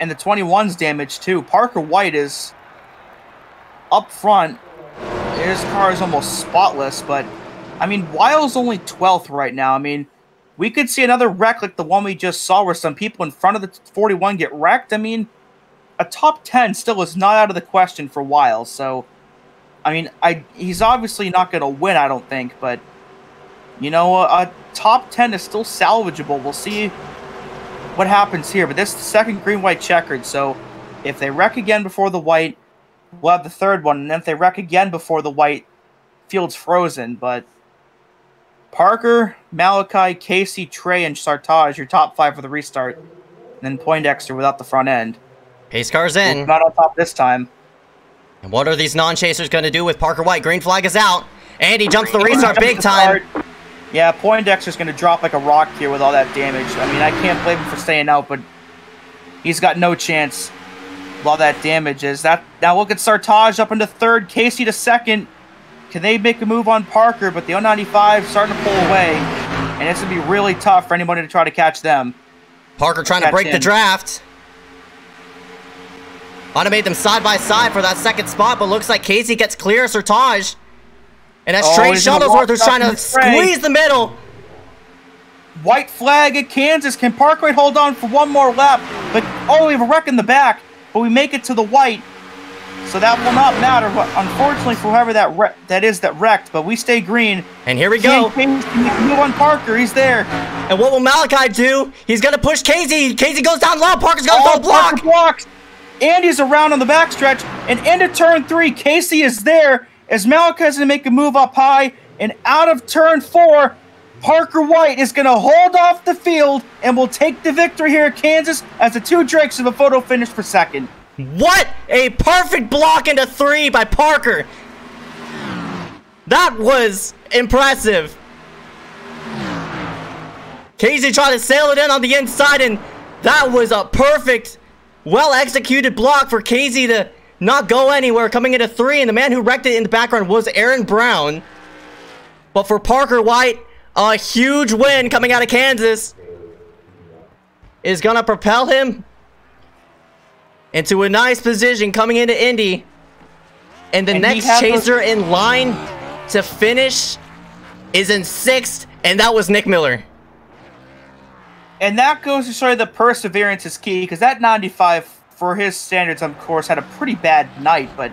And the 21's damaged, too. Parker White is up front. His car is almost spotless, but... I mean, Weil's only 12th right now. I mean, we could see another wreck like the one we just saw where some people in front of the 41 get wrecked. I mean, a top 10 still is not out of the question for Weil. So, I mean, he's obviously not going to win, I don't think. But, you know, a top 10 is still salvageable. We'll see what happens here. But this is the second green-white checkered. So, if they wreck again before the white, we'll have the third one. And then if they wreck again before the white, field's frozen. But... Parker, Malachi, Casey, Trey, and Sartaj, your top 5 for the restart. And then Poindexter without the front end. Pace car's in. Not on top this time. And what are these non-chasers going to do with Parker White? Green flag is out. And he jumps the restart big time. Yeah, Poindexter's going to drop like a rock here with all that damage. I mean, I can't blame him for staying out, but he's got no chance with all that damage. Now look at Sartaj up into 3rd, Casey to 2nd. Can they make a move on Parker? But the 095 starting to pull away. And it's going to be really tough for anybody to try to catch them. Parker trying to break the draft. Ought to made them side by side for that 2nd spot, but looks like Casey gets clear. Sartaj. And that's Trey Shuttlesworth who's trying to squeeze the middle. White flag at Kansas. Can Parker White hold on for one more lap? But, we have a wreck in the back. But we make it to the white. So that will not matter, unfortunately, for whoever that wrecked. But we stay green. And here we go. Move on Parker. He's there. And what will Malachi do? He's going to push Casey. Casey goes down low. Parker's going to go block. Parker blocks. Andy's around on the backstretch. And into turn 3, Casey is there as Malachi's going to make a move up high. And out of turn 4, Parker White is going to hold off the field and will take the victory here at Kansas as the 2 Drakes have a photo finish for 2nd. What a perfect block into 3 by Parker. That was impressive. Casey tried to sail it in on the inside, and that was a perfect, well-executed block for Casey to not go anywhere, coming into 3, and the man who wrecked it in the background was Aaron Brown. But for Parker White, a huge win coming out of Kansas is gonna propel him into a nice position coming into Indy. And the next chaser in line to finish is in 6th, and that was Nick Miller. And that goes to show you the perseverance is key, because that 95, for his standards, of course, had a pretty bad night, but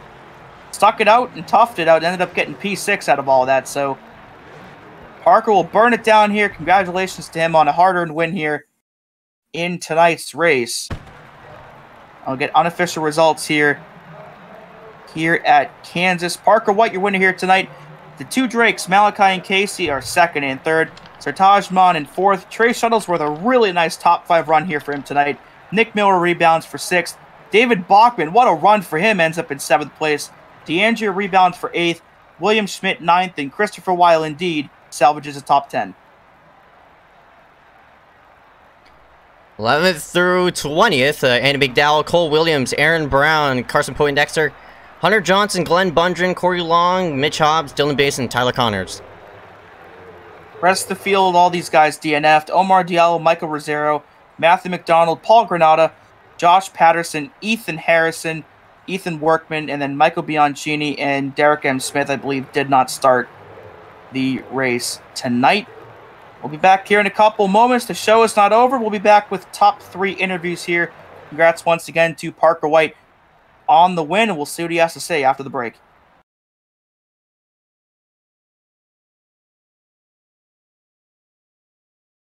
stuck it out and toughed it out, and ended up getting P6 out of all of that. So Parker will burn it down here. Congratulations to him on a hard-earned win here in tonight's race. I'll get unofficial results here at Kansas. Parker White, your winner here tonight. The 2 Drakes, Malachi and Casey, are 2nd and 3rd. Sertajman in 4th. Trey Shuttlesworth, a really nice top 5 run here for him tonight. Nick Miller rebounds for 6th. David Bachman, what a run for him, ends up in 7th place. DeAndrea rebounds for 8th. William Schmidt 9th, and Christopher Weil indeed salvages a top 10. 11th through 20th, Andy McDowell, Cole Williams, Aaron Brown, Carson Poindexter, Hunter Johnson, Glenn Bundren, Corey Long, Mitch Hobbs, Dylan Basin, Tyler Connors. Rest of the field, all these guys DNF'd. Omar Diallo, Michael Rosero, Matthew McDonald, Paul Granada, Josh Patterson, Ethan Harrison, Ethan Workman, and then Michael Bianchini and Derek M. Smith, I believe, did not start the race tonight. We'll be back here in a couple moments. The show is not over. We'll be back with top 3 interviews here. Congrats once again to Parker White on the win, and we'll see what he has to say after the break.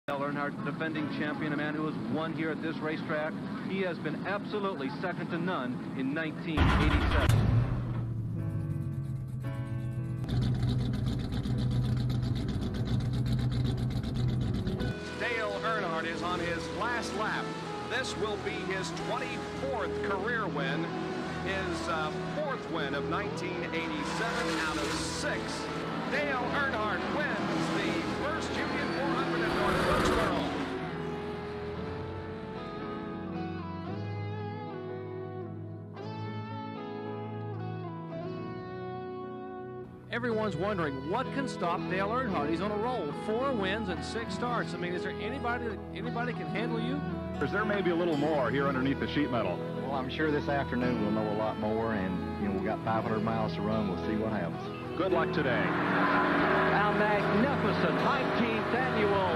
Dale Earnhardt, defending champion, a man who has won here at this racetrack. He has been absolutely second to none in 1987. Dale Earnhardt is on his last lap. This will be his 24th career win, his 4th win of 1987 out of 6. Dale Earnhardt wins the first Union 400 in North Wilkesboro. Everyone's wondering what can stop Dale Earnhardt. He's on a roll, 4 wins and 6 starts. I mean, is there anybody can handle you? There may be a little more here underneath the sheet metal. Well, I'm sure this afternoon we'll know a lot more, and we've got 500 miles to run. We'll see what happens. Good luck today. A magnificent 19th annual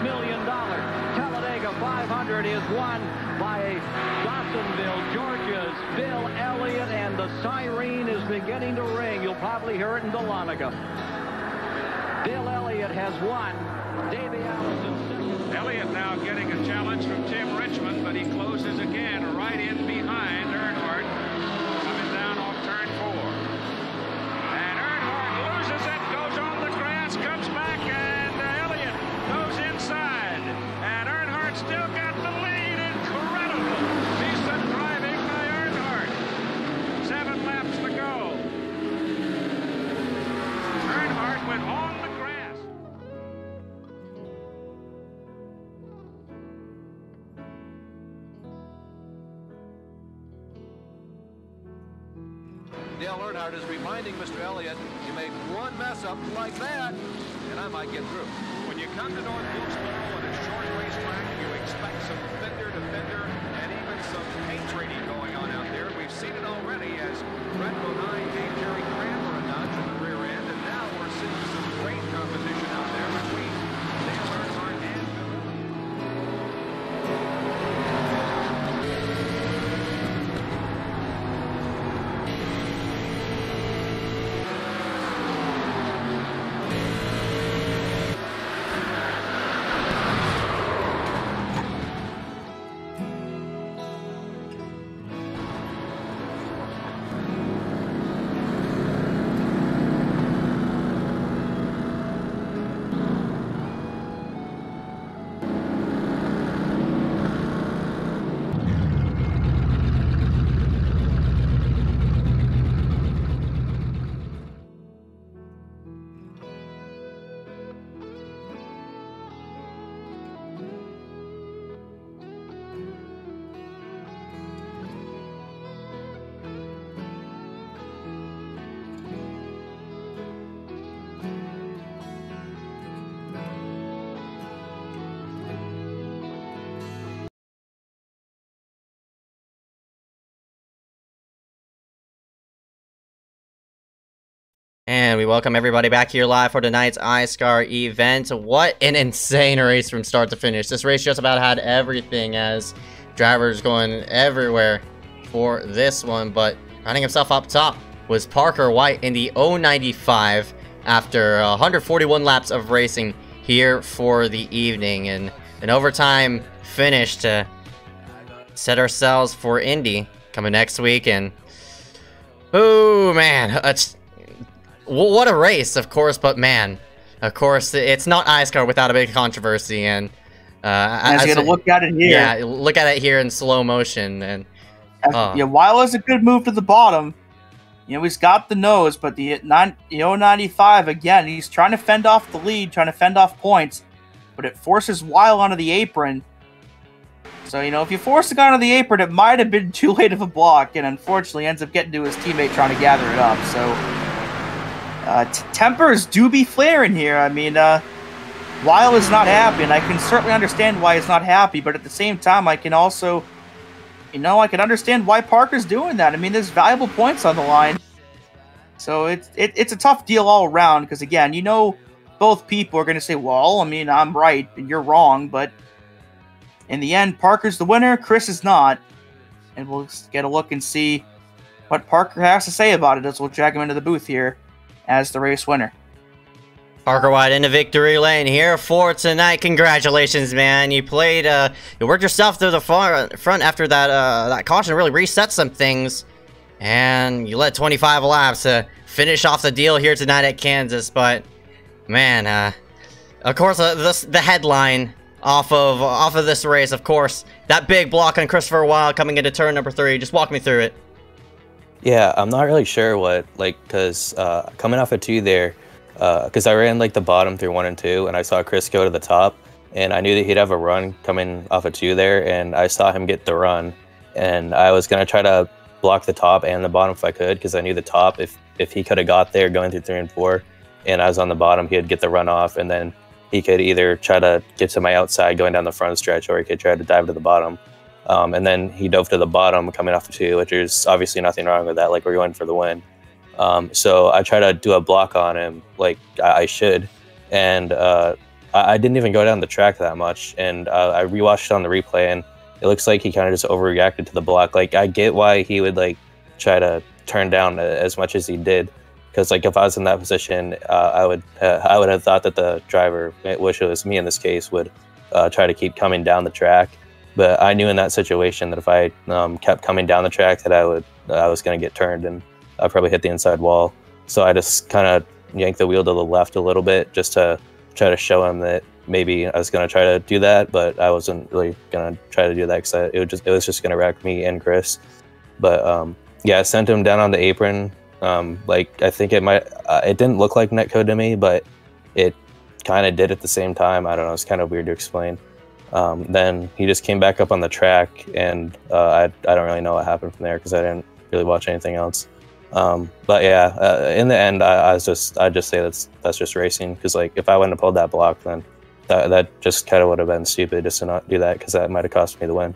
$500,000 Talladega 500 is won by Dawsonville, Georgia's Bill Elliott, and the siren is beginning to ring. You'll probably hear it in Dahlonega. Bill Elliott has won. Davey Allison. Elliott now getting a challenge from Tim Richmond, but he closes again right in behind Earnhardt, coming down off turn 4. And Earnhardt loses it, goes on the grass, comes back, and Elliott goes inside. And Earnhardt still got the lead. Incredible. Decent driving by Earnhardt. 7 laps to go. Earnhardt went on the grass. Dale Earnhardt is reminding Mr. Elliott, you make one mess up like that, and I might get through. When you come to North Wilkesboro on a short racetrack, you expect some fender to fender and even some paint trading going on out there. We've seen it already as Red 09 gave Jerry Kramer a nudge in the rear end, and now we're seeing some great competition out there between Dale Earnhardt and Bill Elliott. And we welcome everybody back here live for tonight's iSCAR event. What an insane race from start to finish. This race just about had everything, as drivers going everywhere for this one. But running himself up top was Parker White in the 095 after 141 laps of racing here for the evening. And an overtime finish to set ourselves for Indy coming next week. And oh man, what a race, of course, but man, of course, it's not iSCAR without a big controversy, and as you gotta look at it here. Yeah, look at it here in slow motion, and yeah, while it's a good move to the bottom, you know, he's got the nose, but the 095 again, he's trying to fend off the lead, trying to fend off points, but it forces Weil onto the apron. So, you know, if you force the guy onto the apron, it might have been too late of a block, and unfortunately ends up getting to his teammate trying to gather it up. So tempers do be flaring here. I mean, Weil is not happy, and I can certainly understand why he's not happy, but at the same time, I can also, you know, I can understand why Parker's doing that. I mean, there's valuable points on the line. So it's a tough deal all around, because, again, you know, both people are going to say, well, I mean, I'm right, and you're wrong, but in the end, Parker's the winner, Chris is not. And we'll get a look and see what Parker has to say about it as we'll drag him into the booth here as the race winner. Parker White into victory lane here for tonight. Congratulations, man. You played, you worked yourself through the front after that, that caution really reset some things. And you led 25 laps to finish off the deal here tonight at Kansas. But, man, of course, the headline off of this race, of course, that big block on Christopher Weil coming into turn number 3. Just walk me through it. Yeah, I'm not really sure what, like, because coming off of 2 there, because I ran, like, the bottom through 1 and 2, and I saw Chris go to the top, and I knew that he'd have a run coming off of 2 there, and I saw him get the run, and I was going to try to block the top and the bottom if I could, because I knew the top, if he could have got there going through 3 and 4, and I was on the bottom, he'd get the run off, and then he could either try to get to my outside going down the front stretch, or he could try to dive to the bottom. And then he dove to the bottom coming off of 2, which is obviously nothing wrong with that. Like, we're going for the win. So I try to do a block on him like I should. And I didn't even go down the track that much. And I rewatched it on the replay, and it looks like he kind of just overreacted to the block. Like, I get why he would, like, try to turn down as much as he did. Because, like, if I was in that position, I would have thought that the driver, which it was me in this case, would try to keep coming down the track. But I knew in that situation that if I kept coming down the track, that I was going to get turned, and I'd probably hit the inside wall. So I just kind of yanked the wheel to the left a little bit just to try to show him that maybe I was going to try to do that, but I wasn't really going to try to do that because it was just going to wreck me and Chris. But yeah, I sent him down on the apron. Like, I think it didn't look like netcode to me, but it kind of did at the same time. I don't know. It's kind of weird to explain. Then he just came back up on the track, and I don't really know what happened from there because I didn't really watch anything else. But yeah, in the end, I'd just say that's just racing, because, like, if I wouldn't have pulled that block, then that just kind of would have been stupid just to not do that, because that might have cost me the win.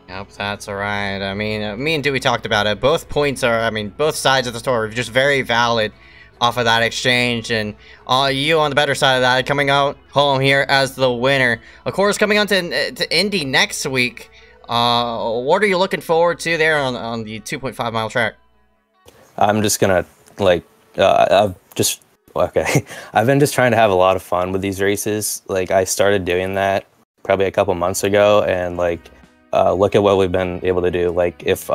Yep, that's all right. I mean, me and Dewey talked about it. Both points are, I mean, both sides of the story are just very valid off of that exchange, and you on the better side of that, coming out home here as the winner. Of course, coming on to Indy next week, what are you looking forward to there on the 2.5 mile track? I'm just gonna, like, I've been just trying to have a lot of fun with these races. Like, I started doing that probably a couple months ago, and, like, look at what we've been able to do. Like, if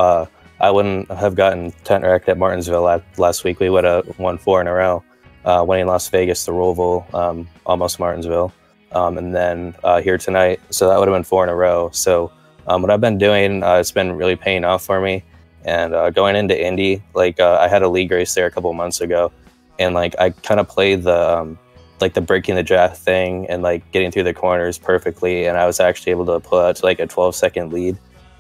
I wouldn't have gotten tent wrecked at Martinsville last week, we would have won 4 in a row, winning Las Vegas, the Roval, almost Martinsville, and then here tonight. So that would have been 4 in a row. So what I've been doing, it's been really paying off for me. And going into Indy, like, I had a league race there a couple months ago, and, like, I kind of played the like the breaking the draft thing and, like, getting through the corners perfectly, and I was actually able to pull out to, like, a 12-second lead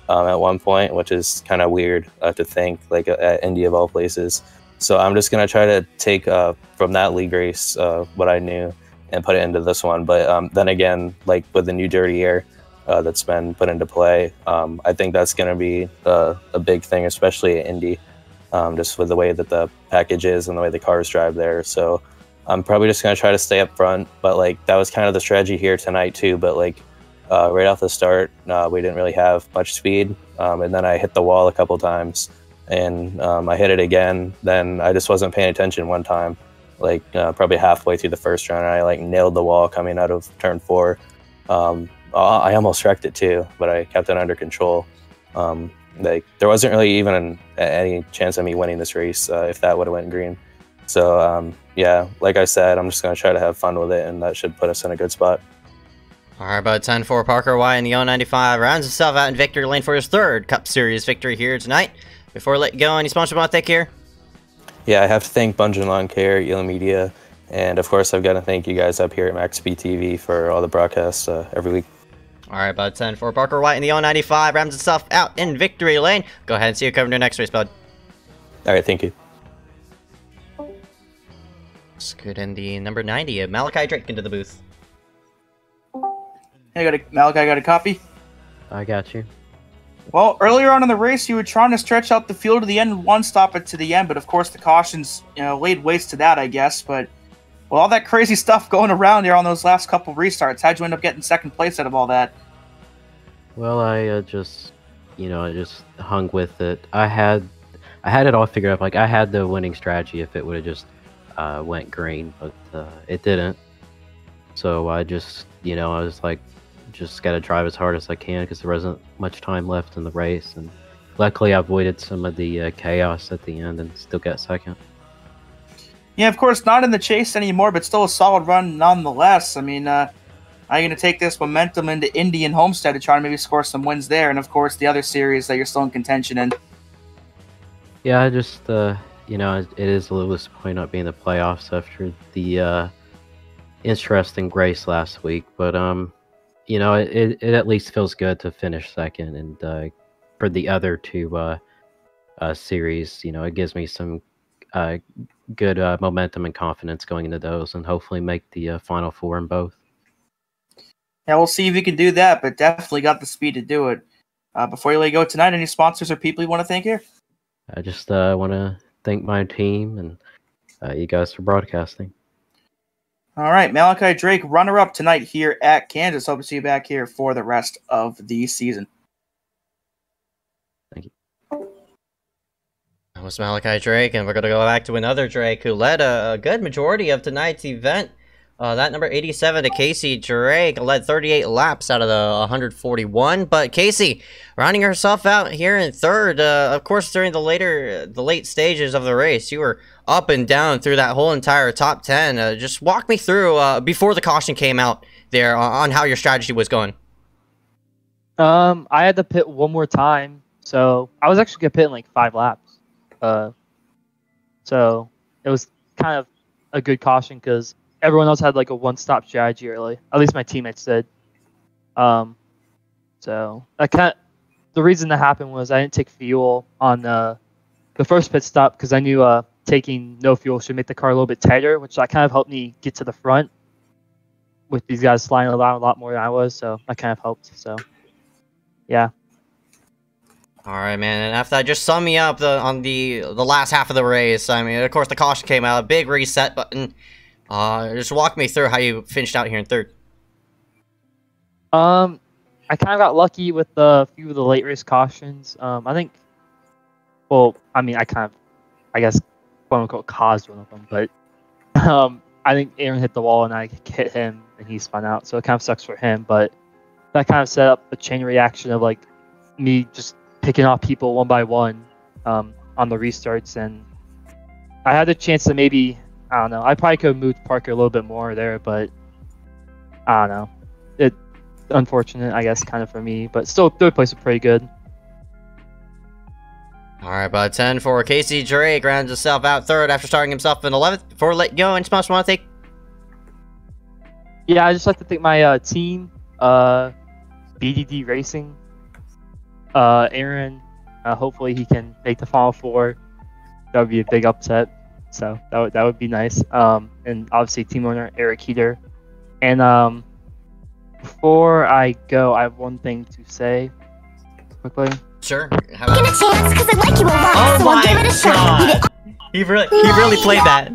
at one point, which is kind of weird to think, like, at Indy of all places. So I'm just gonna try to take from that league race what I knew and put it into this one. But then again, like, with the new dirty air that's been put into play, I think that's gonna be a big thing, especially at Indy. just with the way that the package is and the way the cars drive there. So I'm probably just going to try to stay up front. But like that was kind of the strategy here tonight too. But like right off the start, we didn't really have much speed. And then I hit the wall a couple times, and I hit it again. Then I just wasn't paying attention one time, like probably halfway through the first round, and I like nailed the wall coming out of turn 4. I almost wrecked it too, but I kept it under control. Like there wasn't really even any chance of me winning this race if that would have went green. So yeah, like I said, I'm just going to try to have fun with it, and that should put us in a good spot. All right, about 10-4 Parker White in the 095 rounds himself out in victory lane for his 3rd Cup Series victory here tonight. Before I let you go, any sponsor want to thank here? Yeah, I have to thank Bungeon Lawn Care, Elam Media, and of course I've got to thank you guys up here at MaxB TV for all the broadcasts every week. All right, about 10-4 Parker White in the 095 rounds himself out in victory lane. Go ahead and see you covered in the next race, bud. All right, thank you. Let's get in the number 90 of Malachi Drake into the booth. Hey, Malachi, got a copy? I got you. Well, earlier on in the race, you were trying to stretch out the field to the end and one stop it to the end, but of course the cautions, laid waste to that, I guess. But with all that crazy stuff going around there on those last couple restarts, how'd you end up getting 2nd place out of all that? Well, I just hung with it. I had it all figured out. Like I had the winning strategy if it would have just went green, but it didn't. So I just, I was like, just got to drive as hard as I can because there wasn't much time left in the race. And luckily I avoided some of the chaos at the end and still got 2nd. Yeah, of course, not in the chase anymore, but still a solid run nonetheless. I mean, are you going to take this momentum into Indy and Homestead to try to maybe score some wins there? And, of course, the other series that you're still in contention in. Yeah, I just, it is a little disappointing not being in the playoffs after the interesting race last week. But, it at least feels good to finish 2nd. And for the other 2 series, it gives me some good momentum and confidence going into those, and hopefully make the Final 4 in both. Yeah, we'll see if you can do that, but definitely got the speed to do it. Before you let go tonight, any sponsors or people you want to thank here? I just want to thank my team and you guys for broadcasting. All right, Malachi Drake, runner-up tonight here at Kansas. Hope to see you back here for the rest of the season. Thank you. That was Malachi Drake, and we're going to go back to another Drake who led a good majority of tonight's event. That number 87 to Casey Drake led 38 laps out of the 141. But Casey rounding herself out here in 3rd. Of course, during the late stages of the race, you were up and down through that whole entire top 10. Just walk me through before the caution came out there on how your strategy was going. I had to pit one more time, so I was actually gonna pit in like 5 laps. So it was kind of a good caution because everyone else had like a one-stop strategy early. At least my teammates did. So the reason that happened was I didn't take fuel on the first pit stop because I knew taking no fuel should make the car a little bit tighter, which that kind of helped me get to the front with these guys flying a lot more than I was. So that kind of helped. So yeah. All right, man. And after that, just sum me up on the last half of the race. I mean, of course, the caution came out, a big reset button. Just walk me through how you finished out here in 3rd. I kind of got lucky with a few of the late race cautions. I think, I guess, quote unquote, caused one of them. But I think Aaron hit the wall and I hit him and he spun out. So it kind of sucks for him. But that kind of set up a chain reaction of like me just picking off people one by one on the restarts. And I had the chance to maybe, I don't know, I probably could have moved Parker a little bit more there, but I don't know. It unfortunate, I guess, kind of for me, but still 3rd place was pretty good. All right, about 10 for Casey Drake rounds himself out 3rd after starting himself in 11th. Before we let go, any sponsors want to take? Yeah, I just like to thank my team, BDD Racing, Aaron. Hopefully he can make the Final 4. That would be a big upset. So that would be nice. And obviously team owner Eric Heater. And before I go, I have one thing to say quickly. Sure. How Give about it a chance, cause I like you a lot, Oh so I'll give it a shot. God! He really played that.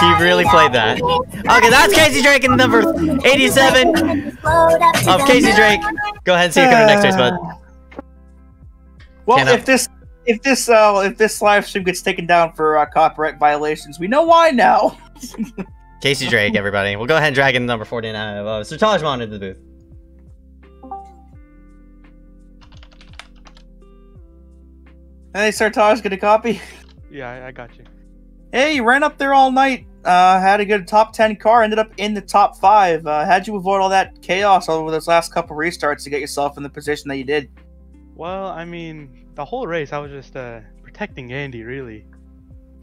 He really played that. Okay, that's Casey Drake in number 87 of Casey Drake. Go ahead and see you coming next race, bud. Well, if this live stream gets taken down for copyright violations, we know why now. Casey Drake, everybody. We'll go ahead and drag in number 49 of Sir Tajman into the booth. Hey, Sir Taj, get a copy? Yeah, I got you. Hey, you ran up there all night. Had a good top 10 car, ended up in the top 5. How'd you avoid all that chaos over those last couple restarts to get yourself in the position that you did? Well, I mean, the whole race I was just protecting Andy, really,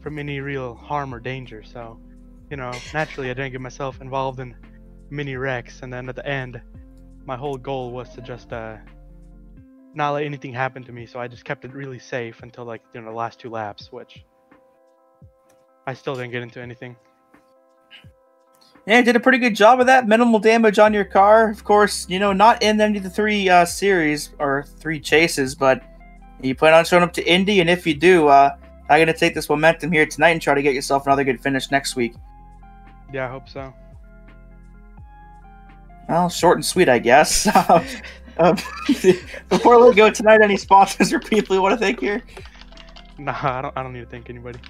from any real harm or danger. So, you know, naturally I didn't get myself involved in mini wrecks. And then at the end, my whole goal was to just not let anything happen to me. So I just kept it really safe until, like, you know, the last 2 laps, which I still didn't get into anything. Yeah, did a pretty good job of that. Minimal damage on your car. Of course, you know, not in any of the 3 series or 3 chases, but you plan on showing up to Indy, and if you do, I'm going to take this momentum here tonight and try to get yourself another good finish next week. Yeah, I hope so. Well, short and sweet, I guess. Before we go tonight, any sponsors or people you want to thank here? Nah, I don't need to thank anybody.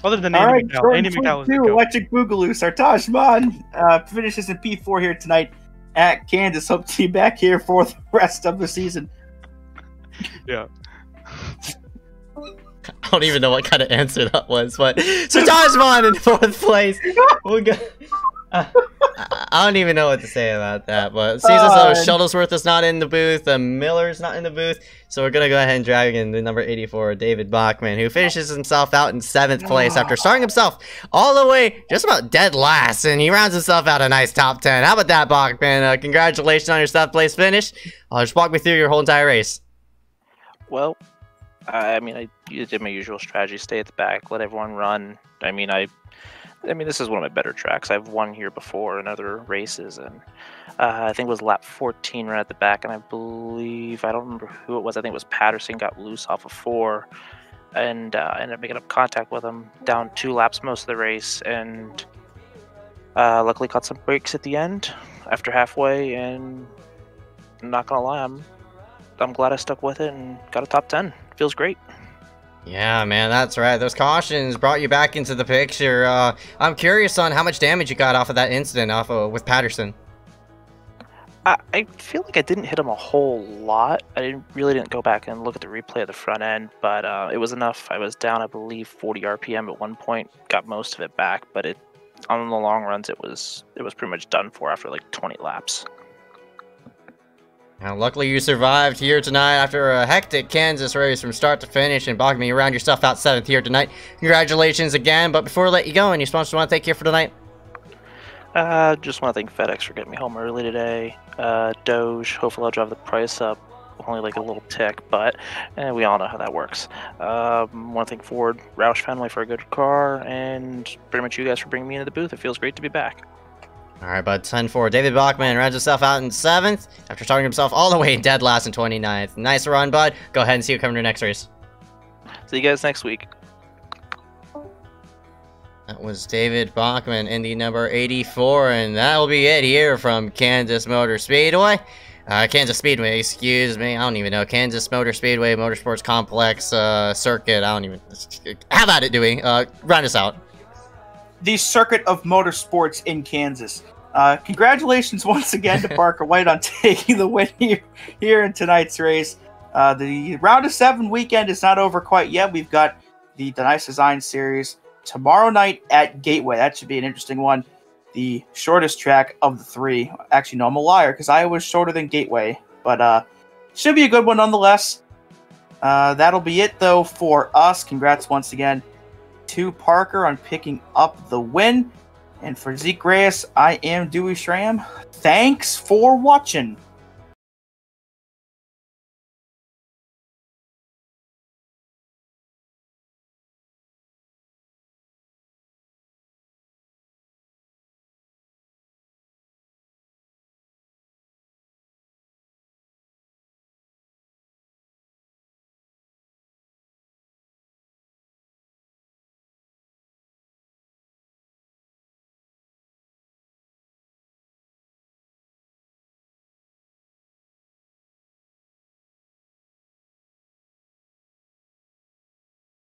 Other than All Andy right, McDowell. Andy McDowell was the goat. Electric Boogaloo. Sartaj Mon finishes in P4 here tonight at Kansas. Hope to see you back here for the rest of the season. Yeah. I don't even know what kind of answer that was, but Sartaj Mon in 4th place. We'll go. I don't even know what to say about that, but it seems as though Shuttlesworth is not in the booth, Miller's not in the booth, so we're gonna go ahead and drag in the number 84, David Bachman, who finishes himself out in 7th place after starting himself all the way just about dead last, and he rounds himself out a nice top 10. How about that, Bachman? Congratulations on your 7th place finish. Just walk me through your whole entire race. Well, I mean, I did my usual strategy: stay at the back, let everyone run. I mean, this is one of my better tracks. I've won here before in other races, and I think it was lap 14 right at the back, and I believe, I don't remember who it was, I think it was Patterson got loose off of 4, and ended up making up contact with him down 2 laps most of the race, and luckily caught some brakes at the end after halfway, and I'm not gonna lie, I'm glad I stuck with it and got a top 10. Feels great. Yeah, man, that's right. Those cautions brought you back into the picture. I'm curious on how much damage you got off of that incident with Patterson. I feel like I didn't hit him a whole lot. I really didn't go back and look at the replay of the front end, but it was enough. I was down, I believe, 40 RPM at one point. Got most of it back, but on the long runs, it was pretty much done for after like 20 laps. Now, luckily you survived here tonight after a hectic Kansas race from start to finish, and Bachman, you round yourself out 7th here tonight. Congratulations again, but before we let you go, any sponsors want to thank you for tonight? Just want to thank FedEx for getting me home early today. Doge, hopefully I'll drive the price up, only like a little tick, but we all know how that works. Want to thank Ford, Roush family for a good car, and pretty much you guys for bringing me into the booth. It feels great to be back. Alright, bud, 10-4. David Bachman rounds himself out in 7th after starting himself all the way dead last in 29th. Nice run, bud. Go ahead and see you coming to your next race. See you guys next week. That was David Bachman, Indy number 84, and that'll be it here from Kansas Motor Speedway. Kansas Speedway, excuse me. I don't even know. Kansas Motor Speedway, Motorsports Complex, Circuit. I don't even... How about it, Dewey? Round us out. The Circuit of Motorsports in Kansas. Congratulations once again to Parker White on taking the win here in tonight's race. The round of 7 weekend is not over quite yet. We've got the Nice Design Series tomorrow night at Gateway. That should be an interesting one. The shortest track of the 3. Actually, no, I'm a liar because Iowa's shorter than Gateway. But should be a good one nonetheless. That'll be it, though, for us. Congrats once again to Parker on picking up the win. And for Ezeckiel Reyes, I am Dewey Schramm. Thanks for watching.